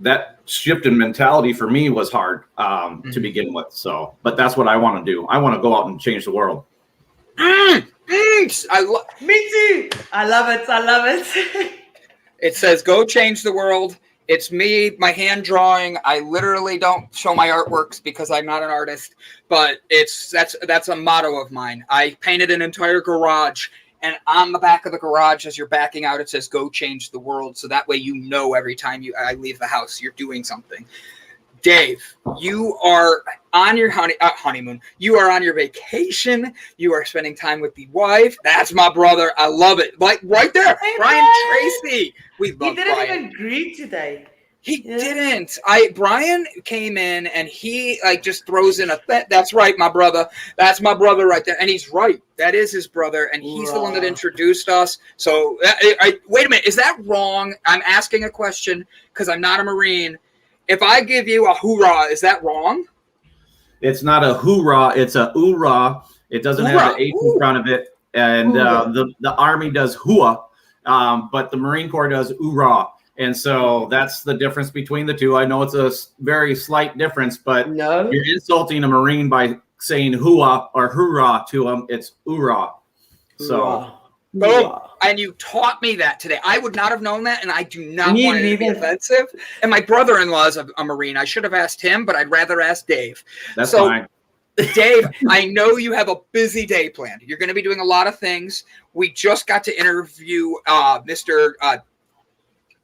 that shift in mentality for me was hard to begin with. So, but that's what I want to do. I want to go out and change the world. Me too. I love it. I love it. It says, go change the world. It's me, my hand drawing. I literally don't show my artworks because I'm not an artist, but that's a motto of mine. I painted an entire garage, and on the back of the garage, as you're backing out, it says, go change the world. So that way, every time I leave the house, you're doing something. Dave, you are on your honeymoon. You are on your vacation. You are spending time with the wife. That's my brother. I love it. Like right there, hey, Brian Tracy. We love Brian. He didn't even greet today. He didn't. Brian came in and he just throws in that's right, my brother. That's my brother right there. And he's right. That is his brother. And he's the one that introduced us. So wait a minute. Is that wrong? I'm asking a question because I'm not a Marine. If I give you a hoorah, is that wrong? It's not a hoorah. It's a oorah. It doesn't have the H in front of it. And the Army does hua, but the Marine Corps does oorah. And so that's the difference between the two. I know it's a very slight difference, but you're insulting a Marine by saying hua or hoorah to them. It's oorah. So. Boom. And you taught me that today. I would not have known that, and I do not want it to be offensive. And my brother-in-law is a Marine. I should have asked him, but I'd rather ask Dave. That's fine. Dave, I know you have a busy day planned. You're going to be doing a lot of things. We just got to interview Mr.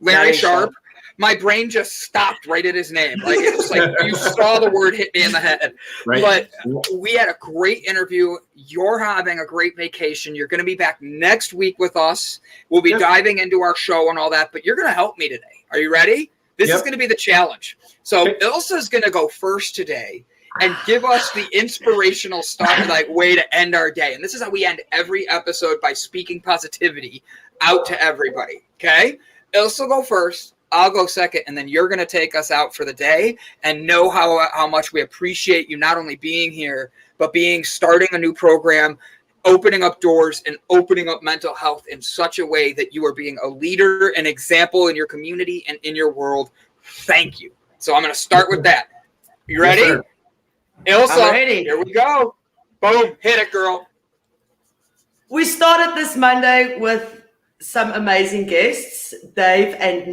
Larry Sharpe. My brain just stopped right at his name. Like it was like you saw the word hit me in the head. Right. But we had a great interview. You're having a great vacation. You're going to be back next week with us. We'll be diving into our show and all that, but you're going to help me today. Are you ready? This is going to be the challenge. So Ilse is going to go first today and give us the inspirational stuff, like way to end our day. And this is how we end every episode, by speaking positivity out to everybody. Okay? Ilse will go first. I'll go second, and then you're going to take us out for the day, and know how much we appreciate you not only being here, but starting a new program, opening up doors, and opening up mental health in such a way that you are being a leader, an example in your community and in your world. Thank you. So I'm going to start with that. You ready? Yes, Ilse, I'm ready. Here we go. Boom. Hit it, girl. We started this Monday with some amazing guests, Dave and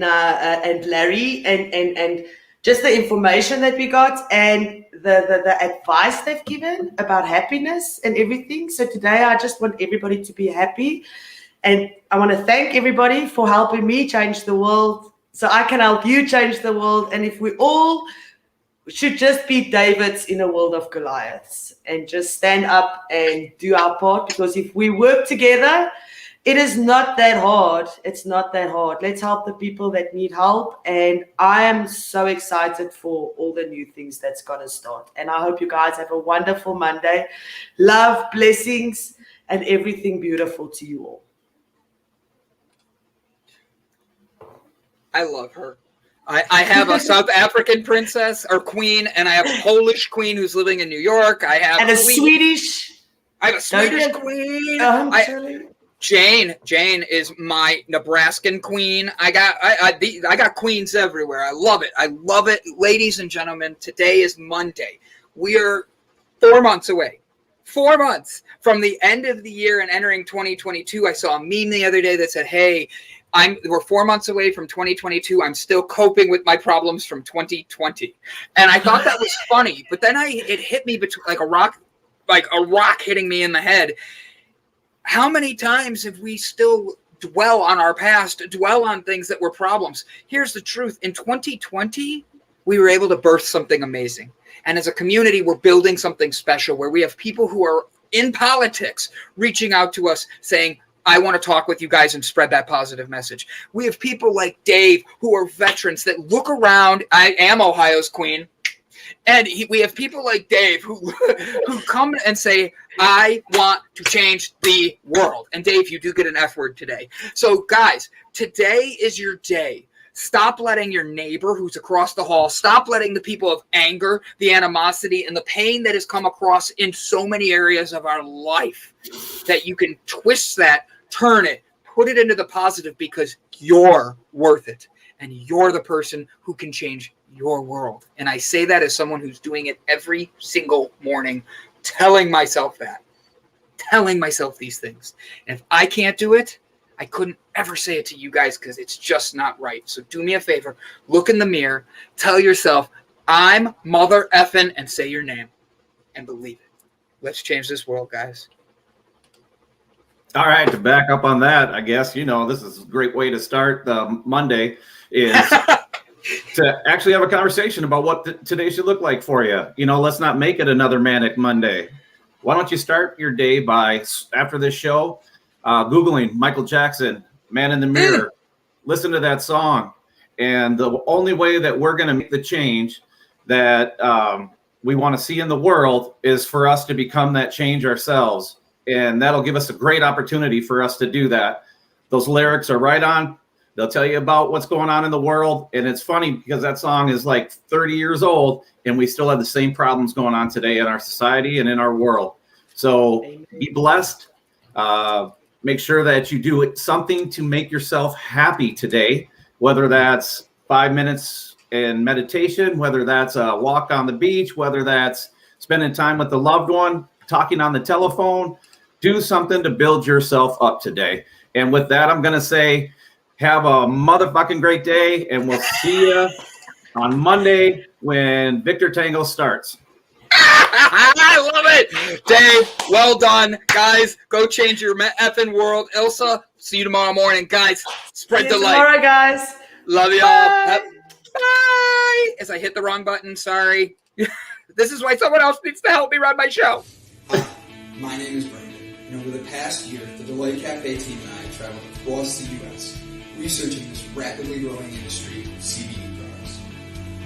Larry, and just the information that we got, and the advice they've given about happiness and everything. So today I just want everybody to be happy, and I want to thank everybody for helping me change the world so I can help you change the world. And if we all should just be Davids in a world of Goliaths and just stand up and do our part, because if we work together, it is not that hard. It's not that hard. Let's help the people that need help. And I am so excited for all the new things that's going to start. And I hope you guys have a wonderful Monday. Love, blessings, and everything beautiful to you all. I love her. I have a South African princess or queen, and I have a Polish queen who's living in New York. I have and a Swedish. I have a Swedish queen. Jane is my Nebraskan queen. I got queens everywhere. I love it. I love it. Ladies and gentlemen, today is Monday. We are 4 months away. 4 months from the end of the year and entering 2022. I saw a meme the other day that said, hey, we're 4 months away from 2022. I'm still coping with my problems from 2020. And I thought that was funny, but then it hit me like a rock hitting me in the head. How many times have we still dwell on our past, dwell on things that were problems? Here's the truth. In 2020, we were able to birth something amazing. And as a community, we're building something special where we have people who are in politics reaching out to us saying, I want to talk with you guys and spread that positive message. We have people like Dave who are veterans that look around. I am Ohio's queen. And we have people like Dave who come and say, I want to change the world. And Dave, you do get an F word today. So guys, today is your day. Stop letting your neighbor who's across the hall, stop letting the people of anger, the animosity, and the pain that has come across in so many areas of our life, that you can twist that, turn it, put it into the positive, because you're worth it. And you're the person who can change your world. And I say that as someone who's doing it every single morning, telling myself these things. And if I can't do it, I couldn't ever say it to you guys, because it's just not right. So do me a favor, look in the mirror, tell yourself, I'm mother effing, and say your name and believe it. Let's change this world, guys. All right, to back up on that, I guess, this is a great way to start the Monday is to actually have a conversation about what today should look like for you. Let's not make it another manic Monday. Why don't you start your day by, after this show, Googling Michael Jackson, Man in the Mirror, listen to that song. And the only way that we're going to make the change that we want to see in the world is for us to become that change ourselves. And that'll give us a great opportunity for us to do that. Those lyrics are right on. They'll tell you about what's going on in the world. And it's funny because that song is like 30 years old and we still have the same problems going on today in our society and in our world. So be blessed. Make sure that you do something to make yourself happy today, whether that's 5 minutes in meditation, whether that's a walk on the beach, whether that's spending time with a loved one, talking on the telephone. Do something to build yourself up today. And with that, I'm going to say, have a motherfucking great day, and we'll see you on Monday when Victor Tango starts. I love it. Dave, well done. Guys, go change your effing world. Ilse, see you tomorrow morning. Guys, spread the light. Tomorrow, guys. Love y'all. Bye. As I hit the wrong button, sorry. This is why someone else needs to help me run my show. Hi, my name is Brandon, and over the past year, the Deloitte Cafe team and I have traveled across the U.S. researching this rapidly growing industry of CBD products.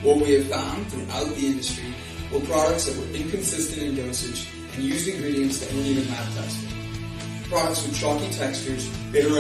What we have found throughout the industry were products that were inconsistent in dosage and used ingredients that weren't even lab tested. Products with chalky textures, bitter